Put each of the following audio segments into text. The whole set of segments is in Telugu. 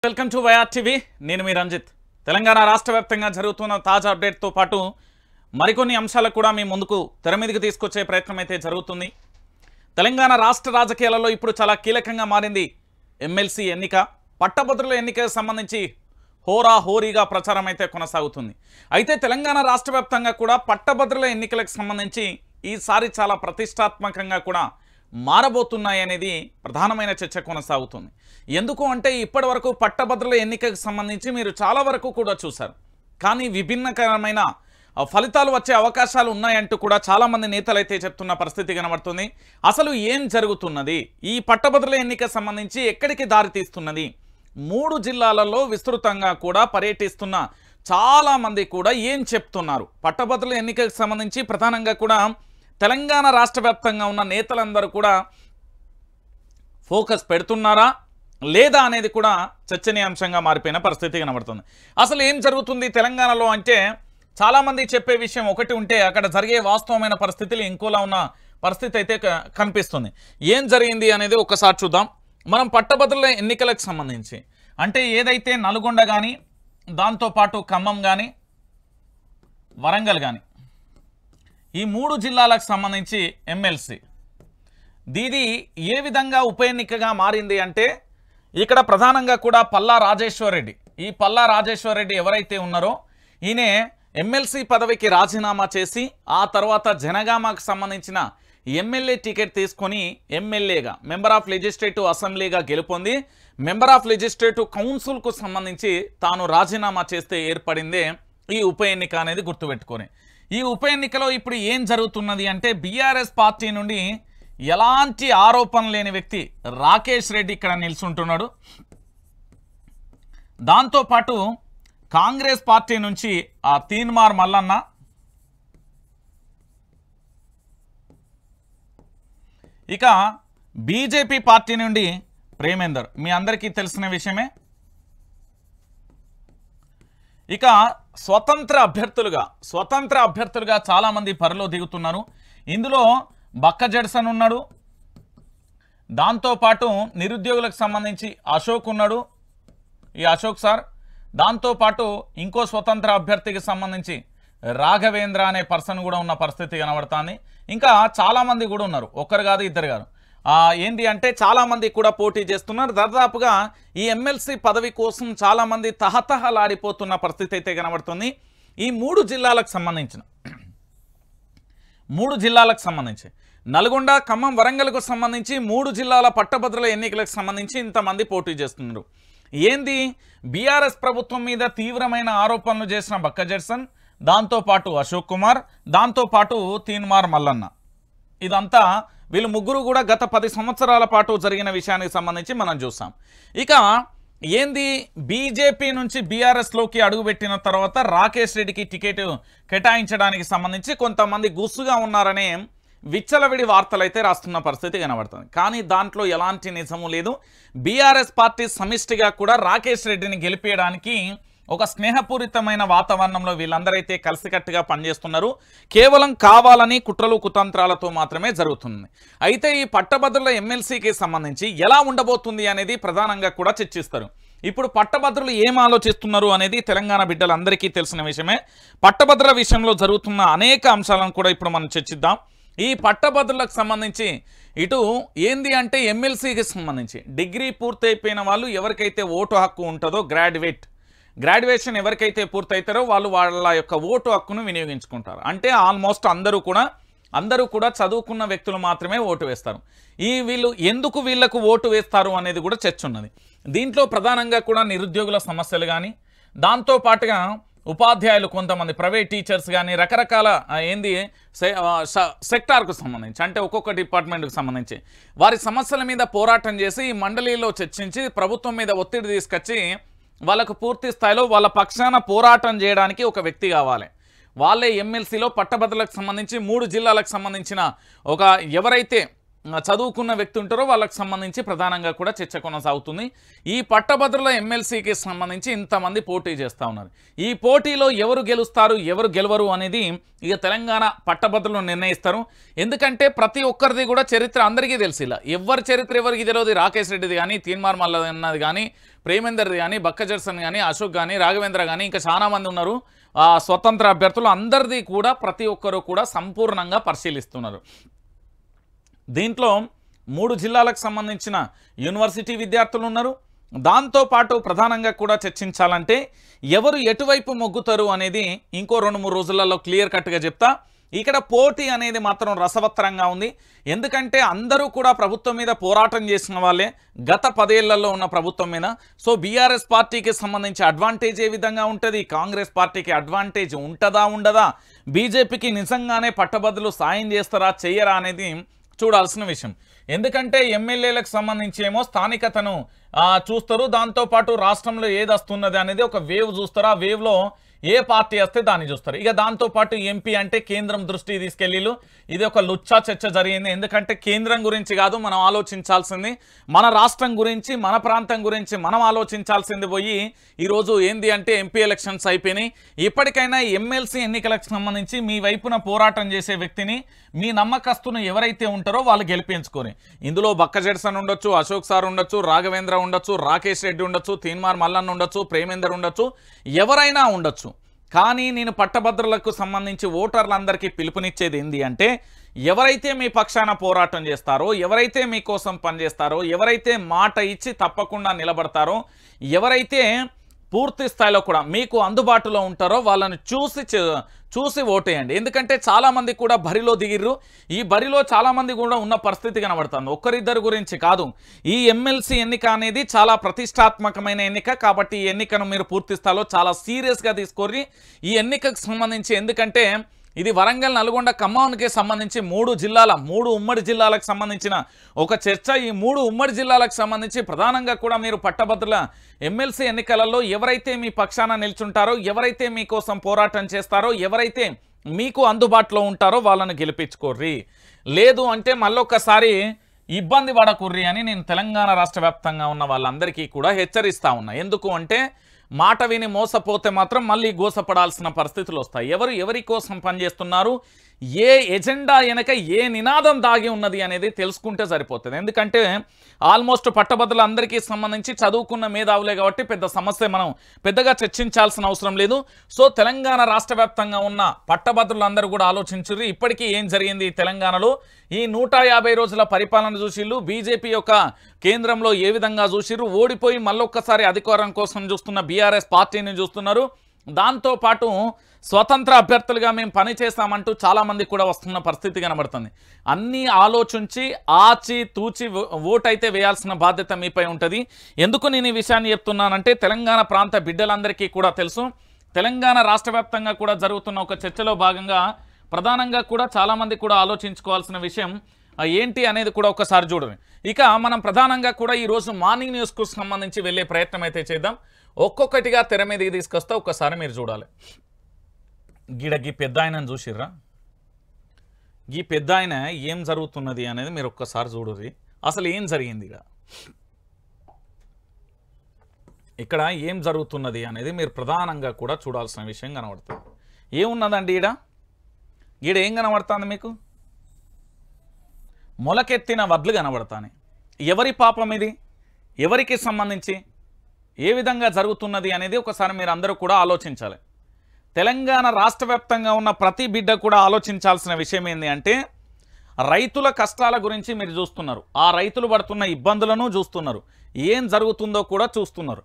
Welcome to YR TV. నేను మీ రంజిత్. తెలంగాణ రాష్ట్ర వ్యాప్తంగా జరుగుతున్న తాజా అప్డేట్తో పాటు మరికొన్ని అంశాలకు కూడా మీ ముందుకు తెర మీదకి తీసుకొచ్చే ప్రయత్నం అయితే జరుగుతుంది. తెలంగాణ రాష్ట్ర రాజకీయాలలో ఇప్పుడు చాలా కీలకంగా మారింది ఎమ్మెల్సీ ఎన్నిక. పట్టభద్రుల ఎన్నికకు సంబంధించి హోరాహోరీగా ప్రచారం అయితే కొనసాగుతుంది. అయితే తెలంగాణ రాష్ట్ర వ్యాప్తంగా కూడా పట్టభద్రుల ఎన్నికలకు సంబంధించి ఈసారి చాలా ప్రతిష్టాత్మకంగా కూడా మారబోతున్నాయి అనేది ప్రధానమైన చర్చ కొనసాగుతుంది. ఎందుకు అంటే ఇప్పటి వరకు పట్టభద్రుల ఎన్నికకు సంబంధించి మీరు చాలా వరకు కూడా చూశారు, కానీ విభిన్నకరమైన ఫలితాలు వచ్చే అవకాశాలు ఉన్నాయంటూ కూడా చాలామంది నేతలు అయితే చెప్తున్న పరిస్థితి కనబడుతుంది. అసలు ఏం జరుగుతున్నది, ఈ పట్టభద్రుల ఎన్నిక సంబంధించి ఎక్కడికి దారి తీస్తున్నది, 3 జిల్లాలలో విస్తృతంగా కూడా పర్యటిస్తున్న చాలామంది కూడా ఏం చెప్తున్నారు, పట్టభద్రుల ఎన్నికకు సంబంధించి ప్రధానంగా కూడా తెలంగాణ రాష్ట్ర వ్యాప్తంగా ఉన్న నేతలందరూ కూడా ఫోకస్ పెడుతున్నారా లేదా అనేది కూడా చర్చనీయాంశంగా మారిపోయిన పరిస్థితి కనబడుతుంది. అసలు ఏం జరుగుతుంది తెలంగాణలో అంటే చాలామంది చెప్పే విషయం ఒకటి ఉంటే అక్కడ జరిగే వాస్తవమైన పరిస్థితులు ఇంకోలా ఉన్న పరిస్థితి అయితే కనిపిస్తుంది. ఏం జరిగింది అనేది ఒకసారి చూద్దాం. మనం పట్టభద్రుల ఎన్నికలకు సంబంధించి అంటే ఏదైతే నల్గొండ కానీ, దాంతోపాటు ఖమ్మం కానీ, వరంగల్ కానీ, ఈ 3 జిల్లాలకు సంబంధించి ఎమ్మెల్సీ దీది ఏ విధంగా ఉప ఎన్నికగా మారింది అంటే ఇక్కడ ప్రధానంగా కూడా పల్లా రాజేశ్వర్ రెడ్డి, ఈ పల్లా రాజేశ్వర్ రెడ్డి ఎవరైతే ఉన్నారో ఈయన ఎమ్మెల్సీ పదవికి రాజీనామా చేసి ఆ తర్వాత జనగామకు సంబంధించిన ఎమ్మెల్యే టికెట్ తీసుకొని ఎమ్మెల్యేగా మెంబర్ ఆఫ్ లెజిస్లేటివ్ అసెంబ్లీగా గెలుపొంది మెంబర్ ఆఫ్ లెజిస్లేటివ్ కౌన్సిల్కు సంబంధించి తాను రాజీనామా చేస్తే ఏర్పడిందే ఈ ఉప ఎన్నిక అనేది గుర్తుపెట్టుకొని. ఈ ఉప ఎన్నికలో ఇప్పుడు ఏం జరుగుతున్నది అంటే బీఆర్ఎస్ పార్టీ నుండి ఎలాంటి ఆరోపణ లేని వ్యక్తి రాకేష్ రెడ్డి ఇక్కడ నిల్చుంటున్నాడు. దాంతోపాటు కాంగ్రెస్ పార్టీ నుంచి ఆ తీన్మార్ మల్లన్న, ఇక బీజేపీ పార్టీ నుండి ప్రేమేందర్, మీ అందరికీ తెలిసిన విషయమే. ఇక స్వతంత్ర అభ్యర్థులుగా చాలామంది పరిలో దిగుతున్నారు. ఇందులో బక్క జడ్సన్ ఉన్నాడు, దాంతోపాటు నిరుద్యోగులకు సంబంధించి అశోక్ ఉన్నాడు, ఈ అశోక్ సార్. దాంతోపాటు ఇంకో స్వతంత్ర అభ్యర్థికి సంబంధించి రాఘవేంద్ర అనే పర్సన్ కూడా ఉన్న పరిస్థితి కనబడుతుంది. ఇంకా చాలామంది కూడా ఉన్నారు, ఒక్కరు కాదు ఇద్దరు కాదు. ఏంటి అంటే చాలామంది కూడా పోటీ చేస్తున్నారు. దాదాపుగా ఈ ఎమ్మెల్సీ పదవి కోసం చాలామంది తహతహలాడిపోతున్న పరిస్థితి అయితే కనబడుతుంది. ఈ 3 జిల్లాలకు సంబంధించి నల్గొండ, ఖమ్మం, వరంగల్కు సంబంధించి 3 జిల్లాల పట్టభద్రుల ఎన్నికలకు సంబంధించి ఇంతమంది పోటీ చేస్తున్నారు. ఏంది బీఆర్ఎస్ ప్రభుత్వం మీద తీవ్రమైన ఆరోపణలు చేసిన బక్క జడ్సన్, దాంతోపాటు అశోక్ కుమార్, దాంతోపాటు తీన్మార్ మల్లన్న, ఇదంతా వీళ్ళు ముగ్గురు కూడా గత 10 సంవత్సరాల పాటు జరిగిన విషయానికి సంబంధించి మనం చూసాం. ఇక ఏంది బీజేపీ నుంచి బీఆర్ఎస్లోకి అడుగుపెట్టిన తర్వాత రాకేష్ రెడ్డికి టికెట్ కేటాయించడానికి సంబంధించి కొంతమంది గుస్సుగా ఉన్నారనే విచ్చలవిడి వార్తలు అయితే రాస్తున్న పరిస్థితి కనబడుతుంది. కానీ దాంట్లో ఎలాంటి నిజము లేదు. బీఆర్ఎస్ పార్టీ సమిష్టిగా కూడా రాకేష్ రెడ్డిని గెలిపేయడానికి ఒక స్నేహపూరితమైన వాతావరణంలో వీళ్ళందరైతే కలిసికట్టుగా పనిచేస్తున్నారు. కేవలం కావాలని కుట్రలు కుతంత్రాలతో మాత్రమే జరుగుతుంది. అయితే ఈ పట్టభద్రుల ఎమ్మెల్సీకి సంబంధించి ఎలా ఉండబోతుంది అనేది ప్రధానంగా కూడా చర్చిస్తారు. ఇప్పుడు పట్టభద్రులు ఏం ఆలోచిస్తున్నారు అనేది తెలంగాణ బిడ్డలందరికీ తెలిసిన విషయమే. పట్టభద్రుల విషయంలో జరుగుతున్న అనేక అంశాలను కూడా ఇప్పుడు మనం చర్చిద్దాం. ఈ పట్టభద్రులకు సంబంధించి ఇటు ఏంది అంటే ఎమ్మెల్సీకి సంబంధించి డిగ్రీ పూర్తయిపోయిన వాళ్ళు ఎవరికైతే ఓటు హక్కు ఉంటుందో గ్రాడ్యుయేషన్ ఎవరికైతే పూర్తయితారో వాళ్ళు వాళ్ళ యొక్క ఓటు హక్కును వినియోగించుకుంటారు. అంటే ఆల్మోస్ట్ అందరూ కూడా చదువుకున్న వ్యక్తులు మాత్రమే ఓటు వేస్తారు. ఎందుకు వీళ్ళకు ఓటు వేస్తారు అనేది కూడా చర్చ ఉన్నది. దీంట్లో ప్రధానంగా కూడా నిరుద్యోగుల సమస్యలు కానీ, దాంతోపాటుగా ఉపాధ్యాయులు, కొంతమంది ప్రైవేట్ టీచర్స్ కానీ, రకరకాల సెక్టార్కు సంబంధించి అంటే ఒక్కొక్క డిపార్ట్మెంట్కి సంబంధించి వారి సమస్యల మీద పోరాటం చేసి ఈ మండలిలో చర్చించి ప్రభుత్వం మీద ఒత్తిడి తీసుకొచ్చి వాళ్ళకు పూర్తి స్థాయిలో వాళ్ళ పక్షాన పోరాటం చేయడానికి ఒక వ్యక్తి కావాలి. వాళ్ళే ఎమ్మెల్సీలో పట్టభద్రులకు సంబంధించి 3 జిల్లాలకు సంబంధించిన ఎవరైతే చదువుకున్న వ్యక్తి ఉంటారో వాళ్ళకి సంబంధించి ప్రధానంగా కూడా చర్చ కొనసాగుతుంది. ఈ పట్టభద్రుల ఎమ్మెల్సీకి సంబంధించి ఇంతమంది పోటీ చేస్తూ ఉన్నారు. ఈ పోటీలో ఎవరు గెలుస్తారు ఎవరు గెలవరు అనేది ఇక తెలంగాణ పట్టభద్రులు నిర్ణయిస్తారు. ఎందుకంటే ప్రతి ఒక్కరిది కూడా చరిత్ర అందరికీ తెలిసి ఇలా ఎవరి చరిత్ర ఎవరికి తెలియదు. రాకేష్ రెడ్డిది కానీ, తీన్మార్ మల్లన్నది కానీ, ప్రేమేందర్ది కానీ, బక్క జడ్సన్ కానీ, అశోక్ కానీ, రాఘవేంద్ర కానీ, ఇంకా చాలా మంది ఉన్నారు స్వతంత్ర అభ్యర్థులు. అందరిది కూడా ప్రతి ఒక్కరు కూడా సంపూర్ణంగా పరిశీలిస్తున్నారు. దీంట్లో 3 జిల్లాలకు సంబంధించిన యూనివర్సిటీ విద్యార్థులు ఉన్నారు. దాంతోపాటు ప్రధానంగా కూడా చర్చించాలంటే ఎవరు ఎటువైపు మొగ్గుతారు అనేది ఇంకో 2-3 రోజులలో క్లియర్ కట్గా చెప్తా. ఇక్కడ పోటీ అనేది మాత్రం రసవత్తరంగా ఉంది. ఎందుకంటే అందరూ కూడా ప్రభుత్వం మీద పోరాటం చేసిన వాళ్ళే గత 10 ఏళ్లలో ఉన్న ప్రభుత్వం మీద. సో బీఆర్ఎస్ పార్టీకి సంబంధించి అడ్వాంటేజ్ ఏ విధంగా ఉంటుంది, కాంగ్రెస్ పార్టీకి అడ్వాంటేజ్ ఉంటుందా ఉండదా, బీజేపీకి నిజంగానే పట్టభద్రులు సాయం చేస్తారా చేయరా అనేది చూడాల్సిన విషయం. ఎందుకంటే ఎమ్మెల్యేలకు సంబంధించి ఏమో స్థానికతను చూస్తారు. దాంతోపాటు రాష్ట్రంలో ఏది వస్తున్నది అనేది ఒక వేవ్ చూస్తారు. ఆ వేవ్లో ఏ పార్టీ వస్తే దాన్ని చూస్తారు. ఇక దాంతోపాటు ఎంపీ అంటే కేంద్రం దృష్టి తీసుకెళ్ళిళ్ళు. ఇది ఒక లుచ్చా చర్చ జరిగింది. ఎందుకంటే కేంద్రం గురించి కాదు మనం ఆలోచించాల్సింది, మన రాష్ట్రం గురించి, మన ప్రాంతం గురించి మనం ఆలోచించాల్సింది పోయి ఈరోజు ఏంది అంటే ఎంపీ ఎలక్షన్స్ అయిపోయినాయి. ఇప్పటికైనా ఎమ్మెల్సీ ఎన్నికలకు సంబంధించి మీ వైపున పోరాటం చేసే వ్యక్తిని, మీ నమ్మకస్తును ఎవరైతే ఉంటారో వాళ్ళు గెలిపించుకొని, ఇందులో బక్క జడ్సన్ ఉండొచ్చు, అశోక్ సార్ ఉండొచ్చు, రాఘవేంద్ర ఉండొచ్చు, రాకేష్ రెడ్డి ఉండొచ్చు, తీన్మార్ మల్లన్న ఉండొచ్చు, ప్రేమేందర్ ఉండొచ్చు, ఎవరైనా ఉండొచ్చు. కానీ నేను పట్టభద్రులకు సంబంధించి ఓటర్లందరికీ పిలుపునిచ్చేది ఏంది అంటే ఎవరైతే మీ పక్షాన పోరాటం చేస్తారో, ఎవరైతే మీకోసం పనిచేస్తారో, ఎవరైతే మాట ఇచ్చి తప్పకుండా నిలబడతారో, ఎవరైతే పూర్తి స్థాయిలో కూడా మీకు అందుబాటులో ఉంటారో వాళ్ళని చూసి ఓటేయండి. ఎందుకంటే చాలామంది కూడా బరిలో దిగిర్రు. ఈ బరిలో చాలామంది కూడా ఉన్న పరిస్థితి కనబడుతుంది. ఒక్కరిద్దరు గురించి కాదు. ఈ ఎమ్మెల్సీ ఎన్నిక అనేది చాలా ప్రతిష్టాత్మకమైన ఎన్నిక. కాబట్టి ఈ ఎన్నికను మీరు పూర్తి స్థాయిలో చాలా సీరియస్గా తీసుకోర్రి ఈ ఎన్నికకు సంబంధించి. ఎందుకంటే ఇది వరంగల్, నల్గొండ, ఖమ్మానికి సంబంధించి 3 ఉమ్మడి జిల్లాలకు సంబంధించిన ఒక చర్చ. ఈ 3 ఉమ్మడి జిల్లాలకు సంబంధించి ప్రధానంగా కూడా మీరు పట్టభద్రుల ఎమ్మెల్సీ ఎన్నికలలో ఎవరైతే మీ పక్షాన నిల్చుంటారో, ఎవరైతే మీకోసం పోరాటం చేస్తారో, ఎవరైతే మీకు అందుబాటులో ఉంటారో వాళ్ళని గెలిపించుకోర్రి. లేదు అంటే మళ్ళొక్కసారి ఇబ్బంది పడకుర్రి అని నేను తెలంగాణ రాష్ట్ర వ్యాప్తంగా ఉన్న వాళ్ళందరికీ కూడా హెచ్చరిస్తా ఉన్నా. ఎందుకు అంటే మాట విని మోసపోతే మాత్రం మళ్ళీ గోసపడాల్సిన పరిస్థితులు వస్తాయి. ఎవరి కోసం పనిచేస్తున్నారు, ఏ ఎజెండా వెనక ఏ నినాదం దాగి ఉన్నది అనేది తెలుసుకుంటే సరిపోతుంది. ఎందుకంటే ఆల్మోస్ట్ పట్టభద్రులందరికీ సంబంధించి చదువుకున్న మేధావులే కాబట్టి పెద్ద సమస్య మనం పెద్దగా చర్చించాల్సిన అవసరం లేదు. సో తెలంగాణ రాష్ట్ర వ్యాప్తంగా ఉన్న పట్టభద్రులందరూ కూడా ఆలోచించారు. ఇప్పటికీ ఏం జరిగింది తెలంగాణలో, ఈ 150 రోజుల పరిపాలన చూసిళ్ళు, బీజేపీ యొక్క కేంద్రంలో ఏ విధంగా చూసిర్రు, ఓడిపోయి మళ్ళొక్కసారి అధికారం కోసం చూస్తున్న బీఆర్ఎస్ పార్టీని చూస్తున్నారు. దాంతోపాటు స్వతంత్ర అభ్యర్థులుగా మేము పనిచేస్తామంటూ చాలామంది కూడా వస్తున్న పరిస్థితి కనబడుతుంది. అన్నీ ఆలోచించి ఆచి తూచి ఓటైతే వేయాల్సిన బాధ్యత మీపై ఉంటుంది. ఎందుకు నేను ఈ విషయాన్ని చెప్తున్నానంటే తెలంగాణ ప్రాంత బిడ్డలందరికీ కూడా తెలుసు. తెలంగాణ రాష్ట్ర వ్యాప్తంగా కూడా జరుగుతున్న ఒక చర్చలో భాగంగా ప్రధానంగా కూడా చాలామంది కూడా ఆలోచించుకోవాల్సిన విషయం ఏంటి అనేది కూడా ఒకసారి చూడండి. ఇక మనం ప్రధానంగా కూడా ఈరోజు మార్నింగ్ న్యూస్కు సంబంధించి వెళ్ళే ప్రయత్నం అయితే చేద్దాం. ఒక్కొక్కటిగా తెర మీదకి తీసుకొస్తే ఒక్కసారి మీరు చూడాలి. గీ పెద్ద ఆయనను చూసిర్రా, ఈ పెద్ద ఆయన ఏం జరుగుతున్నది అనేది మీరు ఒక్కసారి చూడుర్రి. అసలు ఏం జరిగింది ఇక్కడ ఏం జరుగుతున్నది అనేది మీరు ప్రధానంగా కూడా చూడాల్సిన విషయం కనబడుతుంది. ఏమున్నదండి ఈడ ఏం కనబడుతుంది మీకు? మొలకెత్తిన వడ్లు కనబడతాయి. ఎవరి పాపం ఇది, ఎవరికి సంబంధించి, ఏ విధంగా జరుగుతున్నది అనేది ఒకసారి మీరు అందరూ కూడా ఆలోచించాలి. తెలంగాణ రాష్ట్ర వ్యాప్తంగా ఉన్న ప్రతి బిడ్డ కూడా ఆలోచించాల్సిన విషయం ఏంటి అంటే రైతుల కష్టాల గురించి మీరు చూస్తున్నారు, ఆ రైతులు పడుతున్న ఇబ్బందులను చూస్తున్నారు, ఏం జరుగుతుందో కూడా చూస్తున్నారు.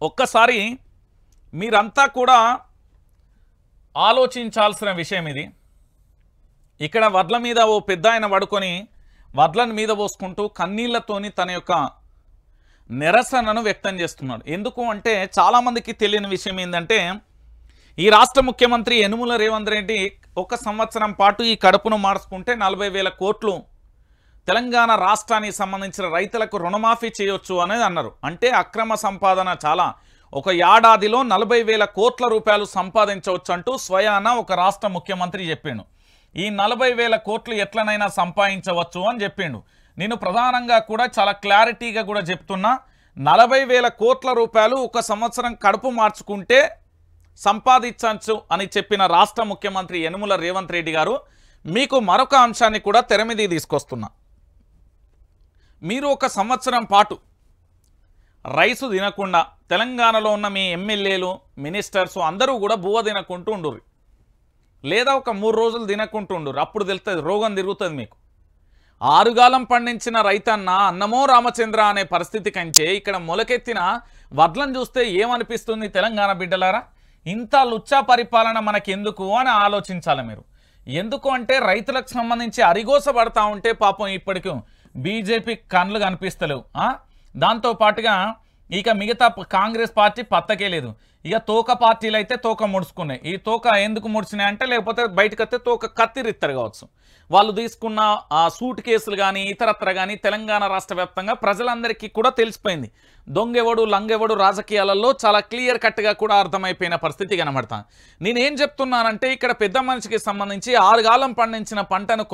ఒక్కసారి మీరంతా కూడా ఆలోచించాల్సిన విషయం ఇది. ఇక్కడ వడ్ల మీద ఓ పెద్ద ఆయన పడుకొని వడ్లను మీద పోసుకుంటూ కన్నీళ్లతోని తన యొక్క నిరసనను వ్యక్తం చేస్తున్నాడు. ఎందుకు అంటే చాలామందికి తెలియని విషయం ఏంటంటే ఈ రాష్ట్ర ముఖ్యమంత్రి యనుమల రేవంత్ రెడ్డి 1 సంవత్సరం పాటు ఈ కడుపును మార్చుకుంటే 40,000 కోట్లు తెలంగాణ రాష్ట్రానికి సంబంధించిన రైతులకు రుణమాఫీ చేయొచ్చు అనేది అన్నారు. అంటే అక్రమ సంపాదన చాలా, ఒక ఏడాదిలో 40,000 కోట్ల రూపాయలు సంపాదించవచ్చు అంటూ స్వయాన ఒక రాష్ట్ర ముఖ్యమంత్రి చెప్పాడు. ఈ 40,000 కోట్లు ఎట్లనైనా సంపాదించవచ్చు అని చెప్పిండు. నేను ప్రధానంగా కూడా చాలా క్లారిటీగా కూడా చెప్తున్నా, 40,000 కోట్ల రూపాయలు ఒక సంవత్సరం కడుపు మార్చుకుంటే సంపాదించవచ్చు అని చెప్పిన రాష్ట్ర ముఖ్యమంత్రి యనుమల రేవంత్ రెడ్డి గారు మీకు మరొక అంశాన్ని కూడా తెర మీద తీసుకొస్తున్నా. మీరు ఒక సంవత్సరం పాటు రైసు తినకుండా తెలంగాణలో ఉన్న మీ ఎమ్మెల్యేలు మినిస్టర్స్ అందరూ కూడా బువ్వ తినకుంటూ ఉండుర్రు, లేదా ఒక 3 రోజులు తినకుంటూ ఉండుర్రు. అప్పుడు తెలుస్తుంది, రోగం తిరుగుతుంది మీకు. ఆరుగాలం పండించిన రైతన్న అన్నమో రామచంద్ర అనే పరిస్థితి కంటే ఇక్కడ మొలకెత్తిన వడ్లను చూస్తే ఏమనిపిస్తుంది తెలంగాణ బిడ్డలారా? ఇంత లుచ్చా పరిపాలన మనకెందుకు అని ఆలోచించాలి మీరు. ఎందుకు అంటే రైతులకు సంబంధించి అరిగోస పడతా ఉంటే పాపం ఇప్పటికీ బీజేపీ కళ్ళు కనిపిస్తలేవు. దాంతో పాటుగా ఇక మిగతా కాంగ్రెస్ పార్టీ పత్తకే లేదు. ఇక తోక పార్టీలు అయితే తోక ముడుచుకున్నాయి. ఈ తోక ఎందుకు ముడిచినాయి అంటే లేకపోతే బయటకు వస్తే తోక కత్తిరిస్తారు కావచ్చు. వాళ్ళు తీసుకున్న సూట్ కేసులు కానీ ఇతరత్ర కానీ తెలంగాణ రాష్ట్ర వ్యాప్తంగా ప్రజలందరికీ కూడా తెలిసిపోయింది. దొంగెవడు లంగెవడు రాజకీయాలలో చాలా క్లియర్ కట్గా కూడా అర్థమైపోయిన పరిస్థితి కనబడతాను. నేనేం చెప్తున్నానంటే ఇక్కడ పెద్ద మనిషికి సంబంధించి 6 కాలం పండించిన పంటను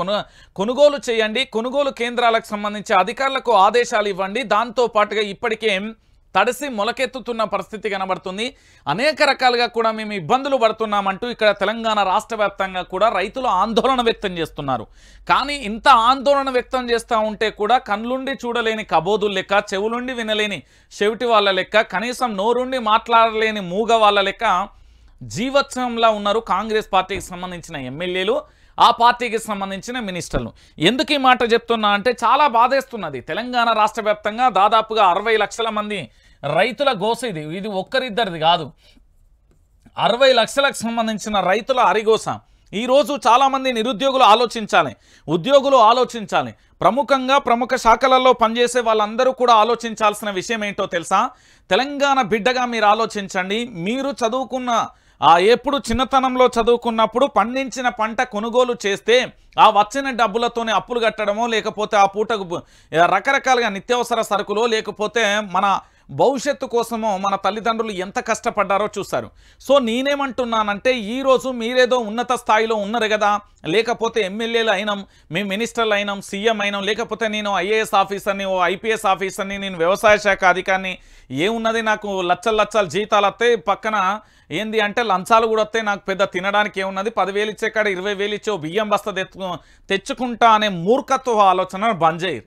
కొనుగోలు చేయండి, కొనుగోలు కేంద్రాలకు సంబంధించి అధికారులకు ఆదేశాలు ఇవ్వండి. దాంతో పాటుగా ఇప్పటికే తడిసి మొలకెత్తుతున్న పరిస్థితి కనబడుతుంది. అనేక రకాలుగా కూడా మేము ఇబ్బందులు పడుతున్నామంటూ ఇక్కడ తెలంగాణ రాష్ట్ర వ్యాప్తంగా కూడా రైతులు ఆందోళన వ్యక్తం చేస్తున్నారు. కానీ ఇంత ఆందోళన వ్యక్తం చేస్తూ ఉంటే కూడా కళ్ళుండి చూడలేని కబోదుల లెక్క, చెవులుండి వినలేని చెవిటి వాళ్ళ లెక్క, కనీసం నోరుండి మాట్లాడలేని మూగ వాళ్ళ లెక్క జీవోత్సవంలా ఉన్నారు కాంగ్రెస్ పార్టీకి సంబంధించిన ఎమ్మెల్యేలు, ఆ పార్టీకి సంబంధించిన మినిస్టర్లు. ఎందుకు ఈ మాట చెప్తున్నా అంటే చాలా బాధేస్తున్నది. తెలంగాణ రాష్ట్ర వ్యాప్తంగా దాదాపుగా 60 లక్షల మంది రైతుల గోస ఇది. ఇది ఒక్కరిద్దరిది కాదు, 60 లక్షలకు సంబంధించిన రైతుల అరిగోస. ఈరోజు చాలామంది నిరుద్యోగులు ఆలోచించాలి, ఉద్యోగులు ఆలోచించాలి, ప్రముఖ శాఖలలో పనిచేసే వాళ్ళందరూ కూడా ఆలోచించాల్సిన విషయం ఏంటో తెలుసా? తెలంగాణ బిడ్డగా మీరు ఆలోచించండి. మీరు చదువుకున్న ఎప్పుడు చిన్నతనంలో చదువుకున్నప్పుడు పండించిన పంట కొనుగోలు చేస్తే ఆ వచ్చిన డబ్బులతోనే అప్పులు కట్టడమో, లేకపోతే ఆ పూటకు రకరకాలుగా నిత్యావసర సరుకులో, లేకపోతే మన భవిష్యత్తు కోసమో మన తల్లిదండ్రులు ఎంత కష్టపడ్డారో చూస్తారు. సో నేనేమంటున్నానంటే ఈరోజు మీరేదో ఉన్నత స్థాయిలో ఉన్నారు కదా, లేకపోతే ఎమ్మెల్యేలు అయినాం, మేము మినిస్టర్లు అయినాం, సీఎం అయినాం, లేకపోతే నేను ఐఏఎస్ ఆఫీసర్ని, ఓ ఐపీఎస్ ఆఫీసర్ని, నేను వ్యవసాయ శాఖ అధికారిని, ఏమున్నది నాకు లచ్చల జీతాలు వస్తాయి, పక్కన ఏంది అంటే లంచాలు కూడా వస్తాయి, నాకు పెద్ద తినడానికి ఏమున్నది, 10,000 ఇచ్చే కాడ 20,000 ఇచ్చే బియ్యం బస్తా తెచ్చుకుంటా అనే మూర్ఖత్వ ఆలోచన బంద్ చేయరు.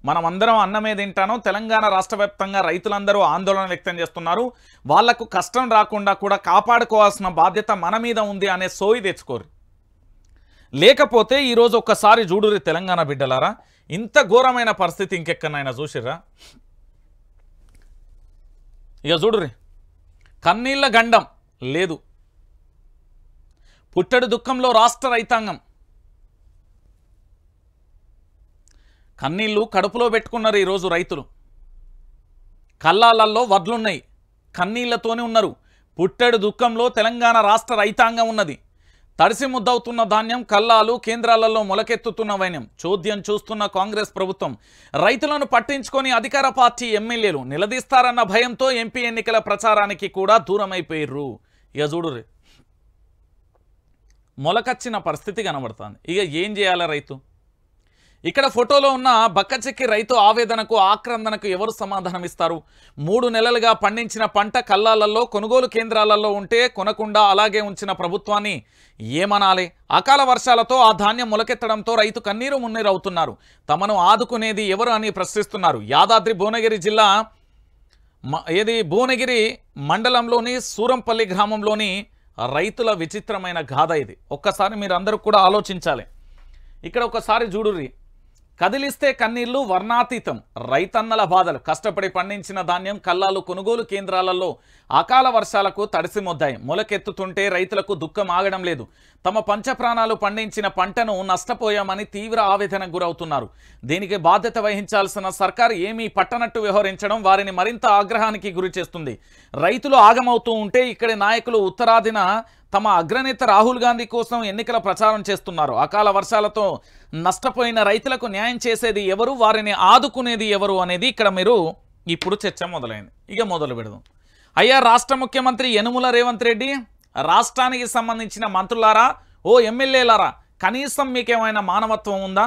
మనం అందరం అన్నమే తింటాను. తెలంగాణ రాష్ట్ర వ్యాప్తంగా రైతులందరూ ఆందోళన వ్యక్తం చేస్తున్నారు. వాళ్లకు కష్టం రాకుండా కూడా కాపాడుకోవాల్సిన బాధ్యత మన మీద ఉంది అనే సోయి తెచ్చుకోరు. లేకపోతే ఈరోజు ఒక్కసారి చూడురి తెలంగాణ బిడ్డలారా, ఇంత ఘోరమైన పరిస్థితి ఇంకెక్కడైనా చూసిర్రా? ఇక చూడురి, కన్నీళ్ల గండం లేదు, పుట్టడి దుఃఖంలో రాష్ట్ర రైతాంగం. కన్నీళ్ళు కడుపులో పెట్టుకున్నారు ఈరోజు రైతులు. కళ్ళాలల్లో వడ్లున్నాయి, కన్నీళ్లతోనే ఉన్నారు. పుట్టడి దుఃఖంలో తెలంగాణ రాష్ట్ర రైతాంగం ఉన్నది. తడిసి ముద్దవుతున్న ధాన్యం, కల్లాలు, కేంద్రాలలో మొలకెత్తుతున్న వైన్యం చోద్యం చూస్తున్న కాంగ్రెస్ ప్రభుత్వం. రైతులను పట్టించుకొని అధికార పార్టీ ఎమ్మెల్యేలు నిలదీస్తారన్న భయంతో ఎంపీ ఎన్నికల ప్రచారానికి కూడా దూరమైపోయారు. ఇక చూడుర్రి, మొలకచ్చిన పరిస్థితి కనబడుతుంది. ఇక ఏం చేయాలి రైతు? ఇక్కడ ఫోటోలో ఉన్న బక్కచెక్కి రైతు ఆవేదనకు, ఆక్రందనకు ఎవరు సమాధానం ఇస్తారు? 3 నెలలుగా పండించిన పంట కల్లాలలో, కొనుగోలు కేంద్రాలలో ఉంటే కొనకుండా అలాగే ఉంచిన ప్రభుత్వాన్ని ఏమనాలి? అకాల వర్షాలతో ఆ ధాన్యం మొలకెత్తడంతో రైతు కన్నీరు మున్నీరు అవుతున్నారు. తమను ఆదుకునేది ఎవరు అని ప్రశ్నిస్తున్నారు. యాదాద్రి భువనగిరి జిల్లా భువనగిరి మండలంలోని సూరంపల్లి గ్రామంలోని రైతుల విచిత్రమైన గాథ ఇది. ఒక్కసారి మీరు అందరూ కూడా ఆలోచించాలి. ఇక్కడ ఒకసారి చూడుర్రి, కదిలిస్తే కన్నీళ్లు వర్ణాతీతం, రైతన్నల బాధలు. కష్టపడి పండించిన ధాన్యం కల్లాలు, కొనుగోలు కేంద్రాలలో అకాల వర్షాలకు తడిసి మొద్దాయి. మొలకెత్తుతుంటే రైతులకు దుఃఖం ఆగడం లేదు. తమ పంచప్రాణాలు పండించిన పంటను నష్టపోయామని తీవ్ర ఆవేదనకు గురవుతున్నారు. దీనికి బాధ్యత వహించాల్సిన సర్కారు ఏమీ పట్టనట్టు వ్యవహరించడం వారిని మరింత ఆగ్రహానికి గురి చేస్తుంది. రైతులు ఆగమవుతూ ఉంటే ఇక్కడి నాయకులు ఉత్తరాదిన తమ అగ్రనేత రాహుల్ గాంధీ కోసం ఎన్నికల ప్రచారం చేస్తున్నారు. అకాల వర్షాలతో నష్టపోయిన రైతులకు న్యాయం చేసేది ఎవరు, వారిని ఆదుకునేది ఎవరు అనేది ఇక్కడ మీరు ఇప్పుడు చర్చ మొదలైంది. ఇక మొదలు పెడదాం. అయ్యా రాష్ట్ర ముఖ్యమంత్రి యనుమల రేవంత్ రెడ్డి, రాష్ట్రానికి సంబంధించిన మంత్రులారా, ఓ ఎమ్మెల్యేలారా, కనీసం మీకేమైనా మానవత్వం ఉందా,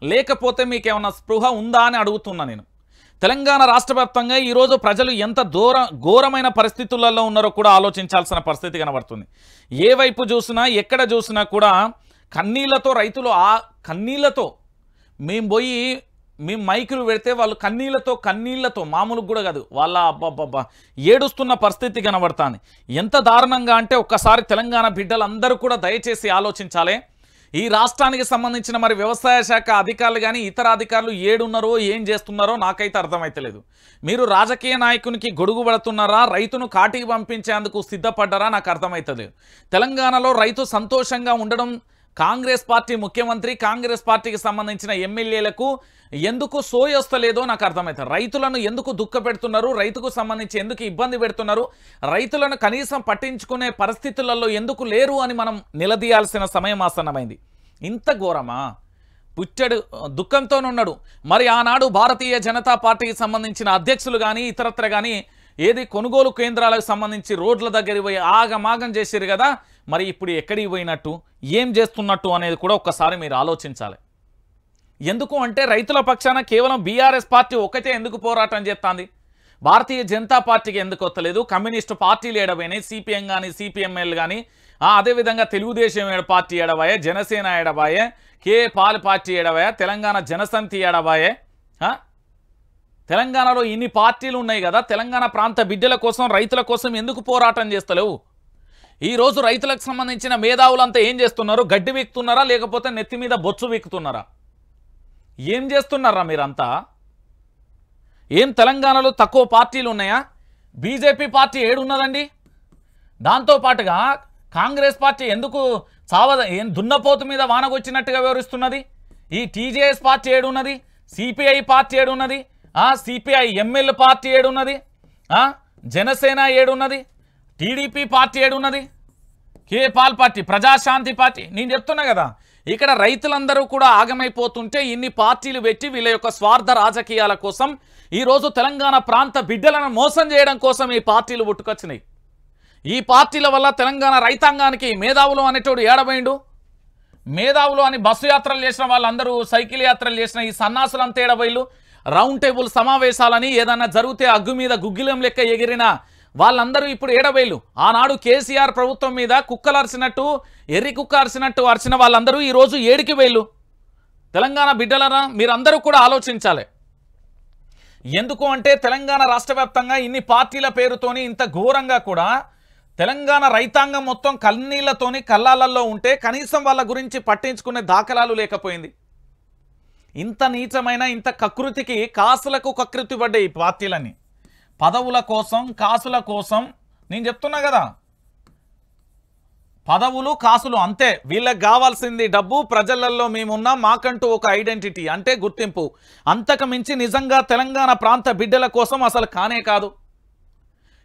లేకపోతే మీకేమైనా స్పృహ ఉందా అని అడుగుతున్నా నేను. తెలంగాణ రాష్ట్ర వ్యాప్తంగా ఈరోజు ప్రజలు ఎంత ఘోరమైన పరిస్థితులలో ఉన్నారో కూడా ఆలోచించాల్సిన పరిస్థితి కనబడుతుంది. ఏ వైపు చూసినా ఎక్కడ చూసినా కూడా కన్నీళ్లతో రైతులు కన్నీళ్లతో మేము మైకులు పెడితే వాళ్ళు కన్నీళ్లతో మామూలుగా కూడా కాదు, వాళ్ళ అబ్బబ్బబ్బా ఏడుస్తున్న పరిస్థితి కనబడుతుంది. ఎంత దారుణంగా అంటే ఒక్కసారి తెలంగాణ బిడ్డలందరూ కూడా దయచేసి ఆలోచించాలి. ఈ రాష్ట్రానికి సంబంధించిన మరి వ్యవసాయ శాఖ అధికారులు కానీ ఇతర అధికారులు ఏడున్నారో ఏం చేస్తున్నారో నాకైతే అర్థమైతలేదు. మీరు రాజకీయ నాయకునికి గొడుగు పడుతున్నారా, రైతును కాటికి పంపించేందుకు సిద్ధపడ్డారా నాకు అర్థమైతలేదు. తెలంగాణలో రైతు సంతోషంగా ఉండడం కాంగ్రెస్ పార్టీ ముఖ్యమంత్రి, కాంగ్రెస్ పార్టీకి సంబంధించిన ఎమ్మెల్యేలకు ఎందుకు సోయొస్తలేదో నాకు అర్థమవుతుంది. రైతులను ఎందుకు దుఃఖపెడుతున్నారు, రైతుకు సంబంధించి ఎందుకు ఇబ్బంది పెడుతున్నారు, రైతులను కనీసం పట్టించుకునే పరిస్థితులలో ఎందుకు లేరు అని మనం నిలదీయాల్సిన సమయం ఆసన్నమైంది. ఇంత ఘోరమా? పుట్టెడు దుఃఖంతోనున్నాడు. మరి ఆనాడు భారతీయ జనతా పార్టీకి సంబంధించిన అధ్యక్షులు కానీ ఇతరత్ర కానీ ఏది కొనుగోలు కేంద్రాలకు సంబంధించి రోడ్ల దగ్గరికి పోయి ఆగమాగం చేశారు కదా, మరి ఇప్పుడు ఎక్కడికి పోయినట్టు, ఏం చేస్తున్నట్టు అనేది కూడా ఒక్కసారి మీరు ఆలోచించాలి. ఎందుకు అంటే రైతుల పక్షాన కేవలం బీఆర్ఎస్ పార్టీ ఒకటే ఎందుకు పోరాటం చేస్తుంది, భారతీయ జనతా పార్టీకి ఎందుకు వస్తలేదు, కమ్యూనిస్టు పార్టీలు ఏడబోయినాయి, సిపిఎం కానీ సిపిఎంఎల్ కానీ అదేవిధంగా తెలుగుదేశం పార్టీ ఏడబాయే, జనసేన ఏడబాయే, పాల్ పార్టీ ఏడబాయే, తెలంగాణ జనసమితి ఏడబాయే. తెలంగాణలో ఇన్ని పార్టీలు ఉన్నాయి కదా, తెలంగాణ ప్రాంత బిడ్డల కోసం రైతుల కోసం ఎందుకు పోరాటం చేస్తలేవు? ఈరోజు రైతులకు సంబంధించిన మేధావులంతా ఏం చేస్తున్నారు, గడ్డి వీక్తున్నారా లేకపోతే నెత్తి మీద బొచ్చు వీక్తున్నారా, ఏం చేస్తున్నారా మీరంతా? ఏం తెలంగాణలో తక్కువ పార్టీలు ఉన్నాయా? బీజేపీ పార్టీ ఏడున్నదండి. దాంతోపాటుగా కాంగ్రెస్ పార్టీ ఎందుకు ఏం దున్నపోతు మీద వానగొచ్చినట్టుగా వివరిస్తున్నది? ఈ టీజేఎస్ పార్టీ ఏడున్నది, సిపిఐ పార్టీ ఏడున్నది, సిపిఐ ఎంఎల్ పార్టీ ఏడున్నది, జనసేన ఏడున్నది, టీడీపీ పార్టీ ఏడున్నది, పాల్ పార్టీ, ప్రజాశాంతి పార్టీ. నేను చెప్తున్నా కదా, ఇక్కడ రైతులందరూ కూడా ఆగమైపోతుంటే ఇన్ని పార్టీలు పెట్టి వీళ్ళ యొక్క స్వార్థ రాజకీయాల కోసం ఈరోజు తెలంగాణ ప్రాంత బిడ్డలను మోసం చేయడం కోసం ఈ పార్టీలు పుట్టుకొచ్చినాయి. ఈ పార్టీల వల్ల తెలంగాణ రైతాంగానికి మేధావులు అనేటోడు ఏడబోయిండు. మేధావులు అని బస్సు యాత్రలు చేసిన వాళ్ళందరూ, సైకిల్ యాత్రలు చేసిన ఈ సన్నాసులంతా ఏడబోయిలు. రౌండ్ టేబుల్ సమావేశాలని ఏదన్నా జరిగితే అగ్గు మీద గుగ్గిలం లెక్క ఎగిరిన వాళ్ళందరూ ఇప్పుడు ఏడబోయిలు. ఆనాడు కేసీఆర్ ప్రభుత్వం మీద కుక్కలు అరిచినట్టు, ఎర్రి కుక్క అరిచినట్టు అరిచిన వాళ్ళందరూ ఈరోజు ఏడికి వేళ్ళు. తెలంగాణ బిడ్డలరా, మీరందరూ కూడా ఆలోచించాలి. ఎందుకు అంటే తెలంగాణ రాష్ట్ర వ్యాప్తంగా ఇన్ని పార్టీల పేరుతోని ఇంత ఘోరంగా కూడా తెలంగాణ రైతాంగం మొత్తం కన్నీళ్లతోని కల్లాలలో ఉంటే కనీసం వాళ్ళ గురించి పట్టించుకునే దాఖలాలు లేకపోయింది. ఇంత నీచమైన ఇంత కకృతికి కాసులకు కకృతి పడ్డే ఈ పార్టీలన్నీ పదవుల కోసం, కాసుల కోసం. నేను చెప్తున్నా కదా, పదవులు కాసులు అంతే. వీళ్ళకి కావాల్సింది డబ్బు, ప్రజలలో మేమున్నాం, మాకంటూ ఒక ఐడెంటిటీ అంటే గుర్తింపు. అంతకు మించి నిజంగా తెలంగాణ ప్రాంత బిడ్డల కోసం అసలు కానే కాదు.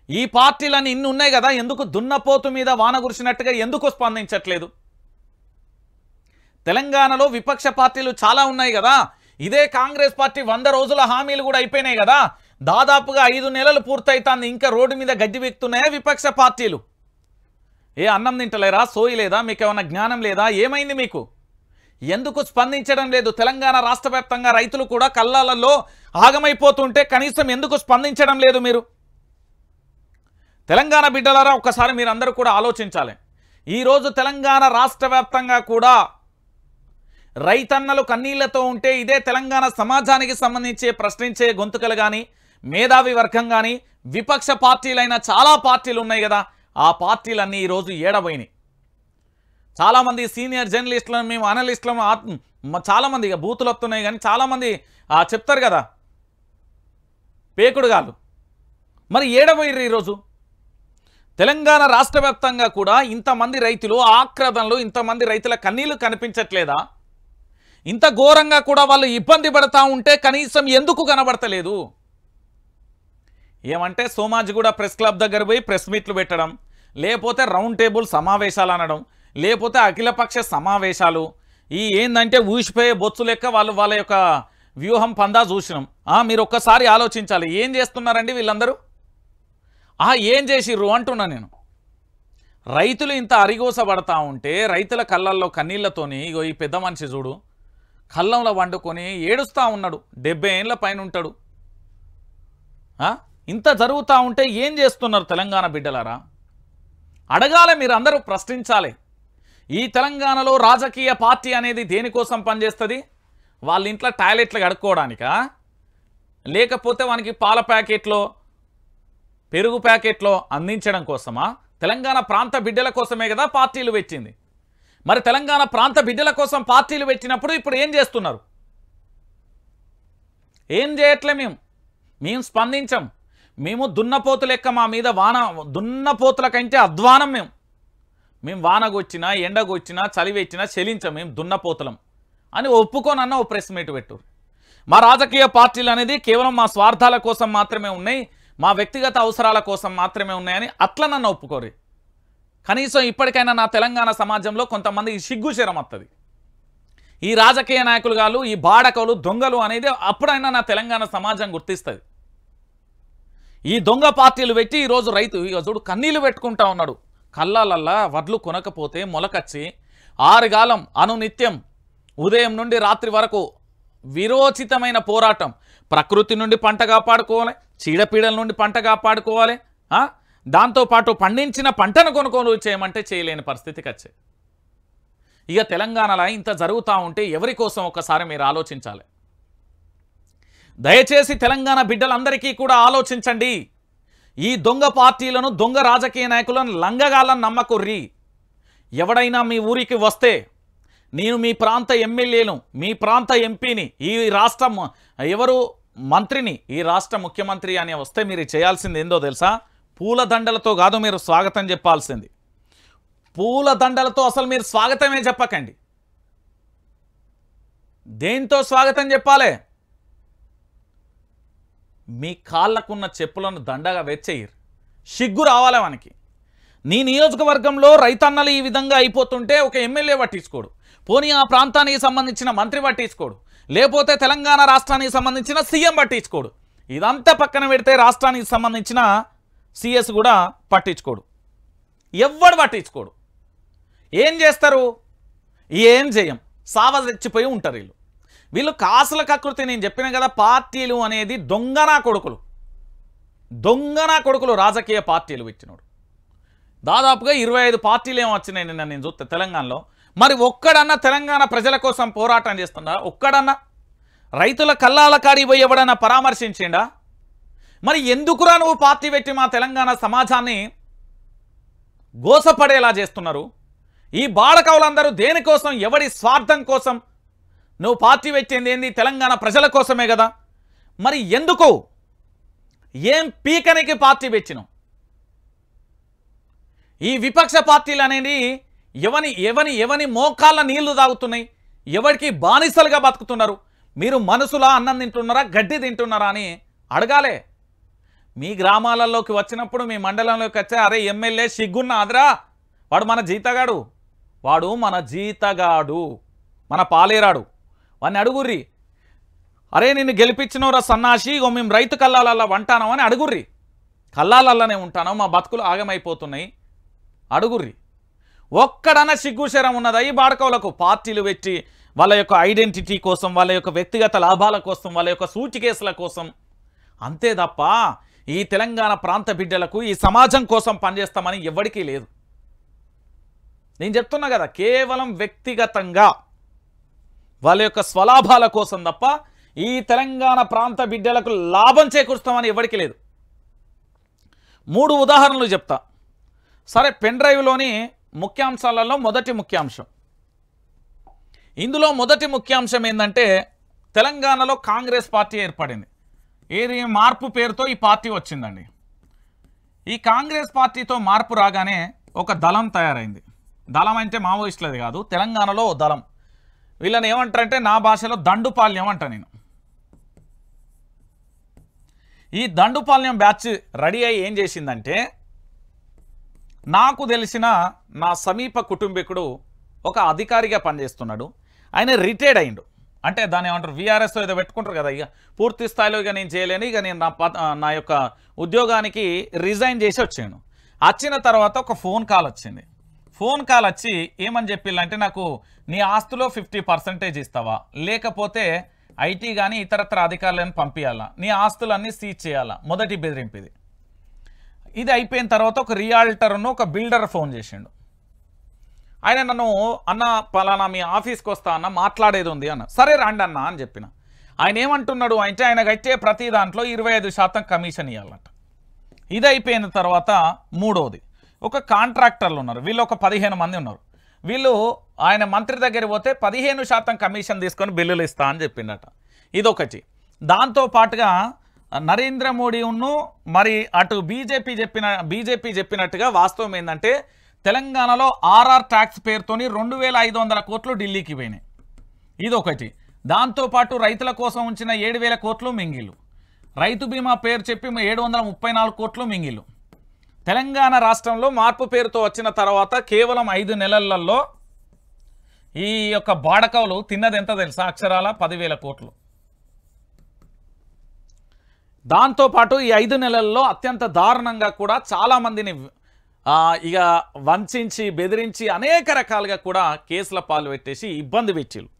ఈ పార్టీలన్నీ ఇన్ని ఉన్నాయి కదా, ఎందుకు దున్నపోతు మీద వాన కురిసినట్టుగా ఎందుకు స్పందించట్లేదు? తెలంగాణలో విపక్ష పార్టీలు చాలా ఉన్నాయి కదా. ఇదే కాంగ్రెస్ పార్టీ 100 రోజుల హామీలు కూడా అయిపోయినాయి కదా. దాదాపుగా 5 నెలలు పూర్తయితాంది, ఇంకా రోడ్డు మీద గడ్డి వీక్తున్నాయా విపక్ష పార్టీలు? అన్నం తింటలేరా, సోయి లేదా, మీకు ఏమైనా జ్ఞానం లేదా, ఏమైంది మీకు? ఎందుకు స్పందించడం లేదు? తెలంగాణ రాష్ట్ర వ్యాప్తంగా రైతులు కూడా కల్లాలలో ఆగమైపోతుంటే కనీసం ఎందుకు స్పందించడం లేదు మీరు? తెలంగాణ బిడ్డలారా, ఒక్కసారి మీరందరూ కూడా ఆలోచించాలి. ఈరోజు తెలంగాణ రాష్ట్ర వ్యాప్తంగా కూడా రైతన్నలు కన్నీళ్లతో ఉంటే ఇదే తెలంగాణ సమాజానికి సంబంధించి ప్రశ్నించే గొంతుకలు కానీ, మేధావి వర్గం కానీ, విపక్ష పార్టీలైన చాలా పార్టీలు ఉన్నాయి కదా, ఆ పార్టీలన్నీ ఈరోజు ఏడబోయినాయి. చాలామంది సీనియర్ జర్నలిస్టులను, మేము అనలిస్టులను, చాలామంది ఇక బూతులు వస్తున్నాయి కానీ చాలామంది చెప్తారు కదా పేకుడుగాళ్ళు. మరి ఏడబోయిర్రు ఈరోజు తెలంగాణ రాష్ట్ర వ్యాప్తంగా కూడా ఇంతమంది రైతులు ఆక్రదనలు, ఇంతమంది రైతుల కన్నీళ్లు కనిపించట్లేదా? ఇంత ఘోరంగా కూడా వాళ్ళు ఇబ్బంది పడతా ఉంటే కనీసం ఎందుకు కనబడతలేదు? ఏమంటే సోమాజిగూడ ప్రెస్ క్లబ్ దగ్గర పోయి ప్రెస్ మీట్లు పెట్టడం, లేకపోతే రౌండ్ టేబుల్ సమావేశాలు అనడం, లేకపోతే అఖిలపక్ష సమావేశాలు, ఈ ఏందంటే ఊసిపోయే బొత్సు లెక్క వాళ్ళ యొక్క వ్యూహం పందా చూసినాం. మీరు ఒక్కసారి ఆలోచించాలి, ఏం చేస్తున్నారండి వీళ్ళందరూ? ఏం చేసిర్రు అంటున్నా నేను. రైతులు ఇంత అరిగోసపడతా ఉంటే రైతుల కళ్ళల్లో కన్నీళ్లతోని ఇగో ఈ పెద్ద మనిషి చూడు కళ్ళంలో వండుకొని ఏడుస్తూ ఉన్నాడు. 70 ఏళ్ళ పైన ఉంటాడు. ఇంత జరుగుతూ ఉంటే ఏం చేస్తున్నారు తెలంగాణ బిడ్డలారా? అడగాలి, మీరు అందరూ ప్రశ్నించాలి. ఈ తెలంగాణలో రాజకీయ పార్టీ అనేది దేనికోసం పనిచేస్తుంది? వాళ్ళ ఇంట్లో టాయిలెట్లు కడుక్కోవడానికా, లేకపోతే వానికి పాల ప్యాకెట్లో పెరుగు ప్యాకెట్లో అందించడం కోసమా? తెలంగాణ ప్రాంత బిడ్డల కోసమే కదా పార్టీలు పెట్టింది. మరి తెలంగాణ ప్రాంత బిడ్డల కోసం పార్టీలు పెట్టినప్పుడు ఇప్పుడు ఏం చేస్తున్నారు? ఏం చేయట్లే. మేము స్పందించాం. మేము దున్నపోతు లెక్క మా మీద దున్నపోతుల కంటే అధ్వానం. మేము వానగొచ్చినా ఎండగొచ్చినా చలివెచ్చినా చెలించాం. మేము దున్నపోతులం అని ఒప్పుకోనన్న ఓ ప్రెస్ మీట్ పెట్టు. మా రాజకీయ పార్టీలు అనేది కేవలం మా స్వార్థాల కోసం మాత్రమే ఉన్నాయి, మా వ్యక్తిగత అవసరాల కోసం మాత్రమే ఉన్నాయని అట్లా నన్ను ఒప్పుకోరు. కనీసం ఇప్పటికైనా నా తెలంగాణ సమాజంలో కొంతమంది సిగ్గుశరం వస్తుంది. ఈ రాజకీయ నాయకులు గారు, ఈ బాడకలు, దొంగలు అనేది అప్పుడైనా నా తెలంగాణ సమాజం గుర్తిస్తుంది. ఈ దొంగ పార్టీలు పెట్టి ఈరోజు రైతు చూడు కన్నీళ్లు పెట్టుకుంటా ఉన్నాడు. కళ్ళాలల్లా వడ్లు కొనకపోతే మొలకచ్చి 6 కాలం అనునిత్యం ఉదయం నుండి రాత్రి వరకు విరోచితమైన పోరాటం. ప్రకృతి నుండి పంట కాపాడుకోవాలి, చీడపీడల నుండి పంట కాపాడుకోవాలి, దాంతోపాటు పండించిన పంటను కొనుగోలు చేయమంటే చేయలేని పరిస్థితికి వచ్చాయి. ఇక తెలంగాణలో ఇంత జరుగుతూ ఉంటే ఎవరి కోసం ఒక్కసారి మీరు ఆలోచించాలి. దయచేసి తెలంగాణ బిడ్డలందరికీ కూడా ఆలోచించండి. ఈ దొంగ పార్టీలను, దొంగ రాజకీయ నాయకులను లంగగాళ్ళని నమ్మకుర్రి. ఎవడైనా మీ ఊరికి వస్తే నేను మీ ప్రాంత ఎమ్మెల్యేను, మీ ప్రాంత ఎంపీని, ఈ రాష్ట్రం ఎవరు మంత్రిని, ఈ రాష్ట్ర ముఖ్యమంత్రి అని వస్తే మీరు చేయాల్సింది ఏందో తెలుసా? పూలదండలతో కాదు మీరు స్వాగతం చెప్పాల్సింది. పూలదండలతో అసలు మీరు స్వాగతమే చెప్పకండి. దేంతో స్వాగతం చెప్పాలి? మీ కాళ్ళకున్న చెప్పులను దండగా వెచ్చేయరు. సిగ్గు రావాలి మనకి. నీ నియోజకవర్గంలో రైతన్నలు ఈ విధంగా అయిపోతుంటే ఒక ఎమ్మెల్యే పట్టించుకోడు, పోనీ ఆ ప్రాంతానికి సంబంధించిన మంత్రి పట్టించుకోడు, లేకపోతే తెలంగాణ రాష్ట్రానికి సంబంధించిన సీఎం పట్టించుకోడు. ఇదంతా పక్కన పెడితే రాష్ట్రానికి సంబంధించిన సిఎస్ కూడా పట్టించుకోడు, ఎవ్వడు పట్టించుకోడు. ఏం చేస్తారు? ఏం చేయం, సావ తెచ్చిపోయి ఉంటారు వీళ్ళు కాసుల కకృతి. నేను చెప్పిన కదా, పార్టీలు అనేది దొంగనా కొడుకులు రాజకీయ పార్టీలు పెట్టినోడు. దాదాపుగా 25 పార్టీలు ఏమో వచ్చినాయి నిన్న నేను చూస్తే తెలంగాణలో. మరి ఒక్కడన్నా తెలంగాణ ప్రజల కోసం పోరాటం చేస్తుందా? ఒక్కడన్నా రైతుల కల్లాల కాడికి పోయి ఎవడన్నా పరామర్శించిండా? మరి ఎందుకురా నువ్వు పార్టీ పెట్టి మా తెలంగాణ సమాజాన్ని గోసపడేలా చేస్తున్నారు? ఈ బాడకవులందరూ దేనికోసం, ఎవడి స్వార్థం కోసం నువ్వు పార్టీ పెట్టింది ఏంది? తెలంగాణ ప్రజల కోసమే కదా. మరి ఎందుకు, ఏం పీకనికి పార్టీ పెట్టినావు? ఈ విపక్ష పార్టీలు అనేది ఎవని మోకాళ్ళ నీళ్లు తాగుతున్నాయి, ఎవరికి బానిసలుగా బతుకుతున్నారు? మీరు మనసులా అన్నం తింటున్నారా, గడ్డి తింటున్నారా అని అడగాలే. మీ గ్రామాలలోకి వచ్చినప్పుడు, మీ మండలంలోకి వచ్చే అరే ఎమ్మెల్యే సిగ్గున్న ఆదరా, వాడు మన జీతగాడు, మన పాలేరాడు, వాడిని అడుగుర్రి. అరే నిన్ను గెలిపించినవరా సన్నాసి, ఇగో మేము రైతు కల్లాలల్లా వంటానం అని అడుగుర్రి. కల్లాలల్లనే ఉంటాను, మా బతుకులు ఆగమైపోతున్నాయి అడుగుర్రి. ఒక్కడన్నా సిగ్గుశరం ఉన్నదా ఈ బాడకవులకు? పార్టీలు పెట్టి వాళ్ళ యొక్క ఐడెంటిటీ కోసం, వాళ్ళ యొక్క వ్యక్తిగత లాభాల కోసం, వాళ్ళ యొక్క సూచికేసుల కోసం, అంతే తప్ప ఈ తెలంగాణ ప్రాంత బిడ్డలకు, ఈ సమాజం కోసం పనిచేస్తామని ఎవరికీ లేదు. నేను చెప్తున్నా కదా, కేవలం వ్యక్తిగతంగా వాళ్ళ యొక్క స్వలాభాల కోసం తప్ప ఈ తెలంగాణ ప్రాంత బిడ్డలకు లాభం చేకూరుస్తామని ఎవరికి లేదు. 3 ఉదాహరణలు చెప్తా. సరే, పెన్ డ్రైవ్లోని ముఖ్యాంశాలలో మొదటి ముఖ్యాంశం, ఇందులో మొదటి ముఖ్యాంశం ఏంటంటే తెలంగాణలో కాంగ్రెస్ పార్టీ ఏర్పడింది. ఏది మార్పు పేరుతో ఈ పార్టీ వచ్చిందండి. ఈ కాంగ్రెస్ పార్టీతో మార్పు రాగానే ఒక దళం తయారైంది. దళం అంటే మావోయిస్టులది కాదు, తెలంగాణలో దళం. వీళ్ళని ఏమంటారంటే నా భాషలో దండుపాల్యం అంట. నేను ఈ దండుపాల్యం బ్యాచ్ రెడీ అయ్యి ఏం చేసిందంటే, నాకు తెలిసిన నా సమీప కుటుంబీకుడు ఒక అధికారిగా పనిచేస్తున్నాడు. ఆయన రిటైర్డ్ అయిండు. అంటే దాన్ని ఏమంటారు, వీఆర్ఎస్ ఏదో పెట్టుకుంటారు కదా, ఇక పూర్తి స్థాయిలో ఇక నేను చేయలేను, ఇక నేను నా యొక్క ఉద్యోగానికి రిజైన్ చేసి వచ్చాను. వచ్చిన తర్వాత ఒక ఫోన్ కాల్ వచ్చింది. ఫోన్ కాల్ వచ్చి ఏమని చెప్పిల్లంటే, నాకు నీ ఆస్తులో 50% ఇస్తావా, లేకపోతే ఐటీ కానీ ఇతరత్ర అధికారులను పంపించాలా, నీ ఆస్తులన్నీ సీజ్ చేయాలా. మొదటి బెదిరింపు ఇది. ఇది అయిపోయిన తర్వాత ఒక రియాల్టర్ను ఒక బిల్డర్ ఫోన్ చేసిండు. ఆయన నన్ను, అన్న పలానా మీ ఆఫీస్కి వస్తా అన్న, మాట్లాడేది ఉంది అన్న. సరే రండి అన్న అని చెప్పిన. ఆయన ఏమంటున్నాడు అంటే, ఆయన కట్టే ప్రతి దాంట్లో 25% కమిషన్ ఇవ్వాలట. ఇది అయిపోయిన తర్వాత మూడోది, ఒక కాంట్రాక్టర్లు ఉన్నారు, వీళ్ళు ఒక 15 మంది ఉన్నారు. వీళ్ళు ఆయన మంత్రి దగ్గర పోతే 15% కమిషన్ తీసుకొని బిల్లులు ఇస్తా అని చెప్పిండట. ఇదొకటి. దాంతోపాటుగా నరేంద్ర మోడీ ఉన్ను మరి అటు బీజేపీ చెప్పినట్టుగా వాస్తవం ఏంటంటే, తెలంగాణలో ఆర్ఆర్ ట్యాక్స్ పేరుతోని 2500 కోట్లు ఢిల్లీకి పోయినాయి. ఇదొకటి. దాంతోపాటు రైతుల కోసం ఉంచిన 7000 కోట్లు మింగిళ్ళు. రైతు బీమా పేరు చెప్పి 734 కోట్లు మింగిళ్ళు. తెలంగాణ రాష్ట్రంలో మార్పు పేరుతో వచ్చిన తర్వాత కేవలం 5 నెలలలో ఈ యొక్క బాడకవులు తిన్నది ఎంత తెలుసా? అక్షరాల 10,000 కోట్లు. దాంతోపాటు ఈ 5 నెలల్లో అత్యంత దారుణంగా కూడా చాలామందిని ఇక వంచి బెదిరించి అనేక రకాలుగా కూడా కేసుల పాలు పెట్టేసి ఇబ్బంది పెట్టిళ్ళు.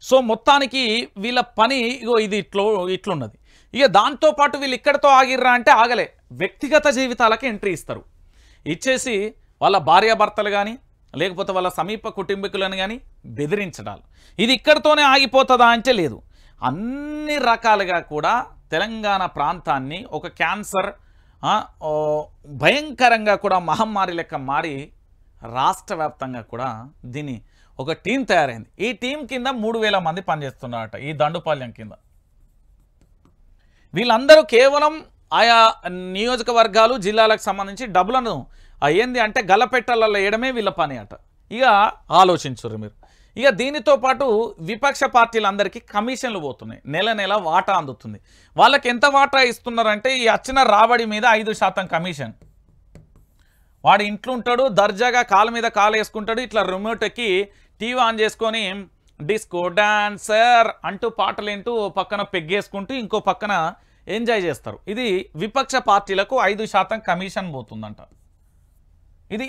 సో మొత్తానికి వీళ్ళ పని ఇగో ఇది ఇట్లున్నది. ఇక దాంతోపాటు వీళ్ళు ఇక్కడితో ఆగిర్రా అంటే ఆగలే, వ్యక్తిగత జీవితాలకి ఎంట్రీ ఇస్తారు. ఇచ్చేసి వాళ్ళ భార్యాభర్తలు కానీ లేకపోతే వాళ్ళ సమీప కుటుంబీకులను కానీ బెదిరించడాలు. ఇది ఇక్కడితోనే ఆగిపోతుందా అంటే లేదు. అన్ని రకాలుగా కూడా తెలంగాణ ప్రాంతాన్ని ఒక క్యాన్సర్ భయంకరంగా కూడా మహమ్మారి లెక్క మారి రాష్ట్ర వ్యాప్తంగా కూడా దీని ఒక టీం తయారైంది. ఈ టీం కింద 3000 మంది పనిచేస్తున్నారట ఈ దండుపాలెం కింద. వీళ్ళందరూ కేవలం ఆయా నియోజకవర్గాలు జిల్లాలకు సంబంధించి డబ్బులను ఏంది అంటే గల్లపెట్టలలో వేయడమే వీళ్ళ పని అట. ఇక ఆలోచించుర్రు మీరు. ఇక దీనితో పాటు విపక్ష పార్టీలందరికీ కమిషన్లు పోతున్నాయి, నెల నెల వాటా అందుతుంది. వాళ్ళకి ఎంత వాటా ఇస్తున్నారంటే, ఈ వచ్చిన రాబడి మీద 5% కమిషన్. వాడు ఇంట్లో ఉంటాడు, దర్జాగా కాలు మీద కాలు వేసుకుంటాడు, ఇట్లా రిమోట్ ఎక్కి టీవీ ఆన్ చేసుకొని డిస్కో డాన్సర్ అంటూ పాటలు వింటూ పక్కన పెగ్గేసుకుంటూ ఇంకో పక్కన ఎంజాయ్ చేస్తారు. ఇది విపక్ష పార్టీలకు 5% కమిషన్ పోతుందంట.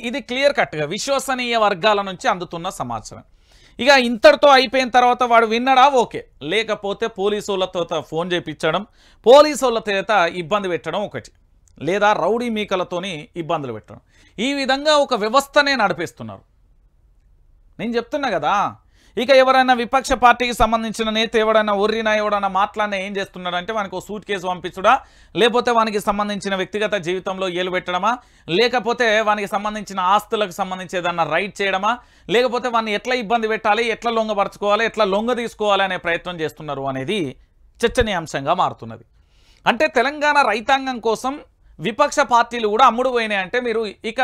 ఇది క్లియర్ కట్గా విశ్వసనీయ వర్గాల నుంచి అందుతున్న సమాచారం. ఇక ఇంతటితో అయిపోయిన తర్వాత వాడు విన్నాడా ఓకే, లేకపోతే పోలీసులతో ఫోన్ చేయించడం, పోలీసుల చేత ఇబ్బంది పెట్టడం ఒకటి, లేదా రౌడీ మీకలతోని ఇబ్బందులు పెట్టడం. ఈ విధంగా ఒక వ్యవస్థనే నడిపిస్తున్నారు. నేను చెప్తున్నా కదా, ఇక ఎవరైనా విపక్ష పార్టీకి సంబంధించిన నేత ఎవడైనా ఒర్రినా ఎవడైనా మాట్లాడినా ఏం చేస్తున్నాడంటే వానికి ఒక సూట్ కేసు పంపించడా, లేకపోతే వానికి సంబంధించిన వ్యక్తిగత జీవితంలో ఏలు పెట్టడమా, లేకపోతే వానికి సంబంధించిన ఆస్తులకు సంబంధించి ఏదన్నా రైట్ చేయడమా, లేకపోతే వాడిని ఎట్లా ఇబ్బంది పెట్టాలి, ఎట్లా లొంగపరచుకోవాలి, ఎట్లా లొంగ తీసుకోవాలి అనే ప్రయత్నం చేస్తున్నారు అనేది చర్చనీయాంశంగా మారుతున్నది. అంటే తెలంగాణ రైతాంగం కోసం విపక్ష పార్టీలు కూడా అమ్ముడు పోయినాయి అంటే మీరు ఇక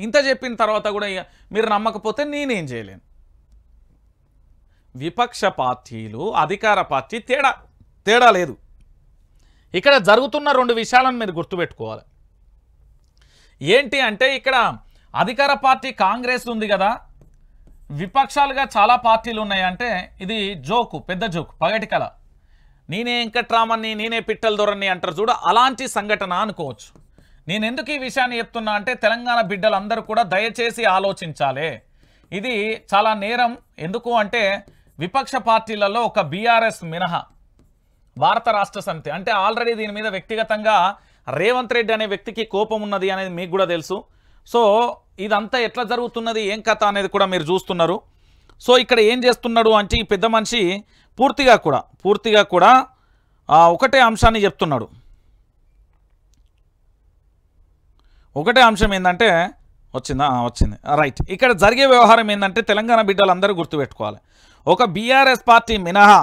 ఇంత చెప్పిన తర్వాత కూడా మీరు నమ్మకపోతే నేనేం చేయలేను. విపక్ష పార్టీలు అధికార పార్టీ తేడా లేదు. ఇక్కడ జరుగుతున్న 2 విషయాలను మీరు గుర్తుపెట్టుకోవాలి. ఏంటి అంటే, ఇక్కడ అధికార పార్టీ కాంగ్రెస్ ఉంది కదా, విపక్షాలుగా చాలా పార్టీలు ఉన్నాయంటే ఇది జోకు, పెద్ద జోకు, పగటి కళ. నేనే వెంకట్రామన్ని, నేనే పిట్టల దొరని అంటారు చూడ, అలాంటి సంఘటన అనుకోవచ్చు. నేను ఎందుకు ఈ విషయాన్ని చెప్తున్నా అంటే, తెలంగాణ బిడ్డలందరూ కూడా దయచేసి ఆలోచించాలి. ఇది చాలా నేరం. ఎందుకు అంటే, విపక్ష పార్టీలలో ఒక బీఆర్ఎస్ మినహా భారత రాష్ట్ర సమితి అంటే ఆల్రెడీ దీని మీద వ్యక్తిగతంగా రేవంత్ రెడ్డి అనే వ్యక్తికి కోపం ఉన్నది అనేది మీకు కూడా తెలుసు. సో ఇదంతా ఎట్లా జరుగుతున్నది, ఏం కథ అనేది కూడా మీరు చూస్తున్నారు. సో ఇక్కడ ఏం చేస్తున్నాడు అంటే, ఈ పెద్ద మనిషి పూర్తిగా కూడా ఒకటే అంశాన్ని చెప్తున్నాడు. ఒకటే అంశం ఏంటంటే, వచ్చింది రైట్. ఇక్కడ జరిగే వ్యవహారం ఏంటంటే, తెలంగాణ బిడ్డలందరూ గుర్తుపెట్టుకోవాలి, ఒక బీఆర్ఎస్ పార్టీ మినహా,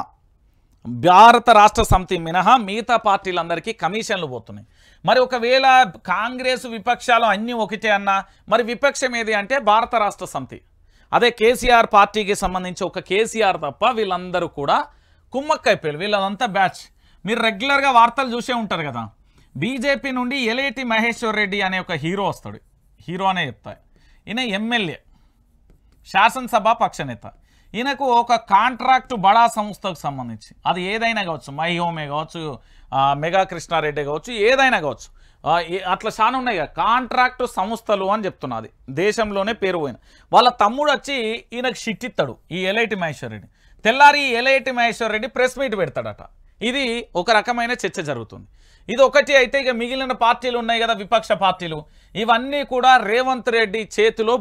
భారత రాష్ట్ర సమితి మినహా మిగతా పార్టీలందరికీ కమిషన్లు పోతున్నాయి. మరి ఒకవేళ కాంగ్రెస్ విపక్షాలు అన్నీ ఒకటే అన్నా, మరి విపక్షం ఏది అంటే భారత రాష్ట్ర సమితి. అదే కేసీఆర్ పార్టీకి సంబంధించి ఒక కేసీఆర్ తప్ప వీళ్ళందరూ కూడా కుమ్మక్కైపోయారు. వీళ్ళంతా బ్యాచ్. మీరు రెగ్యులర్గా వార్తలు చూసే ఉంటారు కదా, బీజేపీ నుండి ఎలేటి మహేశ్వర్ రెడ్డి అనే ఒక హీరో వస్తాడు. హీరో అనే చెప్తాడు. ఈయన ఎమ్మెల్యే, శాసనసభ పక్షనేత. ఈయనకు ఒక కాంట్రాక్టు బడా సంస్థకు సంబంధించి, అది ఏదైనా కావచ్చు, మై హోమే కావచ్చు, మెగా కృష్ణారెడ్డి కావచ్చు, ఏదైనా కావచ్చు, అట్లా చాలా ఉన్నాయి కదా కాంట్రాక్టు సంస్థలు అని చెప్తున్నది, దేశంలోనే పేరు పోయిన వాళ్ళ తమ్ముడు వచ్చి ఈయనకు షిట్ ఇస్తాడు, ఈ ఎలైటి మహేశ్వర్ రెడ్డి. తెల్లారి ఎలైటి మహేశ్వర్ రెడ్డి ప్రెస్ మీట్ పెడతాడట. ఇది ఒక రకమైన చర్చ జరుగుతుంది. ఇది ఒకటి అయితే ఇక మిగిలిన పార్టీలు ఉన్నాయి కదా, విపక్ష పార్టీలు, ఇవన్నీ కూడా రేవంత్ రెడ్డి చేతిలో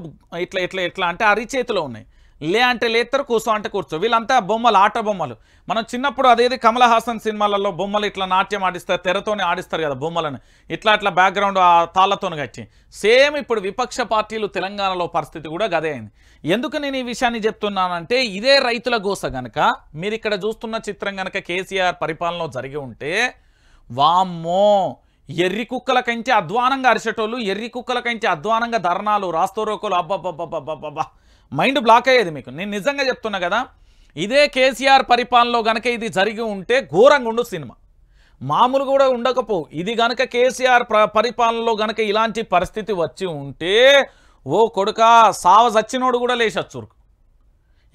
ఇట్లా ఇట్లా ఎట్లా అంటే అరిచేతిలో ఉన్నాయి. లే అంటే లేస్తారు, కూర్చో అంటే కూర్చో. వీళ్ళంతా బొమ్మలు, ఆట బొమ్మలు. మనం చిన్నప్పుడు అదేది కమల్ హాసన్ సినిమాలలో బొమ్మలు ఇట్లా నాట్యం ఆడిస్తారు, తెరతోనే ఆడిస్తారు కదా బొమ్మలను, ఇట్లా అట్లా బ్యాక్గ్రౌండ్ ఆ తాళ్ళతోని కట్టి. సేమ్ ఇప్పుడు విపక్ష పార్టీలు తెలంగాణలో పరిస్థితి కూడా గదే అయింది. ఎందుకు నేను ఈ విషయాన్ని చెప్తున్నానంటే, ఇదే రైతుల గోస గనక మీరు ఇక్కడ చూస్తున్న చిత్రం గనక కేసీఆర్ పరిపాలనలో జరిగి ఉంటే, వామ్మో ఎర్రి కుక్కల కంచి అధ్వానంగా అరిచేటోళ్ళు, ఎర్రి కుక్కల కంచి అధ్వానంగా ధర్నాలు, రాస్తోరోకోలు, అబ్బబ్బబ్బబ్బబ్బబ్బా మైండ్ బ్లాక్ అయ్యేది మీకు. నేను నిజంగా చెప్తున్నా కదా, ఇదే కేసీఆర్ పరిపాలనలో గనక ఇది జరిగి ఉంటే ఘోరంగా ఉండు సినిమా, మామూలు కూడా ఉండకపోవు. ఇది గనక కేసీఆర్ పరిపాలనలో గనక ఇలాంటి పరిస్థితి వచ్చి ఉంటే, ఓ కొడుక సావ చచ్చినోడు కూడా లేచచ్చురు,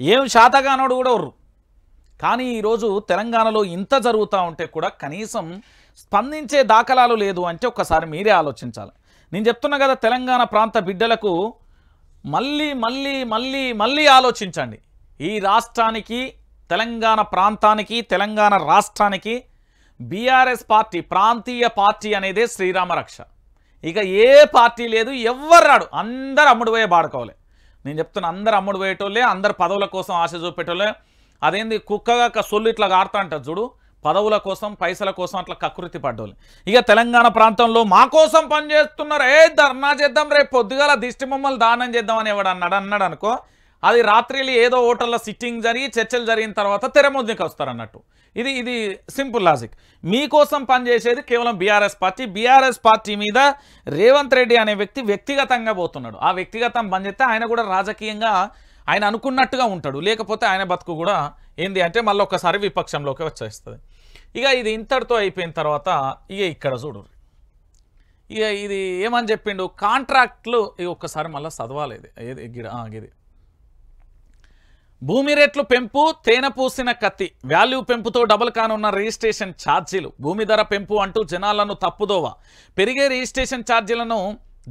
ఏం శాతగానోడు కూడా ఉర్రు. కానీ ఈరోజు తెలంగాణలో ఇంత జరుగుతూ ఉంటే కూడా కనీసం స్పందించే దాఖలాలు లేదు అంటే ఒక్కసారి మీరే ఆలోచించాలి. నేను చెప్తున్నా కదా, తెలంగాణ ప్రాంత బిడ్డలకు మళ్ళీ మళ్ళీ మళ్ళీ మళ్ళీ ఆలోచించండి. ఈ రాష్ట్రానికి, తెలంగాణ ప్రాంతానికి, తెలంగాణ రాష్ట్రానికి బీఆర్ఎస్ పార్టీ, ప్రాంతీయ పార్టీ అనేదే శ్రీరామ రక్ష. ఇక ఏ పార్టీ లేదు, ఎవ్వరు రాడు, అందరు అమ్ముడు పోయే బాడుకోవాలి. నేను చెప్తున్నా, అందరు అమ్ముడు పోయేటోళ్ళే, అందరు పదవుల కోసం ఆశ చూపేటోళ్ళే. అదేంది కుక్కగా సొల్లు ఇట్లా కారుతా అంటారు చూడు, పదవుల కోసం పైసల కోసం అట్లా కకృతి పడ్డోళ్ళు. ఇక తెలంగాణ ప్రాంతంలో మా కోసం పనిచేస్తున్నారు, ధర్నా చేద్దాం, రేపు పొద్దుగాల దిష్టి బొమ్మలు దానం చేద్దామని ఎవడు అన్నాడు అనుకో, అది రాత్రిలో ఏదో హోటల్లో సిట్టింగ్ జరిగి చర్చలు జరిగిన తర్వాత తెరముద్దుకి వస్తారు అన్నట్టు. ఇది సింపుల్ లాజిక్. మీకోసం పనిచేసేది కేవలం బీఆర్ఎస్ పార్టీ. బీఆర్ఎస్ పార్టీ మీద రేవంత్ రెడ్డి అనే వ్యక్తి వ్యక్తిగతంగా పోతున్నాడు. ఆ వ్యక్తిగతం పనిచేస్తే ఆయన కూడా రాజకీయంగా ఆయన అనుకున్నట్టుగా ఉంటాడు, లేకపోతే ఆయన బతుకు కూడా ఏంది అంటే మళ్ళీ ఒక్కసారి విపక్షంలోకి వచ్చేస్తుంది. ఇక ఇది ఇంతటితో అయిపోయిన తర్వాత ఇక ఇక్కడ చూడు, ఇక ఇది ఏమని చెప్పిండు కాంట్రాక్ట్లు. ఇక ఒక్కసారి మళ్ళీ చదవాలేదు ఇది భూమి రేట్లు పెంపు, తేనె పూసిన కత్తి, వాల్యూ పెంపుతో డబుల్ కానున్న రిజిస్ట్రేషన్ ఛార్జీలు, భూమి ధర పెంపు అంటూ జనాలను తప్పుదోవ, పెరిగే రిజిస్ట్రేషన్ ఛార్జీలను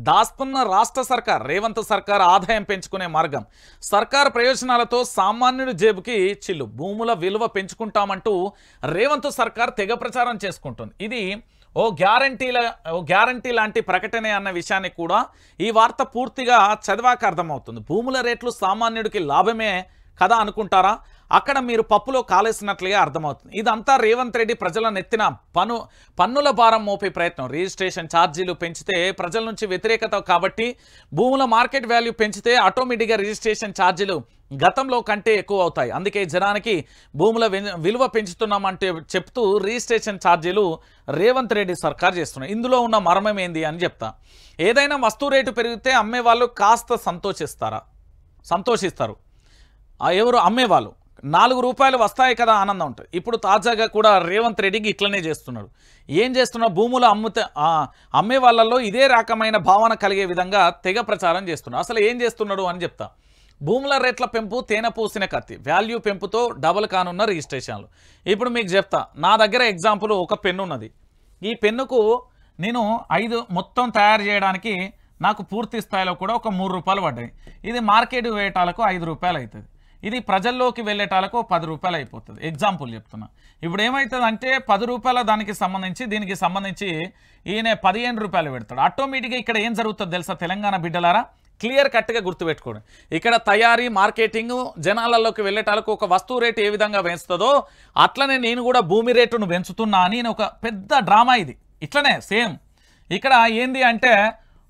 దాస్తున్న రాష్ట్ర సర్కార్, రేవంత్ సర్కార్ ఆదాయం పెంచుకునే మార్గం, సర్కార్ ప్రయోజనాలతో సామాన్యుడి జేబుకి చిల్లు, భూముల విలువ పెంచుకుంటామంటూ రేవంత్ సర్కార్ తెగ ప్రచారం చేసుకుంటుంది. ఇది ఓ గ్యారంటీ లాంటి ప్రకటనే అన్న విషయాన్ని కూడా ఈ వార్త పూర్తిగా చదివాక అర్థమవుతుంది. భూముల రేట్లు సామాన్యుడికి లాభమే కదా అనుకుంటారా, అక్కడ మీరు పప్పులో కాలేసినట్లుగా అర్థమవుతుంది. ఇదంతా రేవంత్ రెడ్డి ప్రజల నెత్తిన పన్నుల భారం మోపే ప్రయత్నం. రిజిస్ట్రేషన్ ఛార్జీలు పెంచితే ప్రజల నుంచి వ్యతిరేకత కాబట్టి భూముల మార్కెట్ వాల్యూ పెంచితే ఆటోమేటిక్గా రిజిస్ట్రేషన్ ఛార్జీలు గతంలో కంటే ఎక్కువ అవుతాయి. అందుకే జనానికి భూముల విలువ పెంచుతున్నామంటే చెప్తూ రిజిస్ట్రేషన్ ఛార్జీలు రేవంత్ రెడ్డి సర్కార్ చేస్తున్నారు. ఇందులో ఉన్న మర్మం ఏంది అని చెప్తా. ఏదైనా వస్తువు రేటు పెరిగితే అమ్మేవాళ్ళు కాస్త సంతోషిస్తారు. ఎవరు అమ్మేవాళ్ళు 4 రూపాయలు వస్తాయి కదా ఆనందం ఉంటుంది. ఇప్పుడు తాజాగా కూడా రేవంత్ రెడ్డికి ఇట్లనే చేస్తున్నాడు. ఏం చేస్తున్నాడు, భూములు అమ్మే వాళ్ళల్లో ఇదే రకమైన భావన కలిగే విధంగా తెగ ప్రచారం చేస్తున్నాడు. అసలు ఏం చేస్తున్నాడు అని చెప్తా. భూముల రేట్ల పెంపు, తేనె పూసిన కత్తి, వాల్యూ పెంపుతో డబుల్ కానున్న రిజిస్ట్రేషన్లు. ఇప్పుడు మీకు చెప్తా, నా దగ్గర ఎగ్జాంపుల్ ఒక పెన్ను ఉన్నది. ఈ పెన్నుకు నేను 5 మొత్తం తయారు చేయడానికి నాకు పూర్తి స్థాయిలో కూడా ఒక 3 రూపాయలు పడ్డాయి. ఇది మార్కెట్ వేయటాలకు 5 రూపాయలు అవుతుంది. ఇది ప్రజల్లోకి వెళ్ళేటాలకు 10 రూపాయలు అయిపోతుంది. ఎగ్జాంపుల్ చెప్తున్నా. ఇప్పుడు ఏమవుతుంది అంటే 10 రూపాయల దానికి సంబంధించి దీనికి సంబంధించి ఈయన 15 రూపాయలు పెడతాడు. ఆటోమేటిక్గా ఇక్కడ ఏం జరుగుతుంది తెలుసా తెలంగాణ బిడ్డలారా, క్లియర్ కట్గా గుర్తుపెట్టుకోండి. ఇక్కడ తయారీ, మార్కెటింగ్, జనాలలోకి వెళ్ళేటాలకు ఒక వస్తువు రేటు ఏ విధంగా పెంచుతుందో అట్లనే నేను కూడా భూమి రేటును పెంచుతున్నా అని ఒక పెద్ద డ్రామా ఇది. ఇట్లనే సేమ్ ఇక్కడ ఏంది అంటే,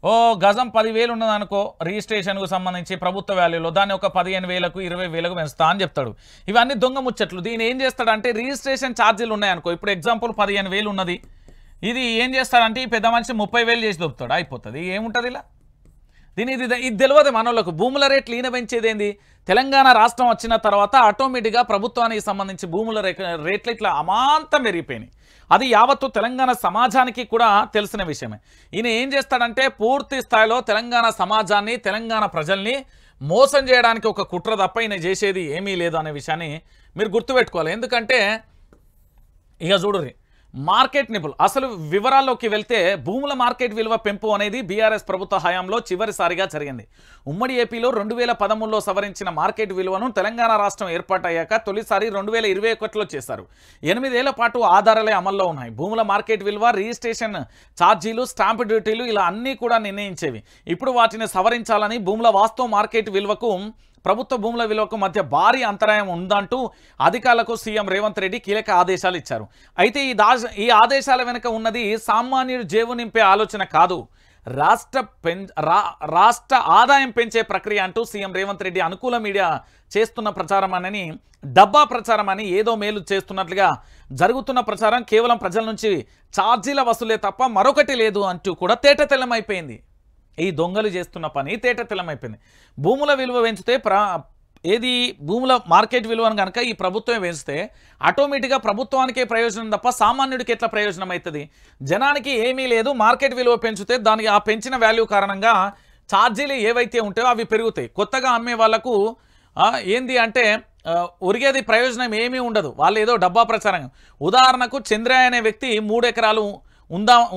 ఓ గజం 10,000 ఉన్నదనుకో రిజిస్ట్రేషన్కు సంబంధించి ప్రభుత్వ వాల్యూలో, దాన్ని ఒక 15,000కు 20,000కు పెంచుతా అని చెప్తాడు. ఇవన్నీ దొంగ ముచ్చట్లు. దీని ఏం చేస్తాడంటే రిజిస్ట్రేషన్ ఛార్జీలు ఉన్నాయనుకో, ఇప్పుడు ఎగ్జాంపుల్ 15,000 ఉన్నది, ఇది ఏం చేస్తాడంటే ఈ పెద్ద మనిషి 30,000 చేసి దొరుకుతాడు, అయిపోతుంది. ఏముంటుంది ఇలా ఇది తెలియదు మనోళ్ళకు. భూముల రేట్లు ఈయన పెంచేదేంది, తెలంగాణ రాష్ట్రం వచ్చిన తర్వాత ఆటోమేటిక్గా ప్రభుత్వానికి సంబంధించి భూముల రేట్లు ఇట్లా అమాంతం పెరిగిపోయినాయి. అది యావత్తు తెలంగాణ సమాజానికి కూడా తెలిసిన విషయమే. ఈయన ఏం చేస్తాడంటే పూర్తి స్థాయిలో తెలంగాణ సమాజాన్ని, తెలంగాణ ప్రజల్ని మోసం చేయడానికి ఒక కుట్ర తప్ప ఈయన చేసేది ఏమీ లేదు అనే విషయాన్ని మీరు గుర్తుపెట్టుకోవాలి. ఎందుకంటే ఇక చూడుర్రి, మార్కెట్ నిపుల్ అసలు వివరాల్లోకి వెళ్తే భూముల మార్కెట్ విలువ పెంపు అనేది బీఆర్ఎస్ ప్రభుత్వ హయాంలో చివరిసారిగా జరిగింది. ఉమ్మడి ఏపీలో 2013లో సవరించిన మార్కెట్ విలువను తెలంగాణ రాష్ట్రం ఏర్పాటయ్యాక తొలిసారి 2021లో చేశారు. 8 ఏళ్ల పాటు ఆధారాలే అమల్లో ఉన్నాయి. భూముల మార్కెట్ విలువ, రిజిస్ట్రేషన్ ఛార్జీలు, స్టాంపు డ్యూటీలు ఇలా అన్నీ కూడా నిర్ణయించేవి. ఇప్పుడు వాటిని సవరించాలని భూముల వాస్తవ మార్కెట్ విలువకు ప్రభుత్వ భూముల విలువకు మధ్య భారీ అంతరాయం ఉందంటూ అధికారులకు సీఎం రేవంత్ రెడ్డి కీలక ఆదేశాలు ఇచ్చారు. అయితే ఈ ఆదేశాల వెనుక ఉన్నది సామాన్యుడు జేబు నింపే ఆలోచన కాదు, రాష్ట్ర ఆదాయం పెంచే ప్రక్రియ అంటూ సీఎం రేవంత్ రెడ్డి అనుకూల మీడియా చేస్తున్న ప్రచారం అని, డబ్బా ప్రచారం అని, ఏదో మేలు చేస్తున్నట్లుగా జరుగుతున్న ప్రచారం కేవలం ప్రజల నుంచి ఛార్జీల వసూలే తప్ప మరొకటి లేదు అంటూ కూడా తేటతెల్లమైపోయింది. ఈ దొంగలు చేస్తున్న పని తేటతెల్లమైపోయింది. భూముల విలువ పెంచితే భూముల మార్కెట్ విలువను కనుక ఈ ప్రభుత్వమే పెంచితే ఆటోమేటిక్గా ప్రభుత్వానికే ప్రయోజనం తప్ప సామాన్యుడికి ఎట్లా ప్రయోజనం అవుతుంది? జనానికి ఏమీ లేదు. మార్కెట్ విలువ పెంచితే దానికి ఆ పెంచిన వాల్యూ కారణంగా ఛార్జీలు ఏవైతే ఉంటాయో అవి పెరుగుతాయి. కొత్తగా అమ్మే వాళ్ళకు ఏంది అంటే ఒరిగేది ప్రయోజనం ఏమీ ఉండదు. వాళ్ళు ఏదో డబ్బా ప్రచారం. ఉదాహరణకు చంద్రయ్య అనే వ్యక్తి 3 ఎకరాలు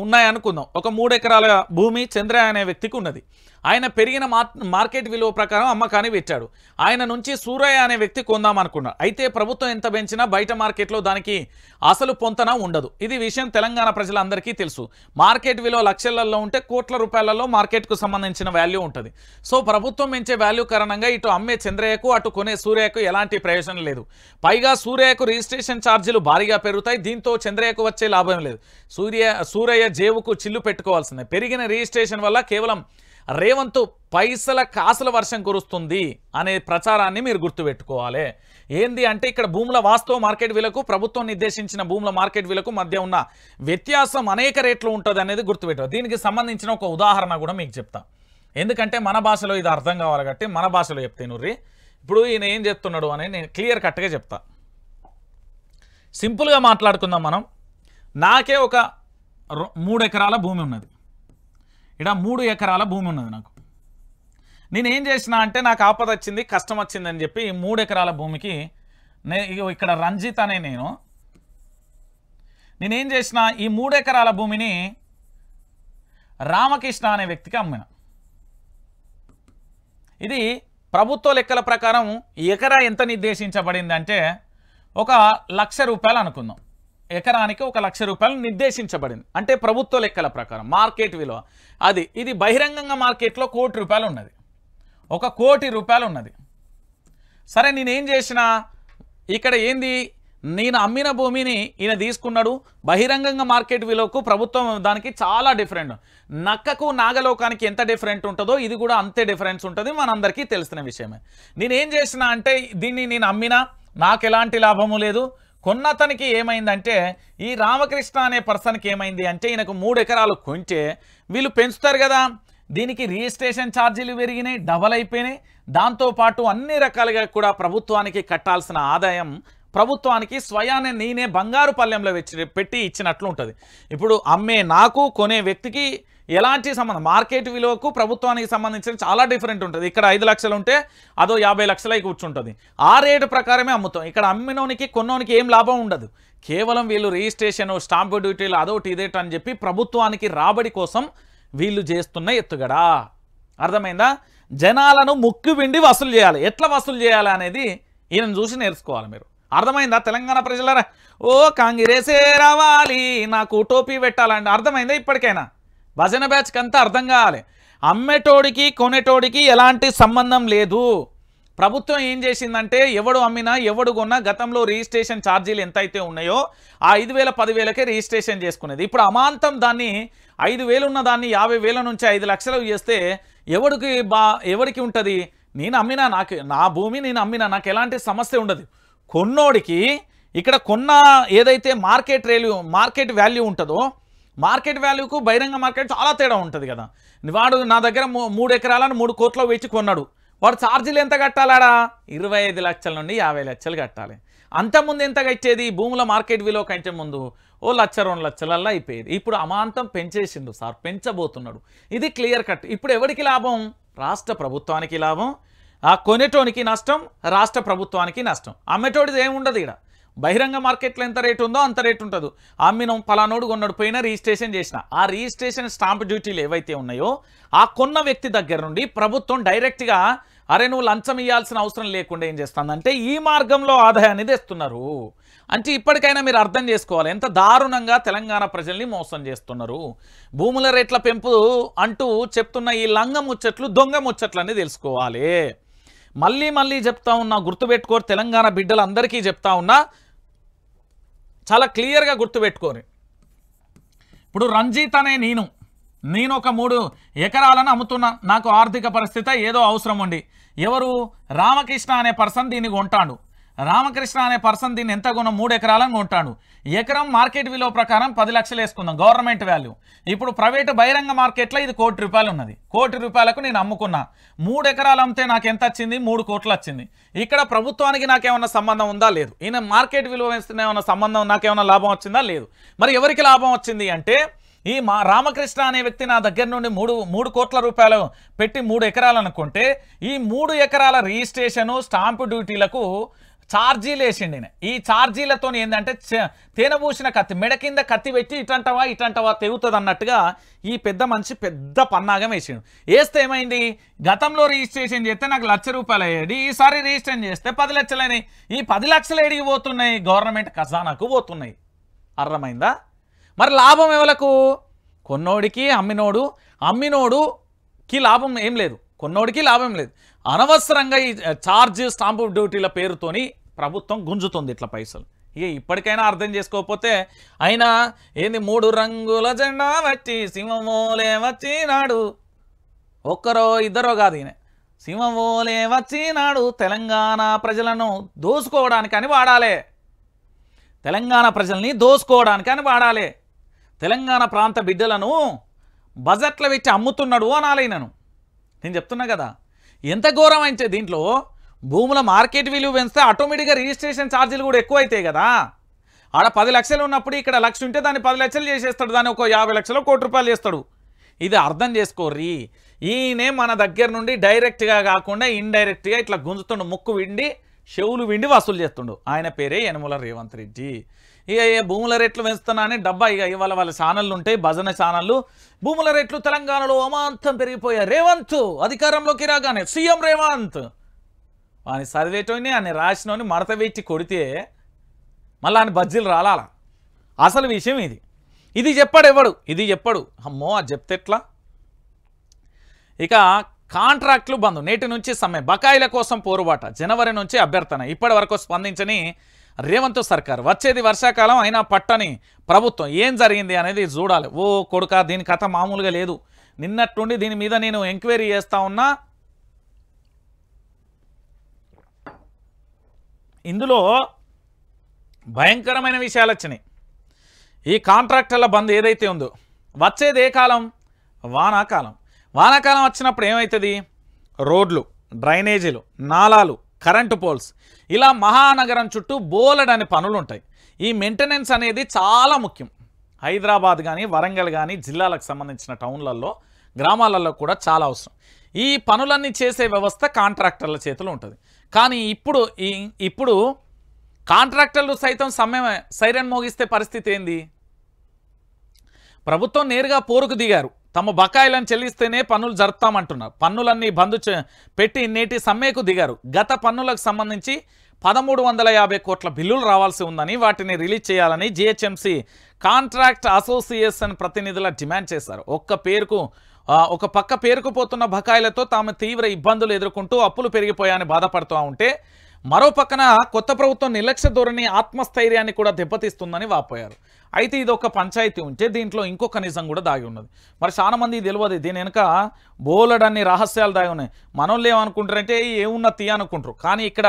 ఉన్నాయనుకుందాం. ఒక 3 ఎకరాల భూమి చంద్రయ్య అనే వ్యక్తికి ఉన్నది. ఆయన పెరిగిన మార్కెట్ విలువ ప్రకారం అమ్మకాన్ని పెట్టాడు. ఆయన నుంచి సూరయ్య అనే వ్యక్తి కొందామనుకున్నాడు. అయితే ప్రభుత్వం ఎంత పెంచినా బయట మార్కెట్లో దానికి అసలు పొంతన ఉండదు. ఇది విషయం తెలంగాణ ప్రజలందరికీ తెలుసు. మార్కెట్ విలువ లక్షలలో ఉంటే కోట్ల రూపాయలలో మార్కెట్కు సంబంధించిన వాల్యూ ఉంటుంది. సో ప్రభుత్వం పెంచే వాల్యూ కారణంగా ఇటు అమ్మే చంద్రయ్యకు అటు కొనే సూర్యకు ఎలాంటి ప్రయోజనం లేదు. పైగా సూర్యకు రిజిస్ట్రేషన్ ఛార్జీలు భారీగా పెరుగుతాయి. దీంతో చంద్రయ్యకు వచ్చే లాభం లేదు. సూరయ్య జేబుకు చిల్లు పెట్టుకోవాల్సిందే. పెరిగిన రిజిస్ట్రేషన్ వల్ల కేవలం రేవంత్ పైసల కాసుల వర్షం కురుస్తుంది అనే ప్రచారాన్ని మీరు గుర్తుపెట్టుకోవాలి. ఏంది అంటే ఇక్కడ భూముల వాస్తవ మార్కెట్ విలువకు ప్రభుత్వం నిర్దేశించిన భూముల మార్కెట్ విలువకు మధ్య ఉన్న వ్యత్యాసం అనేక రేట్లు ఉంటుంది అనేది గుర్తుపెట్టాలి. దీనికి సంబంధించిన ఒక ఉదాహరణ కూడా మీకు చెప్తా. ఎందుకంటే మన భాషలో ఇది అర్థం కావాలి కాబట్టి మన భాషలో చెప్తే నుర్రి ఇప్పుడు ఈయన ఏం చెప్తున్నాడు అనేది నేను క్లియర్ కట్గా చెప్తా. సింపుల్గా మాట్లాడుకుందాం మనం. నాకే ఒక 3 ఎకరాల భూమి ఉన్నది. ఇక్కడ 3 ఎకరాల భూమి ఉన్నది. నేనేం చేసిన అంటే నాకు ఆపద వచ్చింది, కష్టం వచ్చిందని చెప్పి 3 ఎకరాల భూమికి ఇక్కడ రంజిత్ అనే నేనేం చేసిన ఈ 3 ఎకరాల భూమిని రామకృష్ణ అనే వ్యక్తికి అమ్మిన. ఇది ప్రభుత్వ లెక్కల ప్రకారం ఎకరా ఎంత నిర్దేశించబడింది అంటే 1,00,000 రూపాయలు అనుకుందాం. ఎకరానికి 1,00,000 రూపాయలు నిర్దేశించబడింది. అంటే ప్రభుత్వ లెక్కల ప్రకారం మార్కెట్ విలువ ఇది బహిరంగంగా మార్కెట్లో 1 కోటి రూపాయలు ఉన్నది. 1 కోటి రూపాయలు ఉన్నది. సరే నేనేం చేసిన ఇక్కడ ఏంది, నేను అమ్మిన భూమిని ఈయన తీసుకున్నాడు. బహిరంగంగా మార్కెట్ విలువకు ప్రభుత్వం దానికి చాలా డిఫరెంట్. నక్కకు నాగలోకానికి ఎంత డిఫరెంట్ ఉంటుందో ఇది కూడా అంతే డిఫరెన్స్ ఉంటుంది. మనందరికీ తెలిసిన విషయమే. నేనేం చేసిన అంటే దీన్ని నేను అమ్మినా నాకు ఎలాంటి లాభము లేదు. కొన్నతనికి ఏమైందంటే ఈ రామకృష్ణ అనే పర్సన్కి ఏమైంది అంటే ఈయనకు 3 ఎకరాలు కొంటే వీళ్ళు పెంచుతారు కదా, దీనికి రిజిస్ట్రేషన్ ఛార్జీలు పెరిగినాయి, డబల్ అయిపోయినాయి. దాంతోపాటు అన్ని రకాలుగా కూడా ప్రభుత్వానికి కట్టాల్సిన ఆదాయం ప్రభుత్వానికి స్వయాన్ని నేనే బంగారు పల్లెంలో పెట్టి ఇచ్చినట్లు ఉంటుంది. ఇప్పుడు అమ్మే నాకు కొనే వ్యక్తికి ఎలాంటి సంబంధం, మార్కెట్ విలువకు ప్రభుత్వానికి సంబంధించిన చాలా డిఫరెంట్ ఉంటుంది. ఇక్కడ 5 లక్షలు ఉంటే అదో 50 లక్షలై కూర్చుంటుంది. ఆ రేటు ప్రకారమే అమ్ముతాం. ఇక్కడ అమ్మినోనికి కొన్నోనికి ఏం లాభం ఉండదు. కేవలం వీళ్ళు రిజిస్ట్రేషన్, స్టాంపు డ్యూటీలు అదొకటి ఇదేట అని చెప్పి ప్రభుత్వానికి రాబడి కోసం వీళ్ళు చేస్తున్న ఎత్తుగడా. అర్థమైందా? జనాలను ముక్కు పిండి వసూలు చేయాలి. ఎట్లా వసూలు చేయాలి అనేది ఈయనను చూసి నేర్చుకోవాలి మీరు. అర్థమైందా తెలంగాణ ప్రజలారా? ఓ కాంగ్రెసే రావాలి, నాకు టోపీ పెట్టాలండి. అర్థమైందా? ఇప్పటికైనా భజన బ్యాచ్కి అంతా అర్థం కావాలి. అమ్మేటోడికి కొనేటోడికి ఎలాంటి సంబంధం లేదు. ప్రభుత్వం ఏం చేసిందంటే ఎవడు అమ్మినా ఎవడు కొన్నా గతంలో రిజిస్ట్రేషన్ ఛార్జీలు ఎంతైతే ఉన్నాయో ఆ 5,000 10,000కే రిజిస్ట్రేషన్ చేసుకునేది. ఇప్పుడు అమాంతం దాన్ని 5,000 ఉన్న దాన్ని 50,000 నుంచి 5 లక్షలు చేస్తే ఎవడికి ఉంటుంది? నేను అమ్మినా, నా భూమి నేను అమ్మినా, నాకు ఎలాంటి సమస్య ఉండదు. కొన్నోడికి ఇక్కడ కొన్న ఏదైతే మార్కెట్ వాల్యూ ఉంటుందో మార్కెట్ వాల్యూకు బహిరంగ మార్కెట్ చాలా తేడా ఉంటుంది కదా. వాడు నా దగ్గర 3 ఎకరాలను 3 కోట్ల వెచ్చి కొన్నాడు. వాడు ఛార్జీలు ఎంత కట్టాలాడా? 25 లక్షల నుండి 50 లక్షలు కట్టాలి. అంతకుముందు ఎంత కట్టేది? భూముల మార్కెట్ విలువ కంటే ముందు 1,00,000 2 లక్షలల్లో అయిపోయేది. ఇప్పుడు అమాంతం పెంచేసిండు సార్, పెంచబోతున్నాడు. ఇది క్లియర్ కట్. ఇప్పుడు ఎవరికి లాభం? రాష్ట్ర ప్రభుత్వానికి లాభం. ఆ కొనేటోనికి నష్టం, రాష్ట్ర ప్రభుత్వానికి నష్టం. అమ్మేటోడిది ఏముండదు. ఇక్కడ బహిరంగ మార్కెట్లో ఎంత రేటు ఉందో అంత రేటు ఉంటుంది. అమ్మినం పలానోడు కొన్నాడు పోయినా రిజిస్ట్రేషన్ చేసిన ఆ రిజిస్ట్రేషన్ స్టాంప్ డ్యూటీలు ఏవైతే ఉన్నాయో ఆ కొన్న వ్యక్తి దగ్గర నుండి ప్రభుత్వం డైరెక్ట్గా అరే నువ్వు లంచం ఇవ్వాల్సిన అవసరం లేకుండా ఏం చేస్తుందంటే ఈ మార్గంలో ఆదాయాన్ని తెస్తున్నారు. అంటే ఇప్పటికైనా మీరు అర్థం చేసుకోవాలి ఎంత దారుణంగా తెలంగాణ ప్రజల్ని మోసం చేస్తున్నారు. భూముల రేట్ల పెంపు అంటూ చెప్తున్న ఈ లంగ ముచ్చట్లు దొంగ ముచ్చట్లన్నీ తెలుసుకోవాలి. మళ్ళీ మళ్ళీ చెప్తా ఉన్నా, గుర్తుపెట్టుకోరు తెలంగాణ బిడ్డలందరికీ చెప్తా ఉన్నా, చాలా క్లియర్గా గుర్తుపెట్టుకోరు. ఇప్పుడు రంజిత్ అనే నేను ఒక 3 ఎకరాలను అమ్ముతున్నా, నాకు ఆర్థిక పరిస్థితి ఏదో అవసరం ఉండి ఎవరు రామకృష్ణ అనే పర్సన్ దీన్ని కొంటాడు. రామకృష్ణ అనే పర్సన్ దీన్ని ఎంత కొన్న 3 ఎకరాలను కొంటాడు. ఎకరం మార్కెట్ విలువ ప్రకారం 10 లక్షలు వేసుకుందాం గవర్నమెంట్ వాల్యూ. ఇప్పుడు ప్రైవేటు బహిరంగ మార్కెట్లో ఇది ₹1 కోటి ఉన్నది. ₹1 కోటి నేను అమ్ముకున్నా. 3 ఎకరాలు అమ్మితే నాకు ఎంత వచ్చింది? 3 కోట్లు వచ్చింది. ఇక్కడ ప్రభుత్వానికి నాకేమన్నా సంబంధం ఉందా? లేదు. ఈయన మార్కెట్ విలువ వేస్తున్న ఏమన్నా సంబంధం, నాకేమన్నా లాభం వచ్చిందా? లేదు. మరి ఎవరికి లాభం వచ్చింది అంటే ఈ రామకృష్ణ అనే వ్యక్తి నా దగ్గర నుండి 3 కోట్ల రూపాయలు పెట్టి 3 ఎకరాలు అనుకుంటే ఈ 3 ఎకరాల రిజిస్ట్రేషను స్టాంపు డ్యూటీలకు ఛార్జీలు వేసిండి. ఈ ఛార్జీలతో ఏంటంటే తేనెబూసిన కత్తి మెడ కింద కత్తి పెట్టి ఇటంటవా తెగుతుంది అన్నట్టుగా ఈ పెద్ద మనిషి పెద్ద పన్నాగం వేసిండు. వేస్తే ఏమైంది? గతంలో రిజిస్ట్రేషన్ చేస్తే నాకు ₹1,00,000 అయ్యేది, ఈసారి రిజిస్ట్రేషన్ చేస్తే 10 లక్షలైనాయి. ఈ 10 లక్షలు ఎడికి పోతున్నాయి? గవర్నమెంట్ ఖజానాకు పోతున్నాయి. అర్థమైందా? మరి లాభం ఎవలకు? కొన్నోడికి, అమ్మినోడుకి లాభం ఏం లేదు, కొన్నోడికి లాభం లేదు. అనవసరంగా ఈ ఛార్జ్ స్టాంపు డ్యూటీల పేరుతోని ప్రభుత్వం గుంజుతుంది ఇట్లా పైసలు. ఇక ఇప్పటికైనా అర్థం చేసుకోకపోతే అయినా ఏంది 3 రంగుల జెండా వచ్చి సింహమోలే వచ్చినాడు, ఒక్కరో ఇద్దరో కాదు, ఈయన సింహమోలే వచ్చినాడు. తెలంగాణ ప్రజలను దోసుకోవడానికని వాడాలి, తెలంగాణ ప్రజల్ని దోసుకోవడానికని వాడాలి. తెలంగాణ ప్రాంత బిడ్డలను బజెట్లో పెట్టి అమ్ముతున్నాడు అనాలి. నేను చెప్తున్నా కదా ఎంత ఘోరం అయితే దీంట్లో. భూముల మార్కెట్ విలువ పెంచితే ఆటోమేటిక్గా రిజిస్ట్రేషన్ ఛార్జీలు కూడా ఎక్కువ అవుతాయి కదా. ఆడ 10 లక్షలు ఉన్నప్పుడు ఇక్కడ 1,00,000 ఉంటే దాన్ని 10 లక్షలు చేసేస్తాడు, దాన్ని ఒక 50 లక్షలు ₹1,00,000 చేస్తాడు. ఇది అర్థం చేసుకోర్రి. ఈయనే మన దగ్గర నుండి డైరెక్ట్గా కాకుండా ఇండైరెక్ట్గా ఇట్లా గుంజుతుండు, ముక్కు విండి చెవులు విండి వసూలు చేస్తుండు. ఆయన పేరే యనమల రేవంత్ రెడ్డి. ఇక భూముల రేట్లు పెంచుతున్నానని డబ్బా ఇక ఇవాళ వాళ్ళ ఛానళ్ళు ఉంటాయి, భజన ఛానళ్ళు. భూముల రేట్లు తెలంగాణలో అమాంతం పెరిగిపోయాయి. రేవంత్ అధికారంలోకి రాగానే సీఎం రేవంత్ అని చదివేటోని అని రాసినోని మడత పెట్టి కొడితే మళ్ళీ అని బజ్జీలు రాలాల. అసలు విషయం ఇది చెప్పాడు ఎవడు? ఇది చెప్పాడు. అమ్మో అది చెప్తే ఎట్లా? ఇక కాంట్రాక్టులు బంద్, నేటి నుంచి సమ్మె, బకాయిల కోసం పోరుబాట, జనవరి నుంచి అభ్యర్థన. ఇప్పటి వరకు స్పందించని రేవంత్ సర్కార్. వచ్చేది వర్షాకాలం అయినా పట్టని ప్రభుత్వం. ఏం జరిగింది అనేది చూడాలి. ఓ కొడుక దీని కథ మామూలుగా లేదు. నిన్నట్టుండి దీని మీద నేను ఎంక్వైరీ చేస్తా ఉన్నా. ఇందులో భయంకరమైన విషయాలు వచ్చినాయి. ఈ కాంట్రాక్టర్ల బంద్ ఏదైతే ఉందో వచ్చేది ఏ కాలం? వానాకాలం. వానాకాలం వచ్చినప్పుడు ఏమవుతుంది? రోడ్లు, డ్రైనేజీలు, నాలాలు, కరెంటు పోల్స్, ఇలా మహానగరం చుట్టూ బోలెడని పనులు ఉంటాయి. ఈ మెయింటెనెన్స్ అనేది చాలా ముఖ్యం. హైదరాబాద్ కానీ వరంగల్ కానీ జిల్లాలకు సంబంధించిన టౌన్లలో, గ్రామాలలో కూడా చాలా అవసరం. ఈ పనులన్నీ చేసే వ్యవస్థ కాంట్రాక్టర్ల చేతిలో ఉంటుంది. కానీ ఇప్పుడు కాంట్రాక్టర్లు సైతం సైరన్ మోగిస్తే పరిస్థితి ఏంది? ప్రభుత్వం నేరుగా పోరుకు దిగారు. తమ బకాయిలను చెల్లిస్తేనే పన్నులు జరుపుతామంటున్నారు. పన్నులన్నీ బంద్ పెట్టి నేటి సమ్మెకు దిగారు. గత పన్నులకు సంబంధించి 1350 కోట్ల బిల్లులు రావాల్సి ఉందని, వాటిని రిలీజ్ చేయాలని జిహెచ్ఎంసీ కాంట్రాక్ట్ అసోసియేషన్ ప్రతినిధుల డిమాండ్ చేశారు. ఒక పక్క పేరుకుపోతున్న బకాయిలతో తాము తీవ్ర ఇబ్బందులు ఎదుర్కొంటూ అప్పులు పెరిగిపోయాయని బాధపడుతూ ఉంటే, మరో పక్కన కొత్త ప్రభుత్వం నిర్లక్ష్య ధోరణి ఆత్మస్థైర్యాన్ని కూడా దెబ్బతీస్తుందని వాపోయారు. అయితే ఇది ఒక పంచాయతీ ఉంటే దీంట్లో ఇంకొక నిజం కూడా దాగి ఉన్నది. మరి చాలా మంది తెలియదు, దీని వెనుక బోలెడన్ని రహస్యాలు దాగి ఉన్నాయి. మనోళ్ళు ఏమనుకుంటారంటే ఏమున్నా తీ అనుకుంటారు, కానీ ఇక్కడ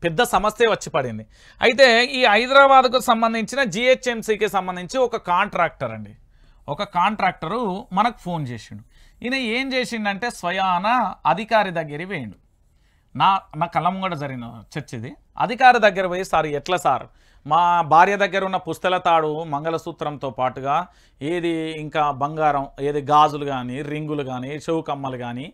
పెద్ద సమస్య వచ్చి పడింది. అయితే ఈ హైదరాబాద్కు సంబంధించిన జిహెచ్ఎంసీకి సంబంధించి ఒక కాంట్రాక్టరు మనకు ఫోన్ చేసిండు. ఈయన ఏం చేసిండంటే స్వయాన అధికారి దగ్గరికి పోయిండు. నా కళ్ళ ముంగట జరిగిన చర్చ ఇది. అధికారి దగ్గర పోయి, సార్ ఎట్లా సార్, మా భార్య దగ్గర ఉన్న పుస్తల తాడు మంగళసూత్రంతో పాటుగా ఏది ఇంకా బంగారం, ఏది గాజులు కానీ, రింగులు కానీ, చెవు కమ్మలు కానీ,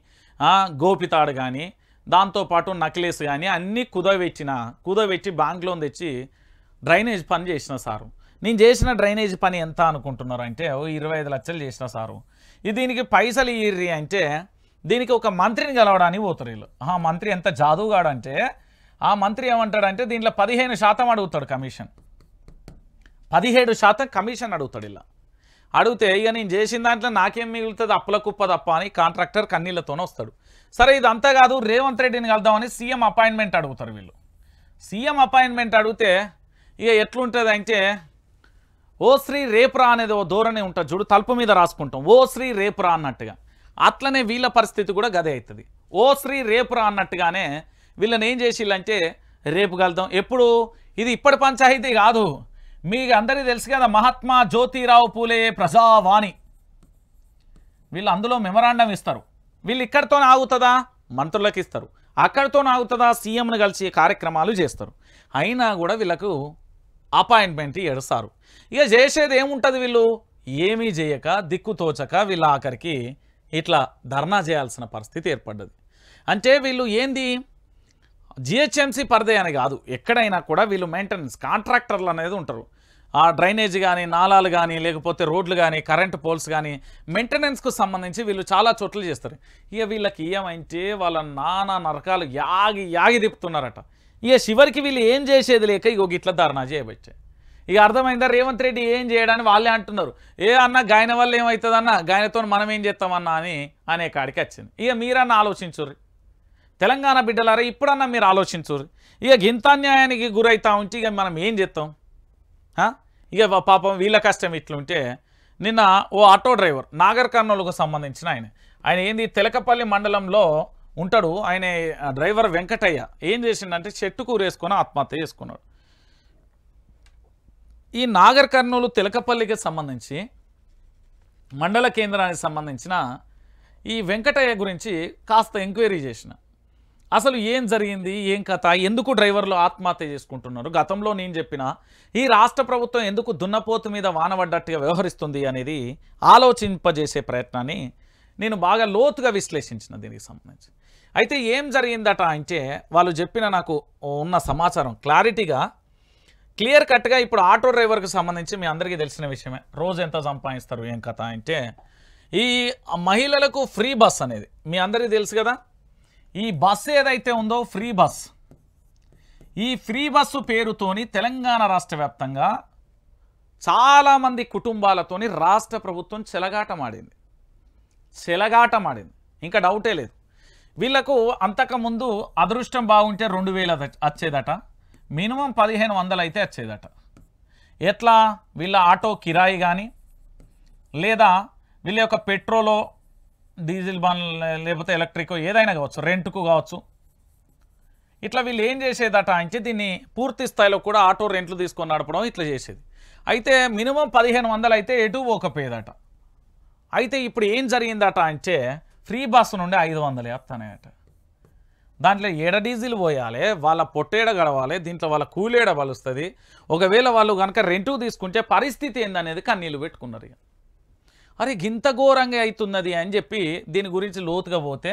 గోపితాడు కానీ, దాంతోపాటు నక్లెస్ కానీ అన్నీ కుదవెచ్చి బ్యాంక్ లోన్ తెచ్చి డ్రైనేజ్ పని చేసిన సారు. నేను చేసిన డ్రైనేజ్ పని ఎంత అనుకుంటున్నారు అంటే 25 లక్షలు చేసిన సారు. దీనికి పైసలు ఇయ్యి అంటే దీనికి ఒక మంత్రిని కలవడానికి పోతారు వీళ్ళు. ఆ మంత్రి ఎంత జాదువుగాడంటే ఆ మంత్రి ఏమంటాడంటే దీంట్లో 15% అడుగుతాడు కమిషన్, 17% కమిషన్ అడుగుతాడు. ఇలా అడిగితే ఇక నేను చేసిన దాంట్లో నాకేం మిగులుతుంది, అప్పుల కుప్ప తప్ప అని కాంట్రాక్టర్ కన్నీళ్లతోనే వస్తాడు. సరే ఇదంతా కాదు, రేవంత్ రెడ్డిని కలుద్దామని సీఎం అపాయింట్మెంట్ అడుగుతారు వీళ్ళు. సీఎం అపాయింట్మెంట్ అడిగితే ఇక ఎట్లుంటుంది అంటే ఓ శ్రీ రేపురా అనేది ఓ ధోరణి ఉంటుంది చూడు, తలుపు మీద రాసుకుంటాం ఓ శ్రీ రేపురా అన్నట్టుగా. అట్లనే వీళ్ళ పరిస్థితి కూడా గదే అవుతుంది. ఓ శ్రీ రేపురా అన్నట్టుగానే వీళ్ళని ఏం చేసిళ్ళంటే రేపు కలుద్దాం. ఎప్పుడు ఇది ఇప్పటి పంచాయతీ కాదు, మీకు అందరికీ తెలుసు కదా మహాత్మా జ్యోతిరావు పూలే ప్రజావాణి. వీళ్ళు అందులో మెమరాండం ఇస్తారు. వీళ్ళు ఇక్కడితో ఆగుతుందా, మంత్రులకు ఇస్తారు. అక్కడితో ఆగుతుందా, సీఎంను కలిసి కార్యక్రమాలు చేస్తారు. అయినా కూడా వీళ్ళకు అపాయింట్మెంట్ ఎడతారు. ఇక చేసేది ఏముంటుంది, వీళ్ళు ఏమీ చేయక దిక్కుతోచక వీళ్ళ ఆఖరికి ఇట్లా ధర్నా చేయాల్సిన పరిస్థితి ఏర్పడ్డది. అంటే వీళ్ళు ఏంది జిహెచ్ఎంసీ పరిధి అని కాదు, ఎక్కడైనా కూడా వీళ్ళు మెయింటెనెన్స్ కాంట్రాక్టర్లు అనేది ఉంటారు. ఆ డ్రైనేజ్ కానీ, నాలాలు కానీ, లేకపోతే రోడ్లు కానీ, కరెంటు పోల్స్ కానీ మెయింటెనెన్స్కు సంబంధించి వీళ్ళు చాలా చోట్ల చేస్తారు. ఇక వీళ్ళకి ఏమంటే వాళ్ళ నానా నరకాలు యాగి తిప్పుతున్నారట. ఇక చివరికి వీళ్ళు ఏం చేసేది లేక ఇగో ఇట్లా ధర్నా చేయబట్టే. ఇక అర్థమైందా, రేవంత్ రెడ్డి ఏం చేయడానికి వాళ్ళే అంటున్నారు. అన్న గాయన వల్ల ఏమవుతుందన్న, గాయనతో మనం ఏం చేస్తామన్నా అని అనే కాడికి వచ్చింది. ఇక మీరన్నా ఆలోచించుర్రి, తెలంగాణ బిడ్డలారా ఇప్పుడన్నా మీరు ఆలోచించుర్రి. ఇక గింతాన్యాయానికి గురవుతా ఉంటే ఇక మనం ఏం చేస్తాం? ఇక పాపం వీళ్ళ కష్టం ఇట్లుంటే నిన్న ఓ ఆటో డ్రైవర్ నాగర్ కర్నూలుకు సంబంధించిన ఆయన ఏంది తెలకపల్లి మండలంలో ఉంటాడు. ఆయన డ్రైవర్ వెంకటయ్య ఏం చేసిండంటే చెట్టు కూరేసుకొని ఆత్మహత్య చేసుకున్నాడు. ఈ నాగర్ కర్నూలు తెలకపల్లికి సంబంధించి మండల కేంద్రానికి సంబంధించిన ఈ వెంకటయ్య గురించి కాస్త ఎంక్వైరీ చేసిన. అసలు ఏం జరిగింది, ఏం కథ, ఎందుకు డ్రైవర్లు ఆత్మహత్య చేసుకుంటున్నారు, గతంలో నేను చెప్పిన ఈ రాష్ట్ర ప్రభుత్వం ఎందుకు దున్నపోతు మీద వానబడ్డట్టుగా వ్యవహరిస్తుంది అనేది ఆలోచింపజేసే ప్రయత్నాన్ని నేను బాగా లోతుగా విశ్లేషించిన దీనికి సంబంధించి. అయితే ఏం జరిగిందట అంటే వాళ్ళు చెప్పిన నాకు ఉన్న సమాచారం క్లారిటీగా క్లియర్ కట్గా ఇప్పుడు ఆటో డ్రైవర్కి సంబంధించి మీ అందరికీ తెలిసిన విషయమే. రోజు ఎంత సంపాదిస్తారు ఏం కథ అంటే ఈ మహిళలకు ఫ్రీ బస్ అనేది మీ అందరికీ తెలుసు కదా. ఈ బస్సు ఏదైతే ఉందో ఫ్రీ బస్, ఈ ఫ్రీ బస్సు పేరుతోని తెలంగాణ రాష్ట్ర వ్యాప్తంగా చాలామంది కుటుంబాలతోని రాష్ట్ర ప్రభుత్వం చెలగాటమాడింది. ఇంకా డౌటే లేదు. వీళ్లకు అంతకుముందు అదృష్టం బాగుంటే 2000 వచ్చేదట, మినిమం 1500 అయితే వచ్చేదట. ఎట్లా వీళ్ళ ఆటో కిరాయి కానీ లేదా వీళ్ళ యొక్క పెట్రోలో డీజిల్ బండ్ లేకపోతే ఎలక్ట్రిక్ ఏదైనా కావచ్చు, రెంట్కు కావచ్చు. ఇట్లా వీళ్ళు ఏం చేసేదట అంటే దీన్ని పూర్తి స్థాయిలో కూడా ఆటో రెంట్లు తీసుకొని నడపడం ఇట్లా చేసేది. అయితే మినిమం 1500 అయితే ఎటు పోకపోయేదట. అయితే ఇప్పుడు ఏం జరిగిందట అంటే ఫ్రీ బస్సు నుండి 500 వేస్తానట. దాంట్లో ఏడ డీజిల్ పోయాలి, వాళ్ళ పొట్టేడ గడవాలి, దీంట్లో వాళ్ళ కూలేడ వలుస్తుంది. ఒకవేళ వాళ్ళు కనుక రెంటు తీసుకుంటే పరిస్థితి ఏందనేది కన్నీళ్ళు పెట్టుకున్నారు. ఇక అరే గింత ఘోరంగా అవుతున్నది అని చెప్పి దీని గురించి లోతుగా పోతే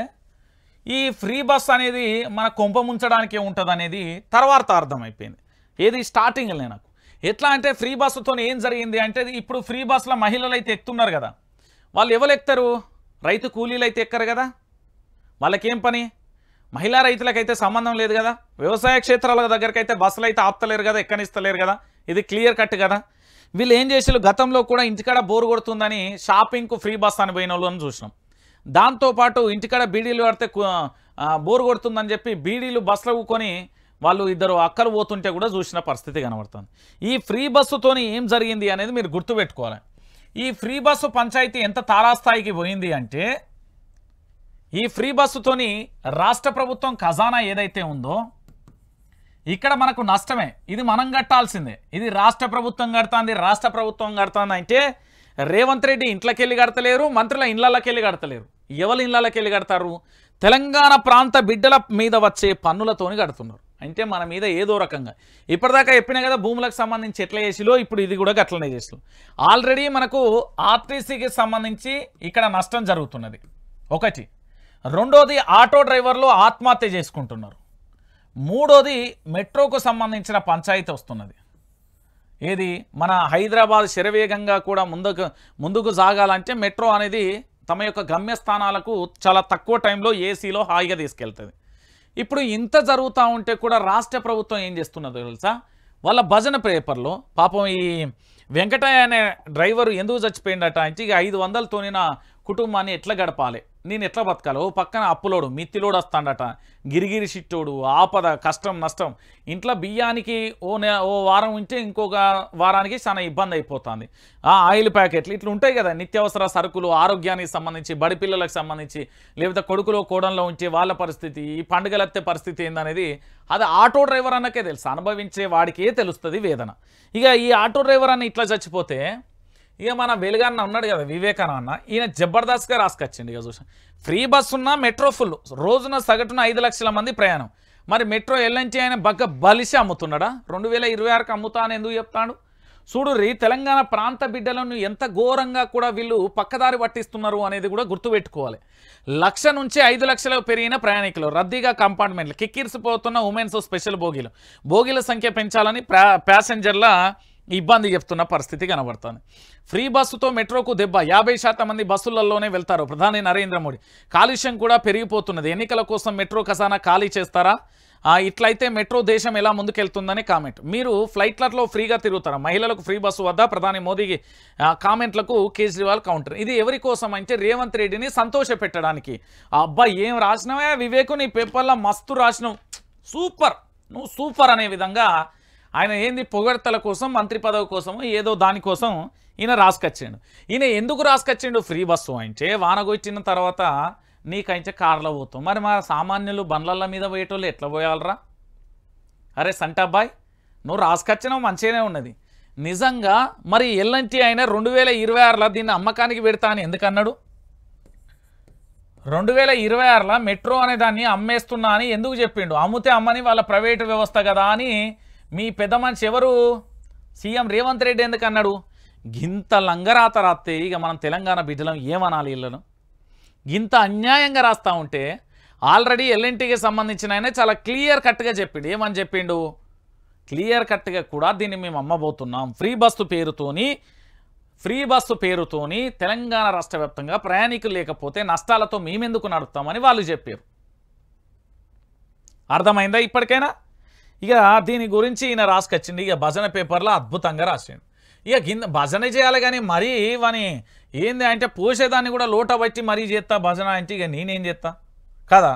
ఈ ఫ్రీ బస్ అనేది మన కొంప ముంచడానికే ఉంటుంది అనేది తర్వాత అర్థమైపోయింది. ఏది స్టార్టింగ్లో నాకు ఎట్లా అంటే ఫ్రీ బస్సుతో ఏం జరిగింది అంటే ఇప్పుడు ఫ్రీ బస్సులో మహిళలు అయితే ఎక్కుతున్నారు కదా, వాళ్ళు ఎవరు ఎక్కుతారు, రైతు కూలీలు అయితే ఎక్కరు కదా. వాళ్ళకేం పని, మహిళా రైతులకైతే సంబంధం లేదు కదా. వ్యవసాయ క్షేత్రాల దగ్గరికి అయితే బస్సులు అయితే ఆపుతలేరు కదా, ఎక్కనిస్తలేరు కదా. ఇది క్లియర్ కట్ కదా. వీళ్ళు ఏం చేసారు, గతంలో కూడా ఇంటికాడ బోరు కొడుతుందని షాపింగ్కు ఫ్రీ బస్ అని పోయిన వాళ్ళని చూసినాం. దాంతోపాటు ఇంటికాడ బీడీలు పడితే బోరు కొడుతుందని చెప్పి బీడీలు బస్సులు కొని వాళ్ళు ఇద్దరు అక్కలు పోతుంటే కూడా చూసిన పరిస్థితి కనబడుతుంది. ఈ ఫ్రీ బస్సుతోని ఏం జరిగింది అనేది మీరు గుర్తుపెట్టుకోవాలి. ఈ ఫ్రీ బస్సు పంచాయతీ ఎంత తారాస్థాయికి పోయింది అంటే ఈ ఫ్రీ బస్సుతోని రాష్ట్ర ప్రభుత్వం ఖజానా ఏదైతే ఉందో ఇక్కడ మనకు నష్టమే. ఇది మనం కట్టాల్సిందే. ఇది రాష్ట్ర ప్రభుత్వం కడుతుంది అంటే రేవంత్ రెడ్డి ఇంట్లోకి వెళ్ళి కడతలేరు, మంత్రుల ఇళ్లకి వెళ్ళి కడతలేరు. ఎవరి ఇళ్లకి వెళ్ళి కడతారు, తెలంగాణ ప్రాంత బిడ్డల మీద వచ్చే పన్నులతోని కడుతున్నారు. అంటే మన మీద ఏదో రకంగా ఇప్పటిదాకా చెప్పినా కదా భూములకు సంబంధించి ఎట్లా చేసిలో ఇప్పుడు ఇది కూడా గట్లనే చేస్తాం. ఆల్రెడీ మనకు ఆర్టీసీకి సంబంధించి ఇక్కడ నష్టం జరుగుతున్నది ఒకటి. రెండోది ఆటో డ్రైవర్లు ఆత్మహత్య చేసుకుంటున్నారు. మూడోది మెట్రోకు సంబంధించిన పంచాయతీ వస్తున్నది. ఏది మన హైదరాబాద్ శరవేగంగా కూడా ముందుకు సాగాలంటే మెట్రో అనేది తమ యొక్క గమ్యస్థానాలకు చాలా తక్కువ టైంలో ఏసీలో హాయిగా తీసుకెళ్తుంది. ఇప్పుడు ఇంత జరుగుతూ ఉంటే కూడా రాష్ట్ర ప్రభుత్వం ఏం చేస్తున్నదో తెలుసా, వాళ్ళ భజన పేపర్లో పాపం ఈ వెంకటయ్య అనే డ్రైవరు ఎందుకు చచ్చిపోయిందట అంటే ఇక 500తోని నా కుటుంబాన్ని ఎట్లా గడపాలి, నేను ఎట్లా బతకాలి, ఓ పక్కన అప్పులోడు మిత్తిలోడు వస్తాడట, గిరిగిరి షిట్టోడు, ఆపద కష్టం నష్టం, ఇంట్లో బియ్యానికి ఓ వారం ఉంటే ఇంకొక వారానికి చాలా ఇబ్బంది అయిపోతుంది. ఆయిల్ ప్యాకెట్లు ఇట్లా ఉంటాయి కదా, నిత్యావసర సరుకులు, ఆరోగ్యానికి సంబంధించి, బడి పిల్లలకు సంబంధించి, లేకపోతే కొడుకులో కోడంలో ఉంచే వాళ్ళ పరిస్థితి, ఈ పండుగలెత్తే పరిస్థితి ఏందనేది అది ఆటో డ్రైవర్ అన్నకే తెలుసు, అనుభవించే వాడికే తెలుస్తుంది వేదన. ఇక ఈ ఆటో డ్రైవర్ అన్న ఇట్లా చచ్చిపోతే ఇక మన వెలుగన్న ఉన్నాడు కదా వివేకానంద, ఈయన జబర్దస్త్గా రాసుకొచ్చిండు. ఇక చూసాం ఫ్రీ బస్సు ఉన్న మెట్రో ఫుల్, రోజున సగటున 5 లక్షల మంది ప్రయాణం. మరి మెట్రో ఎల్ఎన్టీ ఆయన బలిసి అమ్ముతున్నాడా? 2026కి అమ్ముతా అని ఎందుకు చెప్తాడు? చూడు తెలంగాణ ప్రాంత బిడ్డలను ఎంత ఘోరంగా కూడా వీళ్ళు పక్కదారి పట్టిస్తున్నారు అనేది కూడా గుర్తుపెట్టుకోవాలి. 1 లక్ష నుంచి 5 లక్షలకు పెరిగిన ప్రయాణికులు, రద్దీగా కంపార్ట్మెంట్లు, కిక్కిరిసిపోతున్న ఉమెన్స్ స్పెషల్ బోగీల సంఖ్య పెంచాలని ప్యాసింజర్ల ఇబ్బంది చెప్తున్న పరిస్థితి కనబడుతుంది. ఫ్రీ బస్సుతో మెట్రోకు దెబ్బ, 50% మంది బస్సులలోనే వెళ్తారు. ప్రధాని నరేంద్ర మోడీ, కాలుష్యం కూడా పెరిగిపోతున్నది, ఎన్నికల కోసం మెట్రో ఖజానా ఖాళీ చేస్తారా? ఇట్లయితే మెట్రో దేశం ఎలా ముందుకెళ్తుందని కామెంట్. మీరు ఫ్లైట్లలో ఫ్రీగా తిరుగుతారా? మహిళలకు ఫ్రీ బస్సు వద్ద ప్రధాని మోదీకి కామెంట్లకు కేజ్రీవాల్ కౌంటర్. ఇది ఎవరి కోసం అంటే రేవంత్ రెడ్డిని సంతోష పెట్టడానికి. అబ్బాయి ఏం రాసినావే వివేకు, నీ పేపర్లో మస్తు రాసినావు, సూపర్, నువ్వు సూపర్ అనే విధంగా ఆయన ఏంది పొగడ్తల కోసం, మంత్రి పదవి కోసం, ఏదో దానికోసం ఈయన రాసుకొచ్చిండు. ఈయన ఎందుకు రాసుకొచ్చిండు? ఫ్రీ బస్సు అంటే వానగొచ్చిన తర్వాత నీకైతే కార్లో పోతాం, మరి మా సామాన్యులు బండ్లల మీద పోయేటోళ్ళు ఎట్లా పోయాలరా? అరే సంటబ్బాయ్, నువ్వు రాసుకొచ్చినావు మంచిగానే ఉన్నది నిజంగా. మరి ఎల్ఎన్టీ ఆయన 2026లో దీన్ని అమ్మకానికి పెడతా అని ఎందుకన్నాడు? 2026లో మెట్రో అనే దాన్ని అమ్మేస్తున్నా అని ఎందుకు చెప్పిండు? అమ్ముతే అమ్మని, వాళ్ళ ప్రైవేటు వ్యవస్థ కదా అని మీ పెద్ద మనిషి ఎవరు సీఎం రేవంత్ రెడ్డి ఎందుకు అన్నాడు? గింత లంగరాత రాస్తే ఇక మనం తెలంగాణ బిడ్డలం ఏమనాలి? వీళ్ళను గింత అన్యాయంగా రాస్తూ ఉంటే ఆల్రెడీ ఎల్ఎన్టీకి సంబంధించిన ఆయన చాలా క్లియర్ కట్గా చెప్పిండు. ఏమని చెప్పిండు? క్లియర్ కట్గా కూడా దీన్ని మేము అమ్మబోతున్నాం, ఫ్రీ బస్సు పేరుతోని తెలంగాణ రాష్ట్ర వ్యాప్తంగా ప్రయాణికులు లేకపోతే నష్టాలతో మేమెందుకు నడుపుతామని వాళ్ళు చెప్పారు. అర్థమైందా ఇప్పటికైనా? ఇక దీని గురించి ఈయన రాసుకొచ్చింది. ఇక భజన పేపర్లో అద్భుతంగా రాసిండు. ఇక భజన చేయాలి కానీ మరీ వాని ఏంది అంటే పోసేదాన్ని కూడా లోట బట్టి మరీ చేస్తా భజన అంటే ఇక నేనేం చేస్తా కదా.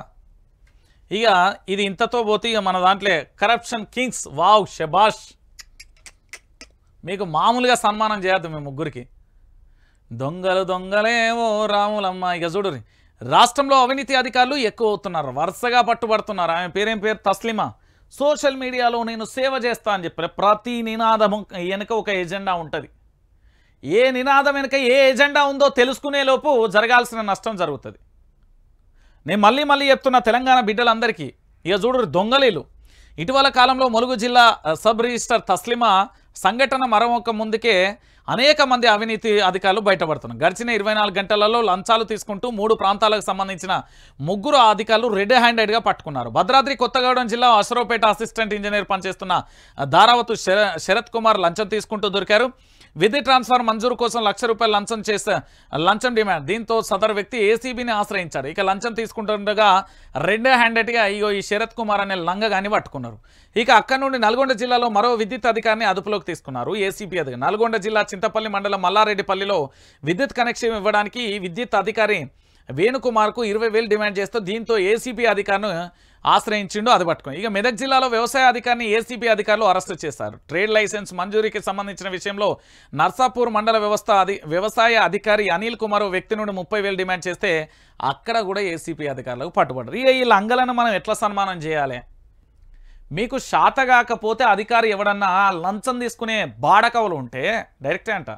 ఇక ఇది ఇంతతో పోతే ఇక మన దాంట్లో కరప్షన్ కింగ్స్, వావ్ షబాష్, మీకు మామూలుగా సన్మానం చేయద్దు మేము ముగ్గురికి. దొంగలేవో రాములమ్మ. ఇక చూడు రాష్ట్రంలో అవినీతి అధికారులు ఎక్కువ అవుతున్నారు, వరుసగా పట్టుబడుతున్నారు. ఆమె పేరేం పేరు? తస్లిమా. సోషల్ మీడియాలో నేను సేవ చేస్తా అని చెప్పారు. ప్రతి నినాదం వెనుక ఒక ఎజెండా ఉంటుంది. ఏ నినాదం వెనుక ఏ ఎజెండా ఉందో తెలుసుకునే లోపు జరగాల్సిన నష్టం జరుగుతుంది. నేను మళ్ళీ చెప్తున్నా తెలంగాణ బిడ్డలందరికీ, ఇక చూడు దొంగలీలు. ఇటీవల కాలంలో ములుగు జిల్లా సబ్ రిజిస్టర్ తస్లిమా సంఘటన మరొక ముందుకే అనేక మంది అవినీతి అధికారులు బయటపడుతున్నారు. గడిచిన 24 గంటలలో లంచాలు తీసుకుంటూ 3 ప్రాంతాలకు సంబంధించిన 3 అధికారులు రెడ్ హ్యాండెడ్గా పట్టుకున్నారు. భద్రాద్రి కొత్తగూడెం జిల్లా అసరోపేట అసిస్టెంట్ ఇంజనీర్ పనిచేస్తున్న దారావతు శరత్ కుమార్ లంచం తీసుకుంటూ దొరికారు. విద్యుత్ ట్రాన్స్ఫర్ మంజూరు కోసం ₹1,00,000 లంచం డిమాండ్. దీంతో సదరు వ్యక్తి ఏసీబీని ఆశ్రయించారు. ఇక లంచం తీసుకుంటుండగా రెడ్ హ్యాండెడ్గా ఈ శరత్ కుమార్ అనే లంగగాని పట్టుకున్నారు. ఇక అక్కడి నుండి నల్గొండ జిల్లాలో మరో విద్యుత్ అధికారిని అదుపులోకి తీసుకున్నారు ఏసీబీ అధికారి. నల్గొండ జిల్లా చింతపల్లి మండలం మల్లారెడ్డిపల్లిలో విద్యుత్ కనెక్షన్ ఇవ్వడానికి విద్యుత్ అధికారి వేణుకుమార్కు 20,000 డిమాండ్ చేస్తూ దీంతో ఏసీబీ అధికారిని ఆశ్రయించిండు, అది పట్టుకుని. ఇక మెదక్ జిల్లాలో వ్యవసాయ అధికారిని ఏసీబీ అధికారులు అరెస్టు చేశారు. ట్రేడ్ లైసెన్స్ మంజూరీకి సంబంధించిన విషయంలో నర్సాపూర్ మండల వ్యవసాయ అధికారి అనిల్ కుమార్ వ్యక్తి నుండి 30,000 డిమాండ్ చేస్తే అక్కడ కూడా ఏసీబీ అధికారులకు పట్టుబడ్డారు. ఇక ఈ లంగలను మనం ఎట్లా సన్మానం చేయాలి? మీకు శాత కాకపోతే అధికారి ఎవడన్నా లంచం తీసుకునే బాడకవులు ఉంటే డైరెక్టే అంట,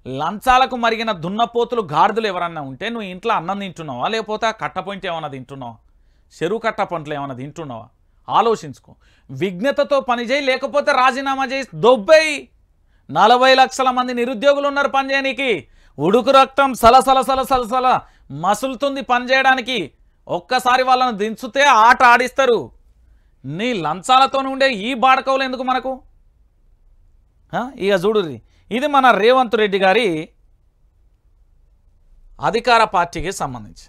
లంచాలకు మరిగిన దున్నపోతులు గాడిదలు ఎవరన్నా ఉంటే నువ్వు ఇంట్లో అన్నం తింటున్నావా, లేకపోతే ఆ కట్టపొంటి ఏమన్నా తింటున్నావా, చెరువు కట్ట పంటలు ఏమన్నా తింటున్నావా? ఆలోచించుకో. విఘ్నతతో పనిచేయి, లేకపోతే రాజీనామా చేసి దొబ్బై. 40 లక్షల మంది నిరుద్యోగులు ఉన్నారు పనిచేయడానికి. ఉడుకు రక్తం సలసల మసులుతుంది పనిచేయడానికి. ఒక్కసారి వాళ్ళను దించితే ఆట ఆడిస్తారు. నీ లంచాలతో ఉండే ఈ బాడకవులు ఎందుకు మనకు? ఇక చూడుర్రి, ఇది మన రేవంత్ రెడ్డి గారి అధికార పార్టీకి సంబంధించి.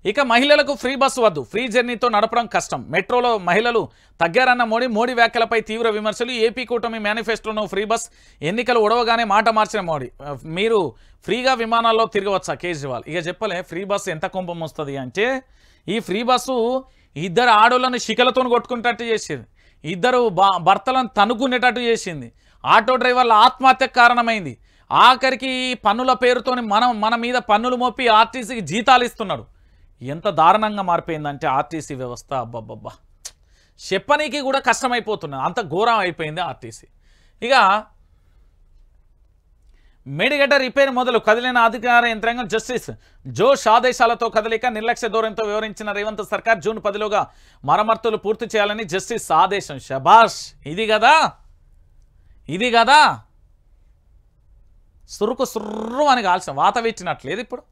ఇక మహిళలకు ఫ్రీ బస్సు వద్దు, ఫ్రీ జర్నీతో నడపడం కష్టం, మెట్రోలో మహిళలు తగ్గారన్న మోడీ వ్యాఖ్యలపై తీవ్ర విమర్శలు. ఏపీ కూటమి మేనిఫెస్టోను ఫ్రీ బస్, ఎన్నికలు ఒడవగానే మాట మార్చిన మోడీ. మీరు ఫ్రీగా విమానాల్లో తిరగవచ్చా కేజ్రీవాల్. ఇక చెప్పలే ఫ్రీ బస్సు ఎంత కుంభం వస్తుంది అంటే, ఈ ఫ్రీ బస్సు ఇద్దరు ఆడోళ్ళని శిఖలతో కొట్టుకునేటట్టు చేసింది, ఇద్దరు భర్తలను తనుకునేటట్టు చేసింది, ఆటో డ్రైవర్ల ఆత్మహత్యకు కారణమైంది, ఆఖరికి పన్నుల పేరుతోని మన మీద పన్నులు మోపి ఆర్టీసీకి జీతాలు ఇస్తున్నాడు. ఎంత దారుణంగా మారిపోయిందంటే ఆర్టీసీ వ్యవస్థ, అబ్బబ్బబ్బా చెప్పనీకి కూడా కష్టమైపోతున్నది, అంత ఘోరం అయిపోయింది ఆర్టీసీ. ఇక మేడిగడ్డ రిపేర్ మొదలు, కదిలిన అధికార యంత్రాంగం. జస్టిస్ జోష్ ఆదేశాలతో కదలిక, నిర్లక్ష్య ధోరణితో వ్యవహరించిన రేవంత్ సర్కార్ జూన్ 10లోగా మరమ్మతులు పూర్తి చేయాలని జస్టిస్ ఆదేశం. శబాష్, ఇది కదా సుర్రు అని కాల్సిన వాత పెట్టినట్లేదు, ఇప్పుడు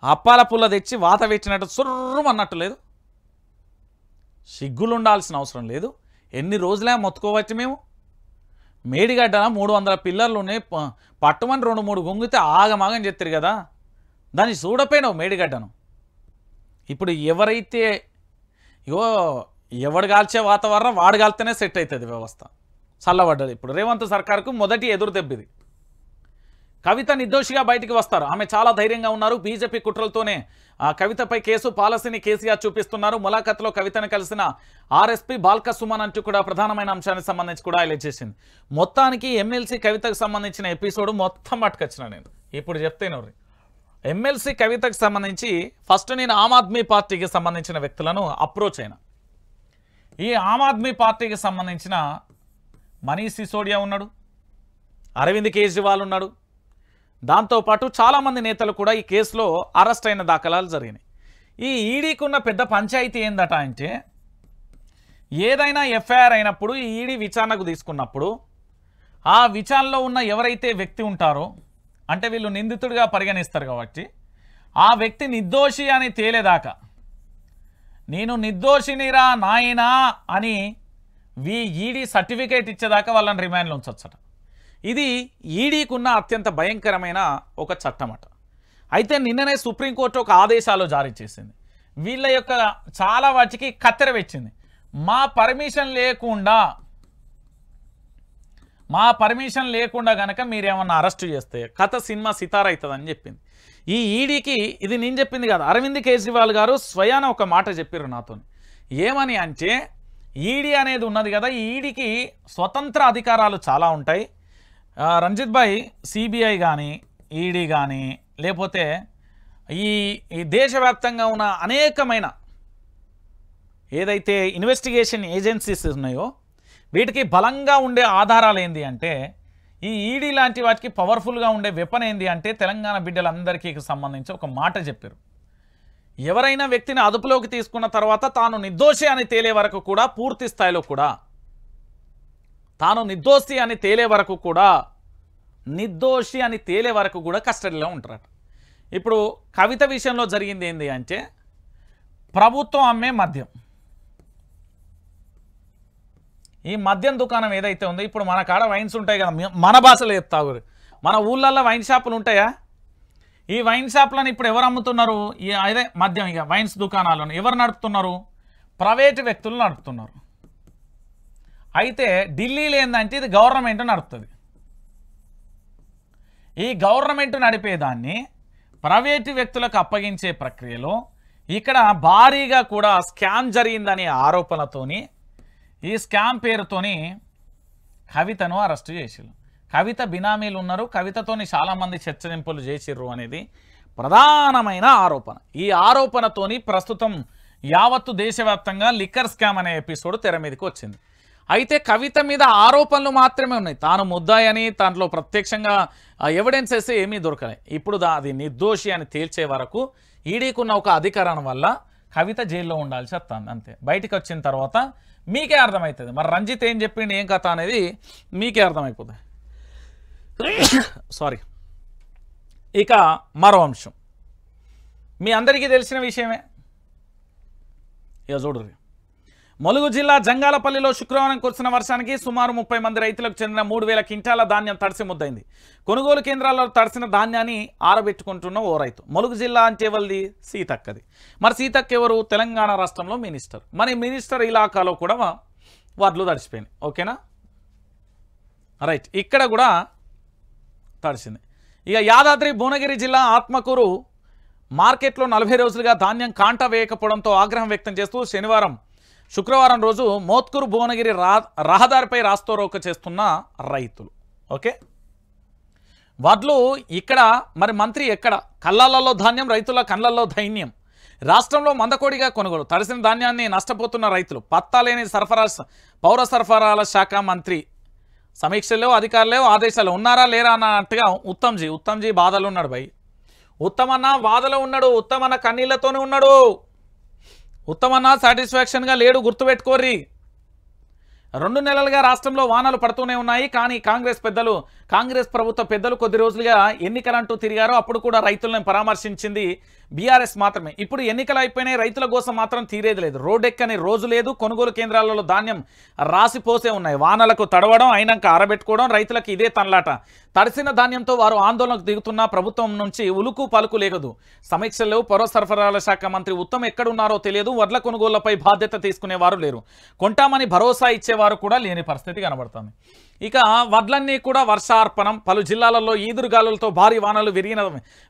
అప్పాల పుల్ల తెచ్చి వాత పెట్టినట్టు సుర్రు అన్నట్టు లేదు. సిగ్గులు ఉండాల్సిన అవసరం లేదు. ఎన్ని రోజులే మొత్తుకోవచ్చు మేము. మేడిగడ్డన 300 పిల్లర్లు ఉన్నాయి, పట్టుమని 2-3 గొంగితే ఆగమాగం చెప్తారు కదా, దాన్ని చూడపోయినావు మేడిగడ్డను. ఇప్పుడు ఎవరైతే ఎవడు కాల్చే వాతావరణం వాడు కాల్తేనే సెట్ అవుతుంది వ్యవస్థ, చల్లబడ్డది. ఇప్పుడు రేవంత్ సర్కార్కు మొదటి ఎదురు దెబ్బిది. కవిత నిర్దోషిగా బయటికి వస్తారు, ఆమె చాలా ధైర్యంగా ఉన్నారు. బీజేపీ కుట్రలతోనే కవితపై కేసు, పాలసీని కేసీఆర్ చూపిస్తున్నారు. ములాఖత్లో కవితను కలిసిన ఆర్ఎస్పీ బాల్క సుమన్ అంటూ కూడా ప్రధానమైన అంశానికి సంబంధించి కూడా హైలైట్ చేసింది. మొత్తానికి ఎమ్మెల్సీ కవితకు సంబంధించిన ఎపిసోడ్ మొత్తం పట్టుకొచ్చిన నేను ఇప్పుడు చెప్తేను. ఎమ్మెల్సీ కవితకు సంబంధించి ఫస్ట్ నేను ఆమ్ ఆద్మీ పార్టీకి సంబంధించిన వ్యక్తులను అప్రోచ్ అయినా. ఈ ఆమ్ ఆద్మీ పార్టీకి సంబంధించిన మనీష్ సిసోడియా ఉన్నాడు, అరవింద్ కేజ్రీవాల్ ఉన్నాడు, దాంతోపాటు చాలామంది నేతలు కూడా ఈ కేసులో అరెస్ట్ అయిన దాఖలాలు జరిగినాయి. ఈ ఈడీకి ఉన్న పెద్ద పంచాయతీ ఏందట అంటే, ఏదైనా ఎఫ్ఐఆర్ అయినప్పుడు ఈ ఈడీ విచారణకు తీసుకున్నప్పుడు ఆ విచారణలో ఉన్న ఎవరైతే వ్యక్తి ఉంటారో, అంటే వీళ్ళు నిందితుడిగా పరిగణిస్తారు కాబట్టి, ఆ వ్యక్తి నిర్దోషి అని తేలేదాకా, నేను నిర్దోషినిరా నాయనా అని ఈడీ సర్టిఫికేట్ ఇచ్చేదాకా వాళ్ళని రిమాండ్లో ఉంచొచ్చట. ఇది ఈడీకి ఉన్న అత్యంత భయంకరమైన ఒక చట్టమట. అయితే నిన్ననే సుప్రీంకోర్టు ఒక ఆదేశాలు జారీ చేసింది. వీళ్ళ యొక్క చాలా వాటికి కత్తెర వెచ్చింది. మా పర్మిషన్ లేకుండా గనక మీరేమన్నా అరెస్టు చేస్తే కథ సినిమా సితార అవుతుందని చెప్పింది. ఈ ఈడీకి ఇది నేను చెప్పింది కాదు, అరవింద్ కేజ్రీవాల్ గారు స్వయాన ఒక మాట చెప్పారు నాతో. ఏమని అంటే, ఈడీ అనేది ఉన్నది కదా, ఈ ఈడీకి స్వతంత్ర అధికారాలు చాలా ఉంటాయి. రంజిత్ భాయ్, సిబిఐ కానీ ఈడీ కానీ లేకపోతే ఈ దేశవ్యాప్తంగా ఉన్న అనేకమైన ఏదైతే ఇన్వెస్టిగేషన్ ఏజెన్సీస్ ఉన్నాయో వీటికి బలంగా ఉండే ఆధారాలు ఏంది అంటే, ఈ ఈడీ లాంటి వాటికి పవర్ఫుల్గా ఉండే వెపన్ ఏంది అంటే, తెలంగాణ బిడ్డలందరికీ సంబంధించి ఒక మాట చెప్పారు. ఎవరైనా వ్యక్తిని అదుపులోకి తీసుకున్న తర్వాత తాను నిర్దోషి అని తేలే వరకు కూడా, పూర్తి స్థాయిలో కూడా తాను నిర్దోషి అని తేలే వరకు కూడా కస్టడీలో ఉంటారట. ఇప్పుడు కవిత విషయంలో జరిగింది ఏంది అంటే, ప్రభుత్వం అమ్మే మద్యం, ఈ మద్యం దుకాణం ఏదైతే ఉందో, ఇప్పుడు మన కాడ వైన్స్ ఉంటాయి కదా, మన భాషలో చెప్తావు, మన ఊళ్ళల్లో వైన్ షాపులు ఉంటాయా, ఈ వైన్ షాపులను ఇప్పుడు ఎవరు అమ్ముతున్నారు, అదే మద్యం, ఇక వైన్స్ దుకాణాలను ఎవరు నడుపుతున్నారు, ప్రైవేటు వ్యక్తులు నడుపుతున్నారు. అయితే ఢిల్లీలో ఏంటంటే ఇది గవర్నమెంట్ నడుపుతుంది. ఈ గవర్నమెంట్ నడిపేదాన్ని ప్రైవేటు వ్యక్తులకు అప్పగించే ప్రక్రియలో ఇక్కడ భారీగా కూడా స్కామ్ జరిగిందనే ఆరోపణలతోని, ఈ స్కామ్ పేరుతోని కవితను అరెస్టు చేసిరు. కవిత బినామీలు ఉన్నారు, కవితతోని చాలామంది చర్చరింపులు చేసిర్రు అనేది ప్రధానమైన ఆరోపణ. ఈ ఆరోపణతోని ప్రస్తుతం యావత్తు దేశవ్యాప్తంగా లిక్కర్ స్కామ్ అనే ఎపిసోడ్ తెర మీదకి వచ్చింది. అయితే కవిత మీద ఆరోపణలు మాత్రమే ఉన్నాయి, తాను ముద్దాయని దాంట్లో ప్రత్యక్షంగా ఎవిడెన్సెస్ ఏమీ దొరకలే. ఇప్పుడు అది నిర్దోషి అని తేల్చే వరకు ఈడీకున్న ఒక అధికారం వల్ల కవిత జైల్లో ఉండాల్సి వస్తుంది అంతే. బయటికి వచ్చిన తర్వాత మీకే అర్థమవుతుంది మరి రంజిత్ ఏం చెప్పిండు ఏం కథ అనేది మీకే అర్థమైపోతుంది. సారీ. ఇక మరో అంశం మీ అందరికీ తెలిసిన విషయమే, ఇక చూడరు. ములుగు జిల్లా జంగాలపల్లిలో శుక్రవారం కురిసిన వర్షానికి సుమారు 30 మంది రైతులకు చెందిన 3000 క్వింటాల ధాన్యం తడిసి ముద్దైంది. కొనుగోలు కేంద్రాల్లో తడిసిన ధాన్యాన్ని ఆరబెట్టుకుంటున్న ఓ రైతు. ములుగు జిల్లా అంటే ఎవరిది? సీతక్కది. మరి సీతక్క ఎవరు? తెలంగాణ రాష్ట్రంలో మినిస్టర్. మరి మినిస్టర్ ఇలాకాలో కూడా వడ్లు తడిసిపోయినాయి. ఓకేనా, రైట్. ఇక్కడ కూడా తడిసింది. ఇక యాదాద్రి భువనగిరి జిల్లా ఆత్మకూరు మార్కెట్లో 40 రోజులుగా ధాన్యం కాంట వేయకపోవడంతో ఆగ్రహం వ్యక్తం చేస్తూ శుక్రవారం రోజు మోత్కూరు భువనగిరి రహదారిపై రాస్తారోకో చేస్తున్న రైతులు. ఓకే, వడ్లు ఇక్కడ మరి మంత్రి ఎక్కడ? కళ్ళాలలో ధాన్యం, రైతుల కళ్ళల్లో దైన్యం. రాష్ట్రంలో మందకోడిగా కొనుగోలు. తడిసిన ధాన్యాన్ని నష్టపోతున్న రైతులు. పత్తా లేని పౌర సరఫరాల శాఖ మంత్రి సమీక్షలో అధికారులే ఆదేశాలు ఉన్నారా లేరా అన్నట్టుగా ఉత్తమ్జీ బాధలు ఉన్నాడు. భయ్ ఉత్తమన్న బాధలో ఉన్నాడు. ఉత్తమన్న కన్నీళ్లతోనే ఉన్నాడు. ఉత్తమన్న సాటిస్ఫాక్షన్గా లేడు. గుర్తుపెట్టుకోర్రి. 2 నెలలుగా రాష్ట్రంలో వానలు పడుతూనే ఉన్నాయి. కానీ కాంగ్రెస్ ప్రభుత్వ పెద్దలు కొద్ది రోజులుగా ఎన్నికలంటూ తిరిగారు. అప్పుడు కూడా రైతులను పరామర్శించింది బీఆర్ఎస్ మాత్రమే. ఇప్పుడు ఎన్నికలు అయిపోయినాయి, రైతుల కోసం మాత్రం తీరేది లేదు. రోడ్డెక్కని రోజు లేదు. కొనుగోలు కేంద్రాలలో ధాన్యం రాసిపోసే ఉన్నాయి. వానలకు తడవడం, అయినాక ఆరబెట్టుకోవడం, రైతులకు ఇదే తనలాట. తడిసిన ధాన్యంతో వారు ఆందోళనకు దిగుతున్న ప్రభుత్వం నుంచి ఉలుకు పలుకు లేదు. సమీక్షల్లో పౌర సరఫరాల శాఖ మంత్రి ఉత్తమ్ ఎక్కడున్నారో తెలియదు. వడ్ల కొనుగోళ్లపై బాధ్యత తీసుకునేవారు లేరు. కొంటామని భరోసా ఇచ్చేవారు కూడా లేని పరిస్థితి కనబడుతుంది. ఇక వడ్లన్నీ కూడా వర్షార్పణం. పలు జిల్లాలలో ఈదురుగాలులతో భారీ వానలు, విరిగిన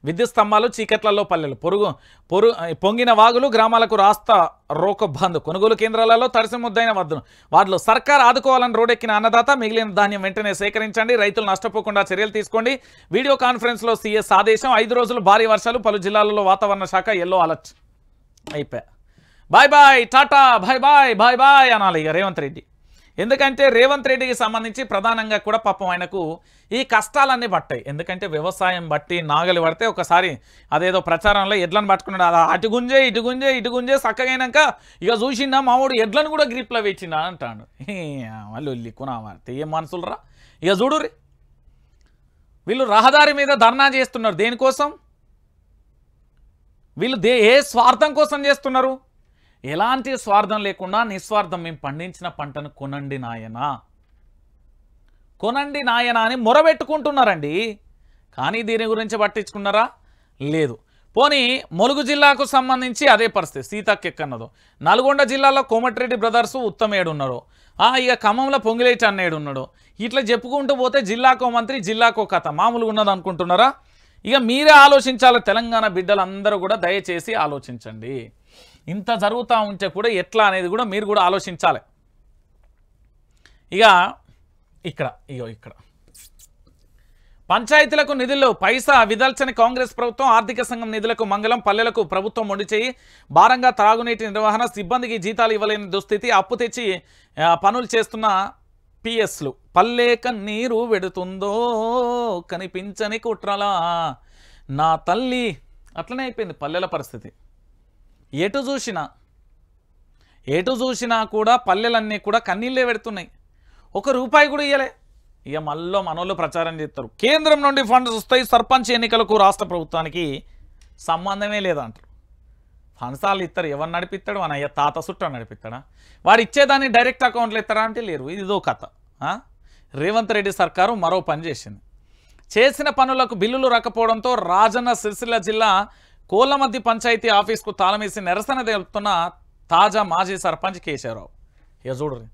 విద్యుత్ స్తంభాలు, చీకట్లలో పల్లెలు, పొంగిన వాగులు, గ్రామాలకు రాస్తా రోక బంద్. కొనుగోలు కేంద్రాలలో తడిసి ముద్దైన వడ్లు సర్కార్ ఆదుకోవాలని రోడ్డెక్కిన అన్నదాత. మిగిలిన ధాన్యం వెంటనే సేకరించండి, రైతులు నష్టపోకుండా చర్యలు తీసుకోండి. వీడియో కాన్ఫరెన్స్లో సీఎస్ ఆదేశం. 5 రోజులు భారీ వర్షాలు. పలు జిల్లాలలో వాతావరణ శాఖ ఎల్లో అలర్ట్. అయిపోయా. Bye bye, tata, bye bye, bye bye అనాలి ఇక రేవంత్ రెడ్డి. ఎందుకంటే రేవంత్ రెడ్డికి సంబంధించి ప్రధానంగా కూడా పాపం ఆయనకు ఈ కష్టాలన్నీ పట్టాయి. ఎందుకంటే వ్యవసాయం బట్టి నాగలి పడితే ఒకసారి అదేదో ప్రచారంలో ఎడ్లను పట్టుకున్నాడు. అలా అటు గుంజే చక్కగైనాక ఇక చూసిండా మామూడు ఎడ్లను కూడా గ్రిప్లో వేచిండా అంటాడు. వాళ్ళు లిక్కునామారితే ఏం మనసులరా. ఇక చూడుర్రి, వీళ్ళు రహదారి మీద ధర్నా చేస్తున్నారు. దేనికోసం? వీళ్ళు ఏ స్వార్థం కోసం చేస్తున్నారు? ఎలాంటి స్వార్థం లేకుండా నిస్వార్థం. మేము పండించిన పంటను కొనండి నాయన అని మొరబెట్టుకుంటున్నారండి. కానీ దీని గురించి పట్టించుకున్నారా? లేదు. పోనీ ములుగు జిల్లాకు సంబంధించి అదే పరిస్థితి. సీతక్క ఎక్కన్నదో. నల్గొండ జిల్లాలో కోమటిరెడ్డి బ్రదర్సు ఉత్తమ్ ఏడున్నాడు. ఇక ఖమ్మంలో పొంగిలేటి అన్న ఏడున్నాడు. ఇట్లా చెప్పుకుంటూ పోతే జిల్లాకో మంత్రి, జిల్లాకో కథ. మామూలుగా ఉన్నది అనుకుంటున్నారా? ఇక మీరే ఆలోచించాలి. తెలంగాణ బిడ్డలందరూ కూడా దయచేసి ఆలోచించండి. ఇంత జరుగుతూ ఉంటే కూడా ఎట్లా అనేది కూడా మీరు కూడా ఆలోచించాలి. ఇక ఇక్కడ పంచాయతీలకు నిధుల్లో పైసా విదల్చని కాంగ్రెస్ ప్రభుత్వం. ఆర్థిక సంఘం నిధులకు మంగళం. పల్లెలకు ప్రభుత్వం మొండిచేయి. భారంగా తాగునీటి నిర్వహణ, సిబ్బందికి జీతాలు ఇవ్వలేని దుస్థితి. అప్పు తెచ్చి పనులు చేస్తున్న పిఎస్లు. పల్లె కన్నీరు వెడుతుందో కనిపించని కుట్రలా నా తల్లి. అట్లనే అయిపోయింది పల్లెల పరిస్థితి. ఎటు చూసినా కూడా పల్లెలన్నీ కూడా కన్నీళ్ళే పెడుతున్నాయి. 1 రూపాయి కూడా ఇయ్యలే. ఇక మళ్ళీ మనోళ్ళు ప్రచారం చేస్తారు. కేంద్రం నుండి ఫండ్స్ వస్తాయి, సర్పంచ్ ఎన్నికలకు రాష్ట్ర ప్రభుత్వానికి సంబంధమే లేదంటారు. ఫండ్స్ వాళ్ళు ఇస్తారు. ఎవరు నడిపిస్తాడు? మన అయ్య తాత చుట్టూ నడిపిస్తాడా? వాడు ఇచ్చేదాన్ని డైరెక్ట్ అకౌంట్లో ఇస్తారా అంటే లేరు. ఇదో కథ. రేవంత్ రెడ్డి సర్కారు మరో పని చేసింది. చేసిన పనులకు బిల్లులు రాకపోవడంతో రాజన్న సిరిసిల్ల జిల్లా కోలమద్ది పంచాయతీ ఆఫీస్కు తాళమేసి నిరసన తెలుపుతున్న తాజా మాజీ సర్పంచ్ కేశవరావు. ఇక చూడరు,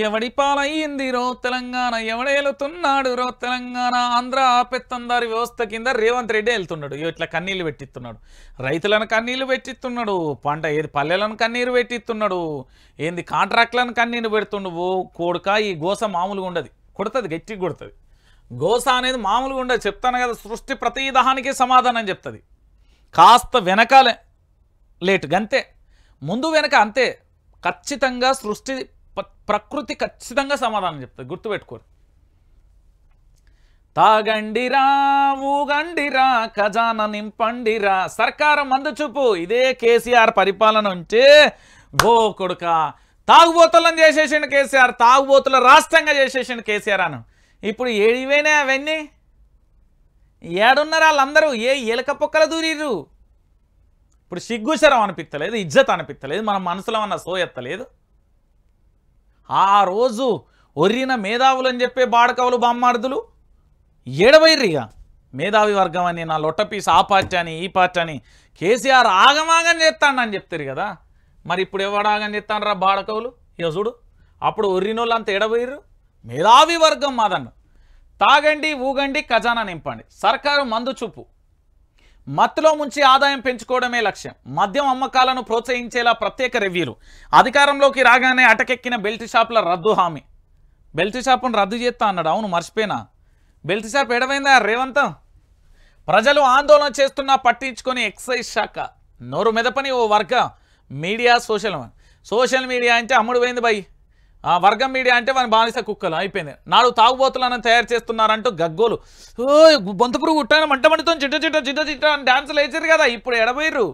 ఎవడి పాలయ్యింది రో తెలంగాణ, ఎవడేలుతున్నాడు రో తెలంగాణ. ఆంధ్ర పెత్తందారి వ్యవస్థ కింద రేవంత్ రెడ్డి వెళ్తున్నాడు. ఇట్లా కన్నీళ్ళు పెట్టిస్తున్నాడు. రైతులను కన్నీళ్ళు పెట్టిస్తున్నాడు. పల్లెలను కన్నీరు పెట్టిస్తున్నాడు. ఏంది కాంట్రాక్ట్లను కన్నీరు పెడుతుండు. ఓ కోడుక, ఈ గోస మామూలుగా ఉండదు. కొడుతుంది, గట్టిగా కొడుతుంది. గోస అనేది మామూలుగా ఉండదు. చెప్తాను కదా, సృష్టి ప్రతి దానికి సమాధానం చెప్తుంది. కాస్త వెనకాలే లేట్ గంతే, ముందు వెనక అంతే. ఖచ్చితంగా ప్రకృతి ఖచ్చితంగా సమాధానం చెప్తుంది. గుర్తుపెట్టుకోరు. తాగండిరా, ఊగండిరా, ఖజానా నింపండిరా, సర్కారం మందు చూపు. ఇదే కేసీఆర్ పరిపాలన ఉంటే గో కొడుక తాగుబోతులను చేసేసిండు కేసీఆర్. తాగుబోతుల రాష్ట్రంగా చేసేసిండు కేసీఆర్ అను. ఇప్పుడు ఏడివేనా అవన్నీ? ఏడున్నారు వాళ్ళందరూ? ఏ ఎలక పొక్కల దూరిర్రు? ఇప్పుడు సిగ్గుశరం అనిపిస్తలేదు, ఇజ్జత్ అనిపిస్తలేదు, మన మనసులో ఉన్న సోయెత్తలేదు. ఆ రోజు ఒర్రిన మేధావులని చెప్పే బాడకవులు బామ్మార్దులు ఏడవైర్రిగా మేధావి వర్గం అని, నా లొట్టపీస్ ఆ పార్టీ అని ఈ పార్టీ అని కేసీఆర్ ఆగమాగం చేస్తాడని చెప్తారు కదా. మరి ఇప్పుడు ఎవడు ఆగం చేస్తాను రా బాడకవులు? ఇక చూడు, అప్పుడు ఒర్రినోళ్ళు అంత ఎడబోయిర్రు. మేధావి వర్గం మాదన్ను. తాగండి ఊగండి ఖజానా నింపండి. సర్కారు మందు చూపు, మత్తులో ముంచి ఆదాయం పెంచుకోవడమే లక్ష్యం. మద్యం అమ్మకాలను ప్రోత్సహించేలా ప్రత్యేక రివ్యూలు. అధికారంలోకి రాగానే అటకెక్కిన బెల్ట్ షాపుల రద్దు హామీ. బెల్ట్ షాపును రద్దు చేస్తా అన్నాడు. అవును, మర్చిపోయినా. బెల్ట్ షాప్ ఎడమైందా రేవంత్? ప్రజలు ఆందోళన చేస్తున్నా పట్టించుకొని ఎక్సైజ్ శాఖ నోరు మెదపని ఓ వర్గ మీడియా. సోషల్ మీడియా అంటే అమ్ముడు పోయింది భయ్. ఆ వర్గం మీడియా అంటే మన బానిస కుక్కలు అయిపోయింది. నాడు తాగుబోతులను తయారు చేస్తున్నారంటూ గగ్గోలు. బొంతపురుగు ఉట్టాను మంటమంటితో చిట్ట చిట్ట చిట్ట చిట్ట అని డాన్సులు వేసారు కదా. ఇప్పుడు ఎడబోయిర్రు.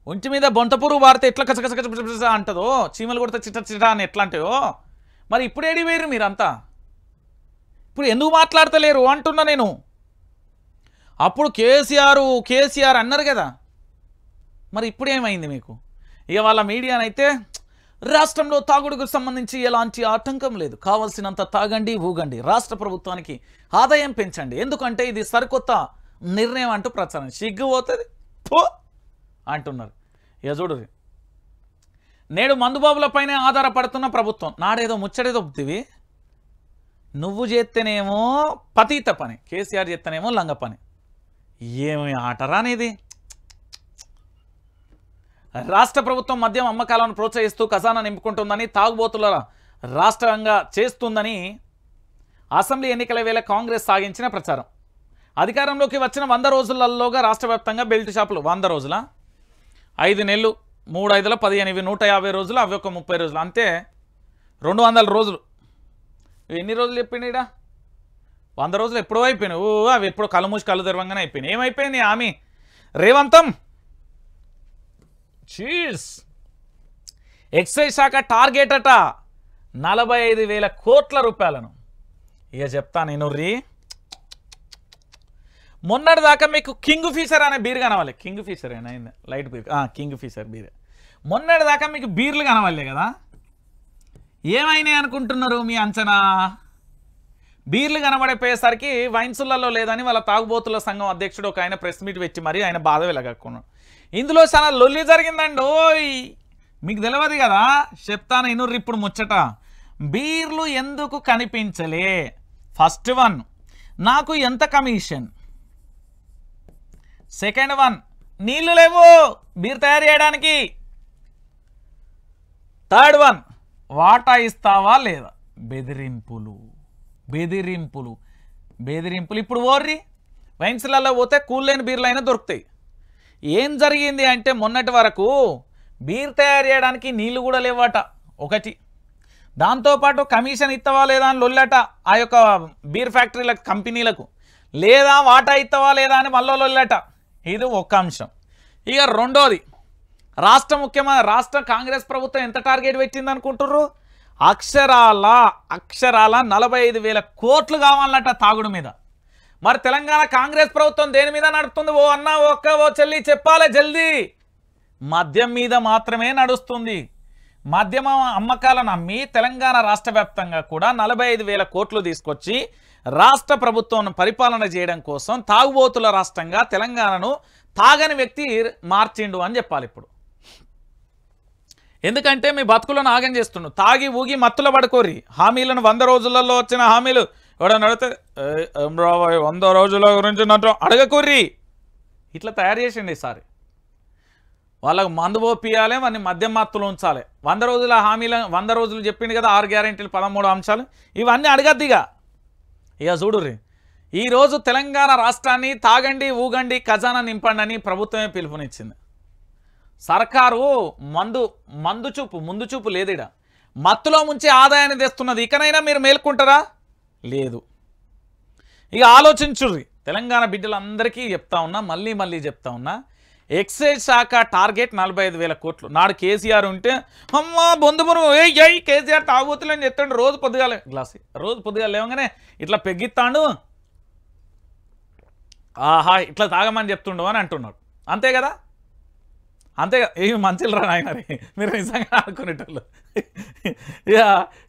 ఒంటి మీద బొంతపురుగు వాడితే ఎట్లా కచకచ అంటదో, చీమలు కొడితే చిట్ట చిట్ట అని ఎట్లా అంటాయో, మరి ఇప్పుడు ఎడిపోయారు మీరంతా. ఇప్పుడు ఎందుకు మాట్లాడతలేరు అంటున్నా నేను. అప్పుడు కేసీఆర్ అన్నారు కదా, మరి ఇప్పుడు ఏమైంది మీకు? ఇక వాళ్ళ మీడియానైతే రాష్ట్రంలో తాగుడుకు సంబంధించి ఎలాంటి ఆటంకం లేదు, కావాల్సినంత తాగండి ఊగండి, రాష్ట్ర ప్రభుత్వానికి ఆదాయం పెంచండి, ఎందుకంటే ఇది సరికొత్త నిర్ణయం అంటూ ప్రచారం. సిగ్గుపోతుంది పో అంటున్నారు. ఇక చూడు, నేడు మందుబాబులపైనే ఆధారపడుతున్న ప్రభుత్వం. నాడేదో ముచ్చడేదో చెప్తివి. నువ్వు చేస్తేనేమో పతీత పని, కేసీఆర్ చేస్తేనేమో లంగ పని. ఏమి ఆటరానేది? రాష్ట్ర ప్రభుత్వం మద్యం అమ్మకాలను ప్రోత్సహిస్తూ ఖజానా నింపుకుంటుందని, తాగుబోతుల రాష్ట్రంగా చేస్తుందని అసెంబ్లీ ఎన్నికల వేళ కాంగ్రెస్ సాగించిన ప్రచారం. అధికారంలోకి వచ్చిన 100 రోజులలోగా రాష్ట్ర వ్యాప్తంగా బెల్ట్ షాపులు 100 రోజుల 5 నెలలు 3 5 15 ఇవి 150 రోజులు, అవి ఒక 30 రోజులు, అంతే 200 రోజులు. ఎన్ని రోజులు చెప్పిండు ఈడ? 100 రోజులు ఎప్పుడో అయిపోయినాయి. అవి ఎప్పుడో కళ్ళు మూసి కళ్ళు తెరవంగానే అయిపోయినాయి. ఏమైపోయింది ఆమె రేవంతం? చీజ్. ఎక్సైజ్ శాఖ టార్గెట్ అట 45,000 కోట్ల రూపాయలను. ఇక చెప్తా నేను రీ. మొన్నటి దాకా మీకు కింగ్ ఫిషర్ అనే బీర్ కనవాలి. కింగ్ ఫిషర్ అయినా light beer, Kingfisher beer. మొన్నటి దాకా మీకు బీర్లు కనవాలే కదా. ఏమైనాయి అనుకుంటున్నారు మీ అంచనా? బీర్లు కనబడిపోయేసరికి వైన్సులలో లేదని వాళ్ళ తాగుబోతుల సంఘం అధ్యక్షుడు ఒక ఆయన ప్రెస్ మీట్ పెట్టి మరి ఆయన బాధ వెలగక్కున్నాడు. ఇందులో చాలా లొల్లి జరిగిందండి. ఓయ్ మీకు తెలియదు కదా, చెప్తాను ఇనుర్రి ఇప్పుడు ముచ్చట. బీర్లు ఎందుకు కనిపించలే? ఫస్ట్ వన్, నాకు ఎంత కమిషన్. సెకండ్ వన్, నీళ్లు లేవు బీర్ తయారు చేయడానికి. థర్డ్ వన్, వాటా ఇస్తావా లేదా? బెదిరింపులు. ఇప్పుడు ఓర్రి వైన్స్లలో పోతే కూల్లేని బీర్లు అయినా దొరుకుతాయి. ఏం జరిగింది అంటే మొన్నటి వరకు బీర్ తయారు చేయడానికి నీళ్లు కూడా లేవట ఒకటి. దాంతోపాటు కమిషన్ ఇస్తావా లేదా అని లొల్లట ఆ యొక్క బీర్ ఫ్యాక్టరీలకు, కంపెనీలకు. లేదా వాటా ఇస్తావా లేదా అని మళ్ళీ లొల్లట. ఇది ఒక అంశం. ఇక రెండోది, రాష్ట్ర కాంగ్రెస్ ప్రభుత్వం ఎంత టార్గెట్ పెట్టింది అనుకుంటుర్రు? అక్షరాల 45,000 కోట్లు కావాలట తాగుడు మీద. మరి తెలంగాణ కాంగ్రెస్ ప్రభుత్వం దేని మీద నడుస్తుంది? ఓ అన్న ఓ చెల్లి చెప్పాలి జల్దీ. మద్యం మీద మాత్రమే నడుస్తుంది. మద్యం అమ్మకాలను అమ్మి తెలంగాణ రాష్ట్ర వ్యాప్తంగా కూడా 45,000 కోట్లు తీసుకొచ్చి రాష్ట్ర ప్రభుత్వం పరిపాలన చేయడం కోసం తాగుబోతుల రాష్ట్రంగా తెలంగాణను తాగని వ్యక్తి మార్చిండు అని చెప్పాలి ఇప్పుడు. ఎందుకంటే మీ బతుకులను ఆగం చేస్తుండు. తాగి ఊగి మత్తుల పడుకోరి. హామీలను 100 రోజులలో వచ్చిన హామీలు ఎవడన్నా అడిగితే 100 రోజుల గురించి నన్ను అడగకూర్రి ఇట్లా తయారు చేసిండి ఈసారి. వాళ్ళకు మందు పోపియాలి, వాడిని మద్యం మత్తులు ఉంచాలి. 100 రోజుల హామీలు 100 రోజులు చెప్పింది కదా, 6 గ్యారెంటీలు 13 అంశాలు, ఇవన్నీ అడగద్దిగా. ఇక చూడుర్రి, ఈరోజు తెలంగాణ రాష్ట్రాన్ని తాగండి ఊగండి ఖజానా నింపండి అని ప్రభుత్వమే పిలుపునిచ్చింది. సర్కారు ముందు చూపు లేదు. ఇడ మత్తులో ముంచి ఆదాయాన్ని తెస్తున్నది. ఇకనైనా మీరు మేల్కుంటారా? లేదు. ఇక ఆలోచించుర్రి. తెలంగాణ బిడ్డలందరికీ చెప్తా ఉన్నా, మళ్ళీ చెప్తా ఉన్నా, ఎక్సైజ్ శాఖ టార్గెట్ 45,000 కోట్లు. నాడు కేసీఆర్ ఉంటే అమ్మా బొందుపురు కేసీఆర్ తాగుతులని చెప్తాడు. రోజు పొద్దుగాల లేవగానే ఇట్లా పెగ్గిస్తాడు, ఆహా ఇట్లా తాగమని చెప్తుండు అని అంటున్నాడు. అంతే కదా. అంతే ఏమి మంచిలు రా నాయన మీరు నిజంగా అనుకునేటోళ్ళు. ఇక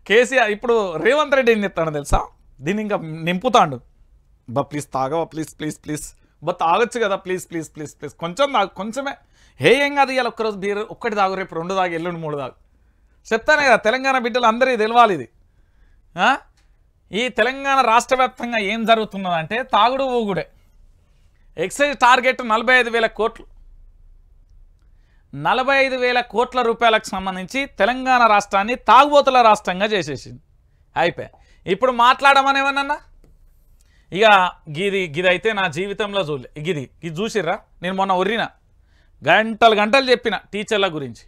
కేసీఆర్ ఇప్పుడు రేవంత్ రెడ్డి ఏం చెప్తాడు తెలుసా, దీన్ని ఇంకా నింపుతాడు. బా ప్లీజ్ తాగవా, ప్లీజ్ ప్లీజ్ ప్లీజ్, బా తాగొచ్చు కదా, ప్లీజ్ ప్లీజ్ ప్లీజ్ ప్లీజ్, కొంచెం తాగు, కొంచెమే, ఏం కాదు, ఇవాళ ఒక్కరోజు బీరు ఒక్కటి తాగు, రేపు 2 తాగు, ఎల్లుండి 3 తాగు. చెప్తానే కదా తెలంగాణ బిడ్డలు అందరికీ తెలవాలి ఇది. ఈ తెలంగాణ రాష్ట్ర వ్యాప్తంగా ఏం జరుగుతున్నదంటే తాగుడు ఊగుడే. ఎక్సైజ్ టార్గెట్ 45,000 కోట్లు, 45,000 కోట్ల రూపాయలకు సంబంధించి తెలంగాణ రాష్ట్రాన్ని తాగుబోతుల రాష్ట్రంగా చేసేసింది. అయిపోయి ఇప్పుడు మాట్లాడమనేమన్నా ఇక గిది అయితే నా జీవితంలో చూడలే. ఇది చూసిర్రా, నేను మొన్న ఒర్రిన గంటలు చెప్పిన టీచర్ల గురించి.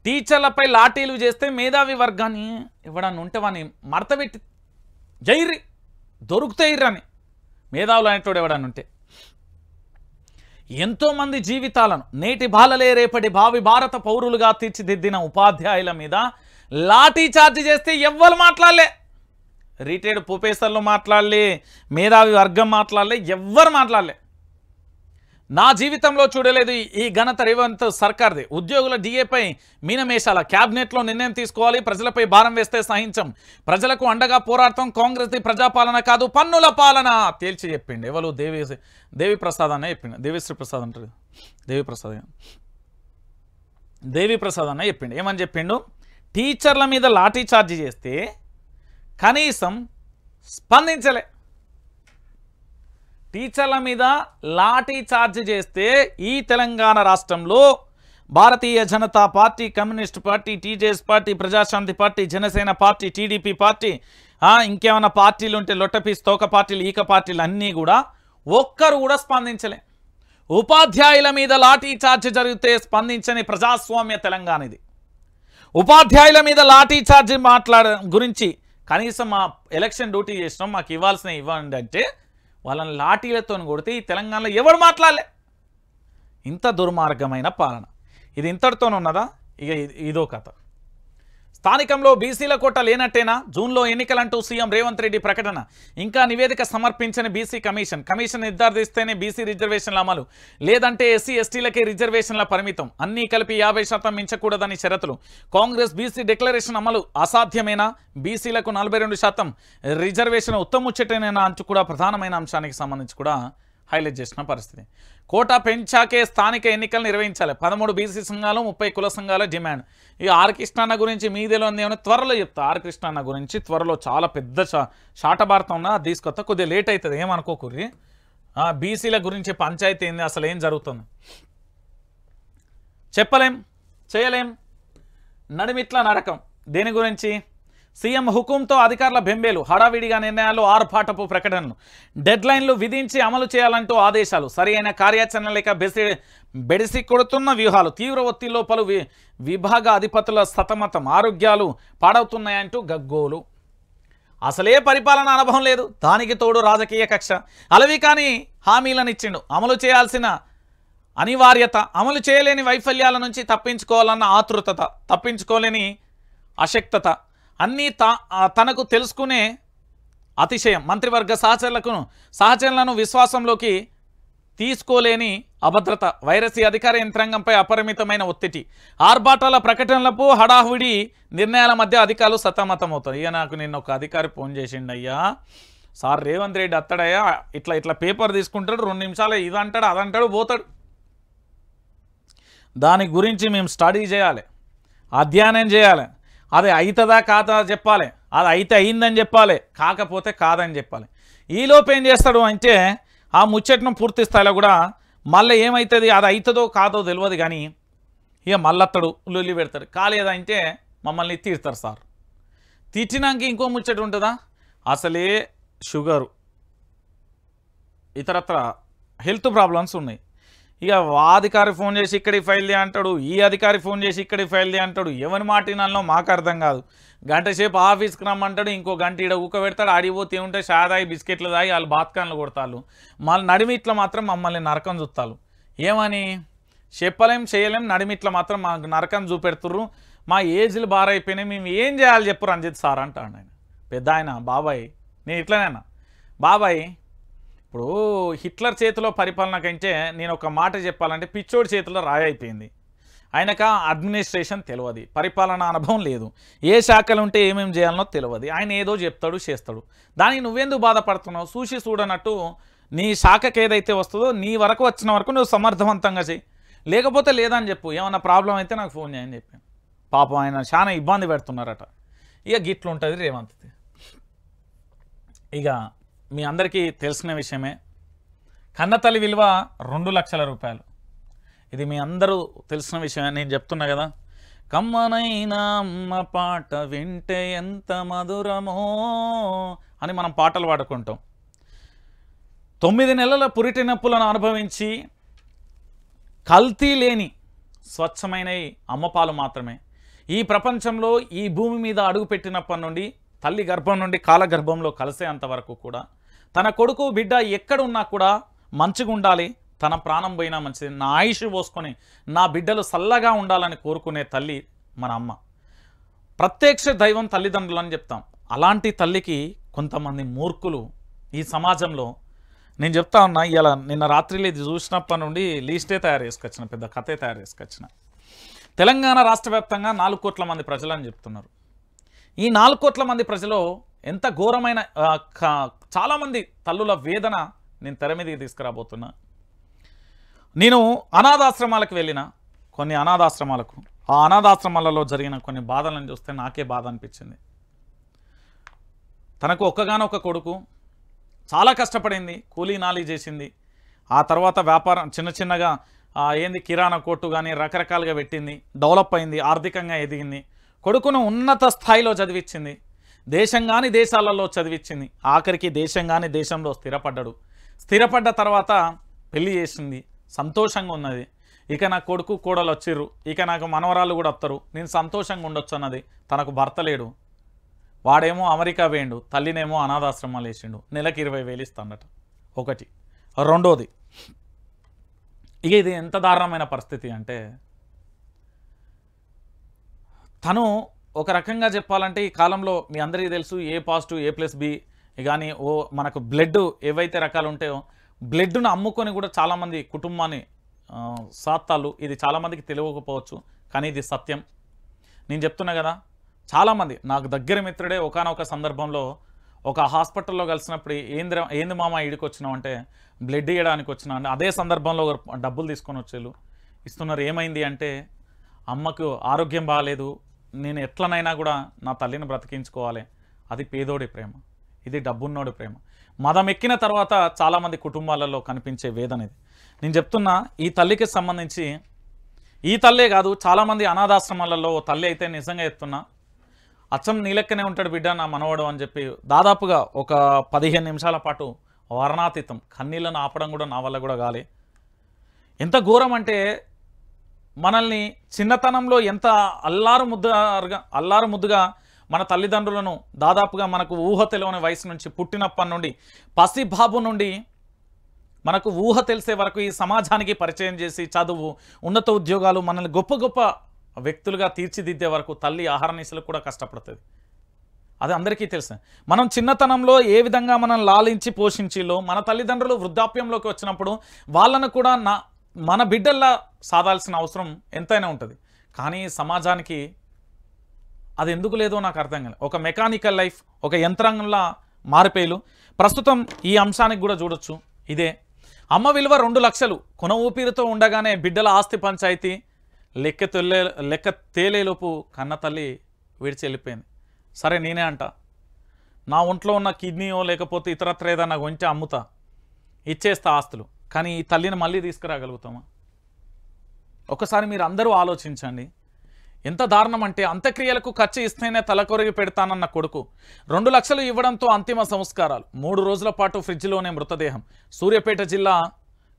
టీచర్లపై లాఠీలు చేస్తే మేధావి వర్గాన్ని ఎవడన్నా ఉంటే వాడిని మడతబెట్టి జైర్రి దొరుకుతాయిర్రని, మేధావులు అనేటోడు ఎవడన్నా ఉంటే. ఎంతోమంది జీవితాలను నేటి బాలలే రేపటి భావి భారత పౌరులుగా తీర్చిదిద్దిన ఉపాధ్యాయుల మీద లాఠీ చార్జ్ చేస్తే ఎవ్వరు మాట్లాడలే. రిటైర్డ్ ప్రొఫెసర్లు మాట్లాడలే, మేధావి వర్గం మాట్లాడలే, ఎవ్వరు మాట్లాడలే. నా జీవితంలో చూడలేదు ఈ ఘనత రేవంత్ సర్కార్ది. ఉద్యోగుల డిఏపై మీనమేషాల, క్యాబినెట్లో నిర్ణయం తీసుకోవాలి, ప్రజలపై భారం వేస్తే సహించం, ప్రజలకు అండగా పోరాడతాం, కాంగ్రెస్ది ప్రజాపాలన కాదు పన్నుల పాలన తేల్చి చెప్పిండు. ఎవరు దేవి ప్రసాద్ అనే చెప్పిండు, దేవిశ్రీ ప్రసాద్ అంటారు, దేవి ప్రసాద్ అన్న చెప్పిండు. ఏమని చెప్పిండు, టీచర్ల మీద లాఠీ చార్జీ చేస్తే కనీసం స్పందించలే. టీచర్ల మీద లాఠీ చార్జ్ చేస్తే ఈ తెలంగాణ రాష్ట్రంలో Bharatiya Janata party, communist party, TJS party, Prajashanti party, Janasena party, TDP party, ఇంకేమైనా పార్టీలు ఉంటే లొట్టపీస్ తోక పార్టీలు, ఈక పార్టీలు అన్నీ కూడా ఒక్కరు కూడా స్పందించలే. ఉపాధ్యాయుల మీద లాఠీ చార్జ్ జరిగితే స్పందించని ప్రజాస్వామ్య తెలంగాణ ఇది. ఉపాధ్యాయుల మీద లాఠీ చార్జ్ గురించి కనీసం మా ఎలక్షన్ డ్యూటీ చేసినాం, మాకు ఇవ్వాల్సినవి ఇవ్వండి అంటే వాళ్ళని లాఠీలతో కొడితే ఈ తెలంగాణలో ఎవరు మాట్లాడలే. ఇంత దుర్మార్గమైన పాలన. ఇది ఇంతటితోనున్నదా? ఇక ఇదో కథ. స్థానికంలో బీసీల కోట లేనట్టేనా? జూన్లో ఎన్నికలంటూ సీఎం రేవంత్ రెడ్డి ప్రకటన. ఇంకా నివేదిక సమర్పించని బీసీ కమిషన్ నిర్ధారిస్తేనే బీసీ రిజర్వేషన్ల అమలు, లేదంటే ఎస్సీ ఎస్టీలకే రిజర్వేషన్ల పరిమితం, అన్నీ కలిపి 50% మించకూడదని షరతులు. కాంగ్రెస్ బీసీ డిక్లరేషన్ అమలు అసాధ్యమేనా? బీసీలకు 42% రిజర్వేషన్ ఉత్తముచ్చటేనా అంటూ కూడా ప్రధానమైన అంశానికి సంబంధించి కూడా హైలైట్ చేసిన పరిస్థితి. కోటా పెంచాకే స్థానిక ఎన్నికలు నిర్వహించాలి. 13 బీసీ సంఘాలు, 30 కుల సంఘాల డిమాండ్. ఇక ఆర్ కృష్ణన్న గురించి మీదేలో ఉంది ఏమన్నా త్వరలో చెప్తా. ఆర్ కృష్ణన్న గురించి త్వరలో చాలా పెద్ద శాటభారతం ఉన్నా తీసుకొస్తా, కొద్దిగా లేట్ అవుతుంది, ఏమనుకోకూరి. బీసీల గురించి పంచాయతీ ఏంది, అసలు ఏం జరుగుతుంది చెప్పలేం, చేయలేం. నడిమిట్ల నరకం. దేని గురించి? సీఎం హుకుంతో అధికారుల బెంబేలు, హడావిడిగా నిర్ణయాలు, ఆర్భాటపు ప్రకటనలు, డెడ్లైన్లు విధించి అమలు చేయాలంటూ ఆదేశాలు, సరైన కార్యాచరణ లేక బెడిసి కొడుతున్న వ్యూహాలు, తీవ్ర ఒత్తిడిలో పలు విభాగ అధిపతుల సతమతం, ఆరోగ్యాలు పాడవుతున్నాయంటూ గగ్గోలు. అసలే పరిపాలన అనుభవం లేదు, దానికి తోడు రాజకీయ కక్ష. అలవి కానీ హామీలను ఇచ్చిండు, అమలు చేయాల్సిన అనివార్యత, అమలు చేయలేని వైఫల్యాల నుంచి తప్పించుకోవాలన్న ఆతృతత, తప్పించుకోలేని అశక్తత, అన్నీ తనకు తెలుసుకునే అతిశయం, మంత్రివర్గ సహచరులను విశ్వాసంలోకి తీసుకోలేని అభద్రత, వైరసీ అధికార యంత్రాంగంపై అపరిమితమైన ఒత్తిడి, ఆర్భాటాల ప్రకటనలకు హడాహుడి నిర్ణయాల మధ్య అధికారులు సతమతమవుతారు. ఇక నాకు నిన్న ఒక అధికారి ఫోన్ చేసిండు, అయ్యా సార్ రేవంత్ రెడ్డి అత్తడయ్యా, ఇట్లా పేపర్ తీసుకుంటాడు, 2 నిమిషాలు ఇదంటాడు అదంటాడు పోతాడు. దాని గురించి మేము స్టడీ చేయాలి, అధ్యయనం చేయాలి. అది అవుతుందా కాదా చెప్పాలి, అది అయితే అయిందని చెప్పాలి, కాకపోతే కాదని చెప్పాలి. ఈలోపు ఏం చేస్తాడు అంటే ఆ ముచ్చట్ను పూర్తి స్థాయిలో కూడా మళ్ళీ ఏమవుతుంది, అది అవుతుందో కాదో తెలియదు కానీ ఇక మళ్ళత్తడు లొల్లి పెడతాడు. కాలేదంటే మమ్మల్ని తీరుతారు సార్. తిట్టినాక ఇంకో ముచ్చట ఉంటుందా? అసలే షుగరు, ఇతరత్ర హెల్త్ ప్రాబ్లమ్స్ ఉన్నాయి. ఇక ఆ అధికారి ఫోన్ చేసి ఇక్కడికి ఫైల్ దే అంటాడు, ఈ అధికారి ఫోన్ చేసి ఇక్కడికి ఫైల్ దే అంటాడు. ఎవరి మాటినాలో మాకు అర్థం కాదు. గంట సేపు ఆఫీస్కి రమ్మంటాడు, ఇంకో గంట ఈడ ఊక పెడతాడు. ఆడిపోతే ఉంటే షాదాయి బిస్కెట్లు దాయి వాళ్ళు బాత్కాన్లు కొడతారు. మళ్ళీ నడిమిట్ల మాత్రం మమ్మల్ని నరకం చూస్తారు. ఏమని చెప్పలేం చేయలేం, నడిమిట్ల మాత్రం మాకు నరకం చూపెడుతుర్రు, మా ఏజ్లు బాగా అయిపోయినాయి, మేము ఏం చేయాలి చెప్పు రంజిత్ సార్ అంటాడు ఆయన. పెద్ద ఆయన బాబాయ్, నేను ఇట్లనేనా బాబాయ్. ఇప్పుడు హిట్లర్ చేతిలో పరిపాలన కంటే నేను ఒక మాట చెప్పాలంటే పిచ్చోడి చేతిలో రాయి అయిపోయింది. ఆయనకు అడ్మినిస్ట్రేషన్ తెలియదు, పరిపాలనా అనుభవం లేదు, ఏ శాఖలు ఉంటే ఏమేమి చేయాలనో తెలియదు. ఆయన ఏదో చెప్తాడు చేస్తాడు. దానికి నువ్వెందుకు బాధపడుతున్నావు? చూసి చూడనట్టు నీ శాఖకి ఏదైతే వస్తుందో నీ వరకు వచ్చిన వరకు నువ్వు సమర్థవంతంగా చెయ్యి, లేకపోతే లేదని చెప్పు. ఏమన్నా ప్రాబ్లం అయితే నాకు ఫోన్ చేయని చెప్పాను. పాపం ఆయన చాలా ఇబ్బంది పెడుతున్నారట. ఇక గిట్లుంటుంది రేవంత్ది. ఇక మీ అందరికీ తెలిసిన విషయమే, కన్నతల్లి విలువ 2 లక్షల రూపాయలు. ఇది మీ అందరూ తెలిసిన విషయమే. నేను చెప్తున్నా కదా, కమ్మనైనా అమ్మ పాట వింటే ఎంత మధురమో అని మనం పాటలు పాడుకుంటాం. 9 నెలల పురిటి నొప్పులను అనుభవించి కల్తీ లేని స్వచ్ఛమైన అమ్మపాలు మాత్రమే. ఈ ప్రపంచంలో ఈ భూమి మీద అడుగుపెట్టినప్పటి నుండి తల్లి గర్భం నుండి కాలగర్భంలో కలిసేంత వరకు కూడా తన కొడుకు బిడ్డ ఎక్కడున్నా కూడా మంచిగా ఉండాలి, తన ప్రాణం పోయినా మంచిది, నా ఆయుష్ పోసుకొని నా బిడ్డలు చల్లగా ఉండాలని కోరుకునే తల్లి మన అమ్మ. ప్రత్యక్ష దైవం తల్లిదండ్రులు అని చెప్తాం. అలాంటి తల్లికి కొంతమంది మూర్ఖులు ఈ సమాజంలో, నేను చెప్తా ఉన్నా, ఇలా నిన్న రాత్రిలో ఇది చూసినప్పటి నుండి లీస్టే తయారు చేసుకొచ్చిన, పెద్ద కథే తయారు చేసుకొచ్చిన. తెలంగాణ రాష్ట్ర వ్యాప్తంగా 4 కోట్ల మంది ప్రజలని చెప్తున్నారు. ఈ 4 కోట్ల మంది ప్రజలు ఎంత ఘోరమైన చాలామంది తల్లుల వేదన నేను తెర మీదకి తీసుకురాబోతున్నా. నేను అనాథాశ్రమాలకు వెళ్ళిన కొన్ని అనాథాశ్రమాలకు, ఆ అనాథాశ్రమాలలో జరిగిన కొన్ని బాధలను చూస్తే నాకే బాధ అనిపించింది. తనకు ఒక్కగానొక్క కొడుకు, చాలా కష్టపడింది, కూలీ నాలి చేసింది, ఆ తర్వాత వ్యాపారం చిన్న చిన్నగా ఏంది కిరాణా కొట్టు కానీ రకరకాలుగా పెట్టింది, డెవలప్ అయింది, ఆర్థికంగా ఎదిగింది, కొడుకును ఉన్నత స్థాయిలో చదివించింది, దేశం కాని దేశాలలో చదివించింది, ఆఖరికి దేశం కాని దేశంలో స్థిరపడ్డాడు. స్థిరపడ్డ తర్వాత పెళ్లి చేసింది, సంతోషంగా ఉన్నది. ఇక నా కొడుకు కోడలు వచ్చిర్రు, ఇక నాకు మనవరాలు కూడా వస్తారు, నేను సంతోషంగా ఉండొచ్చు అన్నది. తనకు భర్త లేడు, వాడేమో అమెరికా వేయండు, తల్లినేమో అనాథాశ్రమాలు వేసిండు, నెలకు 20,000 ఇస్తాడట. ఒకటి. రెండోది, ఇక ఇది ఎంత దారుణమైన పరిస్థితి అంటే, తను ఒక రకంగా చెప్పాలంటే ఈ కాలంలో మీ అందరికీ తెలుసు A పాజిటివ్ A+B కానీ మనకు బ్లడ్ ఏవైతే రకాలు ఉంటాయో బ్లడ్ను అమ్ముకొని కూడా చాలామంది కుటుంబాన్ని సాత్తాలు. ఇది చాలామందికి తెలియకపోవచ్చు, కానీ ఇది సత్యం. నేను చెప్తున్నా కదా, చాలామంది నాకు దగ్గర మిత్రుడే ఒకానొక సందర్భంలో ఒక హాస్పిటల్లో కలిసినప్పుడు ఏంది మామ ఈడికి వచ్చినావు అంటే బ్లడ్ ఇవ్వడానికి వచ్చినా అంటే, అదే సందర్భంలో డబ్బులు తీసుకొని వచ్చేళ్ళు ఇస్తున్నారు. ఏమైంది అంటే, అమ్మకు ఆరోగ్యం బాగాలేదు, నేను ఎట్లనైనా కూడా నా తల్లిని బ్రతికించుకోవాలి. అది పేదోడి ప్రేమ, ఇది డబ్బున్నోడి ప్రేమ. మదం ఎక్కిన తర్వాత చాలామంది కుటుంబాలలో కనిపించే వేదన ఇది. నేను చెప్తున్నా, ఈ తల్లికి సంబంధించి ఈ తల్లే కాదు, చాలామంది అనాథాశ్రమాలలో ఓ తల్లి అయితే నిజంగా చెప్తున్నా, అచ్చం నీ లెక్కనే ఉంటాడు బిడ్డ నా మనవడు అని చెప్పి దాదాపుగా ఒక 15 నిమిషాల పాటు వర్ణాతీతం కన్నీళ్ళను ఆపడం కూడా నా వల్ల కూడా కాలే. ఎంత ఘోరం అంటే, మనల్ని చిన్నతనంలో ఎంత అల్లారు ముద్దుగా మన తల్లిదండ్రులను దాదాపుగా మనకు ఊహ తెలియని వయసు నుంచి పుట్టినప్పటి నుండి పసిబాబు నుండి మనకు ఊహ తెలిసే వరకు ఈ సమాజానికి పరిచయం చేసి చదువు, ఉన్నత ఉద్యోగాలు, మనల్ని గొప్ప గొప్ప వ్యక్తులుగా తీర్చిదిద్దే వరకు తల్లి ఆహారనిశలు కూడా కష్టపడుతుంది. అది అందరికీ తెలుసు. మనం చిన్నతనంలో ఏ విధంగా మనం లాలించి పోషించిలో మన తల్లిదండ్రులు వృద్ధాప్యంలోకి వచ్చినప్పుడు వాళ్ళను కూడా మన బిడ్డల్లా సాధాల్సిన అవసరం ఎంతైనా ఉంటుంది. కానీ సమాజానికి అది ఎందుకు లేదో నాకు అర్థం కాలేదు. ఒక మెకానికల్ లైఫ్, ఒక యంత్రాంగంలా మారిపోయిలు. ప్రస్తుతం ఈ అంశానికి కూడా చూడొచ్చు. ఇదే అమ్మ విలువ 2 లక్షలు కొన ఊపిరితో ఉండగానే బిడ్డల ఆస్తి పంచాయతీ లెక్క తేలేలోపు కన్న తల్లి విడిచి వెళ్ళిపోయింది. సరే నేనే అంట, నా ఒంట్లో ఉన్న కిడ్నీయో లేకపోతే ఇతరత్ర ఏదన్నా కొంచెం అమ్ముతా, ఇచ్చేస్తా ఆస్తులు, కానీ ఈ తల్లిని మళ్ళీ తీసుకురాగలుగుతామా? ఒకసారి మీరు అందరూ ఆలోచించండి. ఎంత దారుణం అంటే, అంత్యక్రియలకు ఖర్చు ఇస్తేనే తలకొరిగి పెడతానన్న కొడుకు 2 లక్షలు ఇవ్వడంతో అంతిమ సంస్కారాలు. 3 రోజుల పాటు ఫ్రిడ్జ్లోనే మృతదేహం. సూర్యాపేట జిల్లా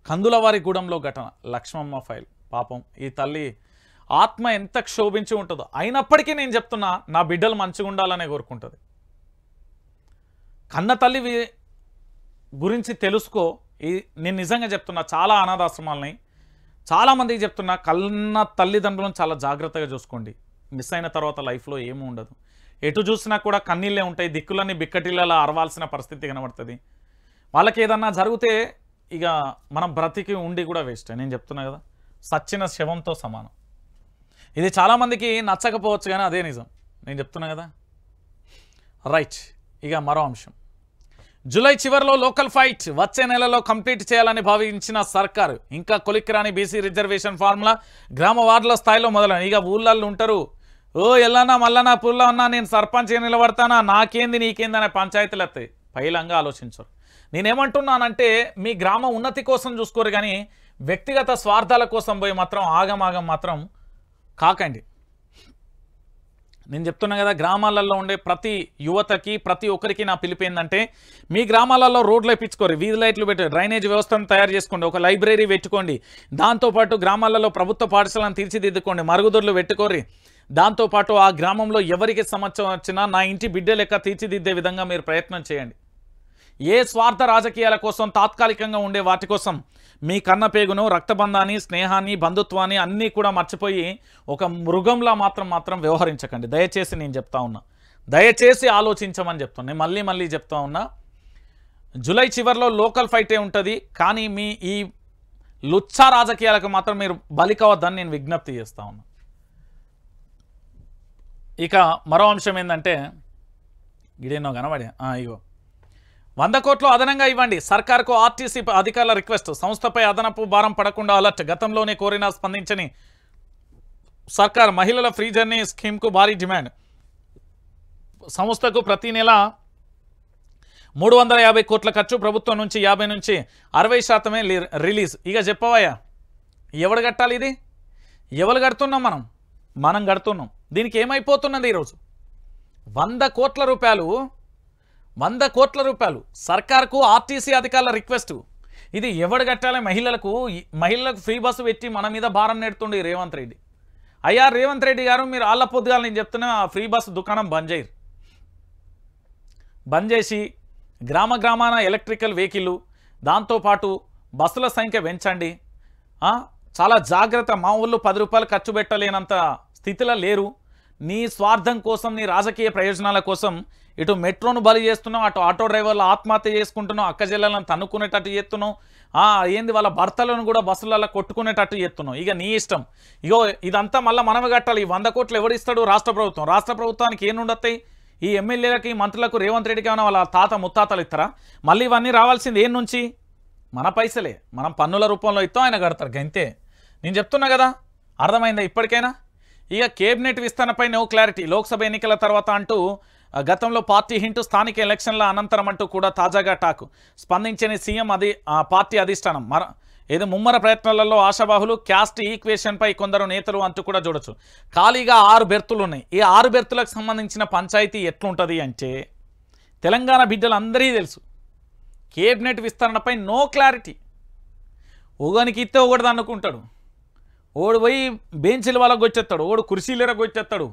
కందులవారిగూడెంలో ఘటన. లక్ష్మమ్మ ఫైల్. పాపం ఈ తల్లి ఆత్మ ఎంత క్షోభించి ఉంటుందో. అయినప్పటికీ నేను చెప్తున్నా, నా బిడ్డలు మంచిగా ఉండాలనే కోరుకుంటుంది. కన్న తల్లి గురించి తెలుసుకో. నేను నిజంగా చెప్తున్నా, చాలా అనాథాశ్రమాలని చాలామందికి చెప్తున్నా, కన్న తల్లిదండ్రులను చాలా జాగ్రత్తగా చూసుకోండి. మిస్ అయిన తర్వాత లైఫ్లో ఏమీ ఉండదు. ఎటు చూసినా కూడా కన్నీళ్ళే ఉంటాయి. దిక్కులన్నీ బిక్కటిళ్ళలా అరవాల్సిన పరిస్థితి కనబడుతుంది. వాళ్ళకి ఏదన్నా జరిగితే ఇక మనం బ్రతికి ఉండి కూడా వేస్ట్. నేను చెప్తున్నా కదా, సచ్చిన శవంతో సమానం. ఇది చాలామందికి నచ్చకపోవచ్చు కానీ అదే నిజం, నేను చెప్తున్నా కదా. రైట్, ఇక మరో అంశం. జూలై చివరిలో లోకల్ ఫైట్ వచ్చే నెలలో కంప్లీట్ చేయాలని భావించిన సర్కారు ఇంకా కొలిక్కిరాని బీసీ రిజర్వేషన్ ఫార్ములా గ్రామ వార్డుల స్థాయిలో మొదలైన. ఇక ఊళ్ళల్లో ఉంటారు, ఓ ఎల్లన్నా మల్లన్నా పుల్ల ఉన్నా నేను సర్పంచ్ నిలబడతానా, నాకేంది నీకేంది అనే పంచాయతీలు వస్తాయి. పైలంగా ఆలోచించరు. నేనేమంటున్నానంటే మీ గ్రామ ఉన్నతి కోసం చూసుకోరు కానీ వ్యక్తిగత స్వార్థాల కోసం పోయి మాత్రం ఆగమాగం మాత్రం కాకండి. నేను చెప్తున్నా కదా, గ్రామాలలో ఉండే ప్రతి యువతకి ప్రతి ఒక్కరికి నా పిలుపు ఏంటంటే మీ గ్రామాలలో రోడ్లు వేయించుకోరు, వీధి లైట్లు పెట్టి డ్రైనేజ్ వ్యవస్థను తయారు చేసుకోండి, ఒక లైబ్రరీ పెట్టుకోండి, దాంతోపాటు గ్రామాలలో ప్రభుత్వ పాఠశాలను తీర్చిదిద్దుకోండి, మరుగుదొడ్లు పెట్టుకోరి. దాంతోపాటు ఆ గ్రామంలో ఎవరికి సమస్య వచ్చినా నా ఇంటి బిడ్డ లెక్క తీర్చిదిద్దే విధంగా మీరు ప్రయత్నం చేయండి. ఏ స్వార్థ రాజకీయాల కోసం తాత్కాలికంగా ఉండే వాటి కోసం మీ కన్నపేగును రక్తబంధాన్ని స్నేహాన్ని బంధుత్వాన్ని అన్నీ కూడా మర్చిపోయి ఒక మృగంలా మాత్రం వ్యవహరించకండి. దయచేసి నేను చెప్తా ఉన్నా, దయచేసి ఆలోచించమని చెప్తాను. నేను మళ్ళీ చెప్తా ఉన్నా, జూలై చివరిలో లోకల్ ఫైటే ఉంటుంది కానీ మీ ఈ లుచ్చా రాజకీయాలకు మాత్రం మీరు బలి కావద్దని నేను విజ్ఞప్తి చేస్తా ఉన్నా. ఇక మరో అంశం ఏంటంటే ఇదేనో కనబడే ఇగో 100 కోట్లు అదనంగా ఇవ్వండి సర్కార్కు ఆర్టీసీ అధికారుల రిక్వెస్ట్. సంస్థపై అదనపు భారం పడకుండా అలర్ట్. గతంలోనే కోరినా స్పందించని సర్కార్. మహిళల ఫ్రీ జర్నీ స్కీమ్కు భారీ డిమాండ్. సంస్థకు ప్రతి నెల 350 కోట్ల ఖర్చు. ప్రభుత్వం నుంచి 50 నుంచి 60% రిలీజ్. ఇక చెప్పవయ్యా, ఎవడు కట్టాలి ఇది? ఎవరు కడుతున్నాం? మనం కడుతున్నాం. దీనికి ఏమైపోతున్నది ఈరోజు? 100 కోట్ల రూపాయలు, 100 కోట్ల రూపాయలు సర్కార్కు ఆర్టీసీ అధికారుల రిక్వెస్ట్. ఇది ఎవడు కట్టాలి? మహిళలకు ఫ్రీ బస్సు పెట్టి మన మీద భారం నెడుతుండే రేవంత్ రెడ్డి. అయ్యా రేవంత్ రెడ్డి గారు, మీరు ఆళ్ళ పొద్దుగాల నేను చెప్తున్నా ఆ ఫ్రీ బస్సు దుకాణం బంద్ చేసి గ్రామాన ఎలక్ట్రికల్ వెహికల్, దాంతోపాటు బస్సుల సంఖ్య పెంచండి. చాలా జాగ్రత్త. మా ఊళ్ళో 10 రూపాయలు ఖర్చు పెట్టలేనంత స్థితిలో లేరు. నీ స్వార్థం కోసం, నీ రాజకీయ ప్రయోజనాల కోసం ఇటు మెట్రోను బలి చేస్తున్నావు, అటు ఆటో డ్రైవర్లు ఆత్మహత్య చేసుకుంటున్నావు, అక్క చెల్లెలను తన్నుకునేటట్టు చేస్తున్నావు, ఏంది వాళ్ళ భర్తలను కూడా బస్సులలో కొట్టుకునేటట్టు చేస్తున్నావు. ఇక నీ ఇష్టం. ఇగో ఇదంతా మళ్ళీ మనమే కట్టాలి. ఈ 100 కోట్లు ఎవరిస్తాడు? రాష్ట్ర ప్రభుత్వం. రాష్ట్ర ప్రభుత్వానికి ఏం ఉండతాయి? ఈ ఎమ్మెల్యేలకి మంత్రులకు రేవంత్ రెడ్డికి ఏమైనా వాళ్ళ తాత ముత్తాతలు ఇస్తారా? మళ్ళీ ఇవన్నీ రావాల్సింది ఏం నుంచి? మన పైసలే, మనం పన్నుల రూపంలో ఇస్తాం, ఆయన కడతారు. గంతే. నేను చెప్తున్నా కదా, అర్థమైందా ఇప్పటికైనా? ఇక కేబినెట్ విస్తరణపై నో క్లారిటీ. లోక్సభ ఎన్నికల తర్వాత అంటూ గతంలో పార్టీ హింటూ స్థానిక ఎలక్షన్ల అనంతరం అంటూ కూడా తాజాగా టాకు. స్పందించని సీఎం పార్టీ అధిష్టానం. ఏదో ముమ్మర ప్రయత్నాలలో ఆశాబాహులు. క్యాస్ట్ ఈక్వేషన్పై కొందరు నేతలు అంటూ కూడా చూడొచ్చు. ఖాళీగా 6 బెర్తులు ఉన్నాయి. ఈ 6 బెర్తులకు సంబంధించిన పంచాయతీ ఎట్లుంటుంది అంటే తెలంగాణ బిడ్డలందరికీ తెలుసు. కేబినెట్ విస్తరణపై నో క్లారిటీ. ఒకనికి ఇస్తే ఒకటి అనుకుంటాడు, ఓడు పోయి బెంచీల వాళ్ళకు వచ్చేస్తాడు, ఓడు కుర్చీలకు వచ్చేస్తాడు,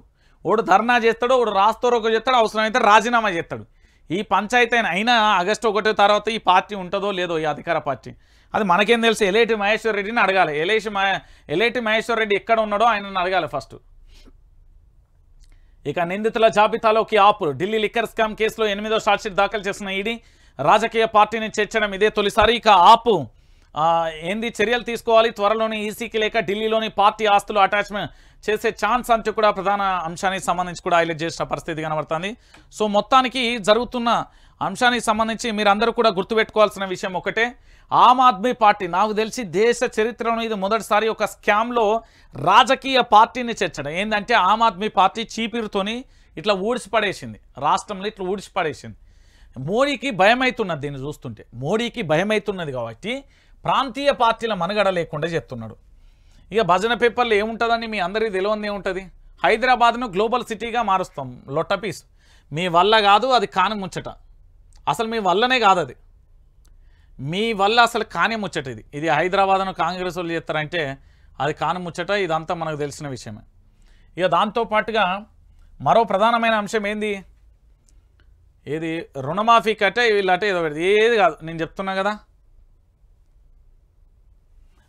ఓడు ధర్నా చేస్తాడు, ఓడు రాస్తోరకు చేస్తాడు, అవసరమైతే రాజీనామా చేస్తాడు. ఈ పంచాయతీ అయినా ఆగస్టు 1 తర్వాత ఈ పార్టీ ఉంటుందో లేదో, ఈ అధికార పార్టీ. అది మనకేం తెలుసు? ఎలేటి మహేశ్వర్ రెడ్డిని అడగాలి. ఎలేటి మహేశ్వర్ రెడ్డి ఎక్కడ ఉన్నాడో ఆయనను అడగాలి ఫస్ట్. ఇక నిందితుల జాబితాలోకి ఆపు. ఢిల్లీ లిక్కర్ స్కామ్ కేసులో 8వ ఛార్జ్షీట్ దాఖలు చేసిన ఈడీ. రాజకీయ పార్టీని చేర్చడం ఇదే తొలిసారి. ఇక ఆపు ఏంది చర్యలు తీసుకోవాలి. త్వరలోనే ఈసీకి లేక ఢిల్లీలోని పార్టీ ఆస్తులు అటాచ్మెంట్ చేసే ఛాన్స్ అంటూ కూడా ప్రధాన అంశానికి సంబంధించి కూడా హైలైట్ చేసిన పరిస్థితి కనబడుతుంది. సో మొత్తానికి జరుగుతున్న అంశానికి సంబంధించి మీరందరూ కూడా గుర్తుపెట్టుకోవాల్సిన విషయం ఒకటే, ఆమ్ ఆద్మీ పార్టీ నాకు తెలిసి దేశ చరిత్రలో ఇది మొదటిసారి ఒక స్కామ్లో రాజకీయ పార్టీని చేర్చడం. ఏంటంటే ఆమ్ ఆద్మీ పార్టీ చీపిరుతోని ఇట్లా ఊడ్చిపడేసింది, రాష్ట్రంలో ఇట్లా ఊడ్చిపడేసింది. మోడీకి భయమవుతున్నది. దీన్ని చూస్తుంటే మోడీకి భయమవుతున్నది కాబట్టి ప్రాంతీయ పార్టీల మనుగడ లేకుండా చెప్తున్నాడు. ఇక భజన పేపర్లు ఏముంటుందని మీ అందరికీ తెలియదు. ఏముంటుంది? హైదరాబాద్ను గ్లోబల్ సిటీగా మారుస్తాం. లొట్టపీస్. మీ వల్ల కాదు, అది కాని ముచ్చట. అసలు మీ వల్లనే కాదు, అది మీ వల్ల అసలు కాని ముచ్చట. ఇది హైదరాబాద్ను కాంగ్రెస్ వాళ్ళు చేస్తారంటే అది కాని ముచ్చట. ఇదంతా మనకు తెలిసిన విషయమే. ఇక దాంతోపాటుగా మరో ప్రధానమైన అంశం ఏంది? ఏది రుణమాఫీ కట్టే వీళ్ళంటే ఏదో ఏది కాదు, నేను చెప్తున్నా కదా.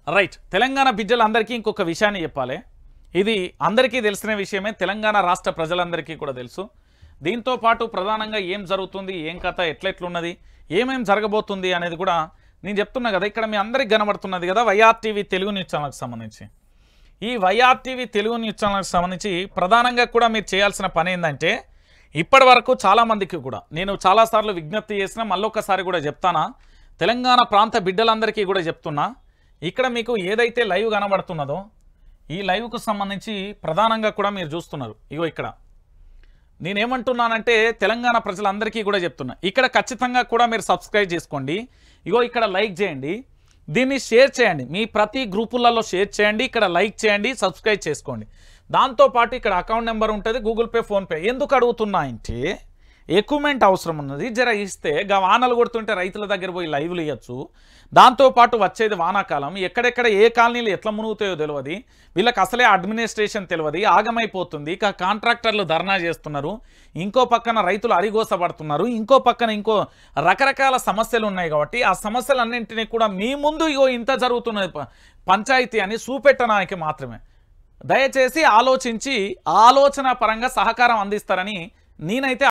రైట్, తెలంగాణ బిడ్డలందరికీ ఇంకొక విషయాన్ని చెప్పాలి. ఇది అందరికీ తెలిసిన విషయమే, తెలంగాణ రాష్ట్ర ప్రజలందరికీ కూడా తెలుసు. దీంతో పాటు ప్రధానంగా ఏం జరుగుతుంది, ఏం కథ, ఎట్లెట్లున్నది, ఏమేం జరగబోతుంది అనేది కూడా నేను చెప్తున్నా కదా. ఇక్కడ మీ అందరికి కనబడుతున్నది కదా వైఆర్టీవీ తెలుగు న్యూస్ ఛానల్కి సంబంధించి ఈ వైఆర్టీవీ తెలుగు న్యూస్ ఛానల్కి సంబంధించి ప్రధానంగా కూడా మీరు చేయాల్సిన పని ఏంటంటే ఇప్పటి వరకు చాలామందికి కూడా నేను చాలాసార్లు విజ్ఞప్తి చేసిన మళ్ళొక్కసారి కూడా చెప్తానా, తెలంగాణ ప్రాంత బిడ్డలందరికీ కూడా చెప్తున్నా, ఇక్కడ మీకు ఏదైతే లైవ్ కనబడుతున్నదో ఈ లైవ్కు సంబంధించి ప్రధానంగా కూడా మీరు చూస్తున్నారు. ఇగో ఇక్కడ నేనేమంటున్నానంటే తెలంగాణ ప్రజలందరికీ కూడా చెప్తున్నా, ఇక్కడ ఖచ్చితంగా కూడా మీరు సబ్స్క్రైబ్ చేసుకోండి. ఇగో ఇక్కడ లైక్ చేయండి, దీన్ని షేర్ చేయండి, మీ ప్రతి గ్రూపులలో షేర్ చేయండి, ఇక్కడ లైక్ చేయండి, సబ్స్క్రైబ్ చేసుకోండి. దాంతోపాటు ఇక్కడ అకౌంట్ నెంబర్ ఉంటుంది, గూగుల్ పే, ఫోన్పే. ఎందుకు అడుగుతున్నా అంటే ఎక్విప్మెంట్ అవసరం ఉన్నది, జర ఇస్తే వానలు కొడుతుంటే రైతుల దగ్గర పోయి లైవ్లు ఇవ్వచ్చు. దాంతోపాటు వచ్చేది వానాకాలం, ఎక్కడెక్కడ ఏ కాలనీలు ఎట్లా మునుగుతాయో తెలియదు, వీళ్ళకి అసలే అడ్మినిస్ట్రేషన్ తెలియదు, ఆగమైపోతుంది. ఇక కాంట్రాక్టర్లు ధర్నా చేస్తున్నారు, ఇంకో పక్కన రైతులు అరిగోసపడుతున్నారు, ఇంకో పక్కన ఇంకో రకరకాల సమస్యలు ఉన్నాయి. కాబట్టి ఆ సమస్యలన్నింటినీ కూడా మీ ముందు ఇగో ఇంత జరుగుతున్నది పంచాయతీ అని చూపెట్టడానికి మాత్రమే. దయచేసి ఆలోచించి ఆలోచన పరంగా సహకారం అందిస్తారని నేనైతే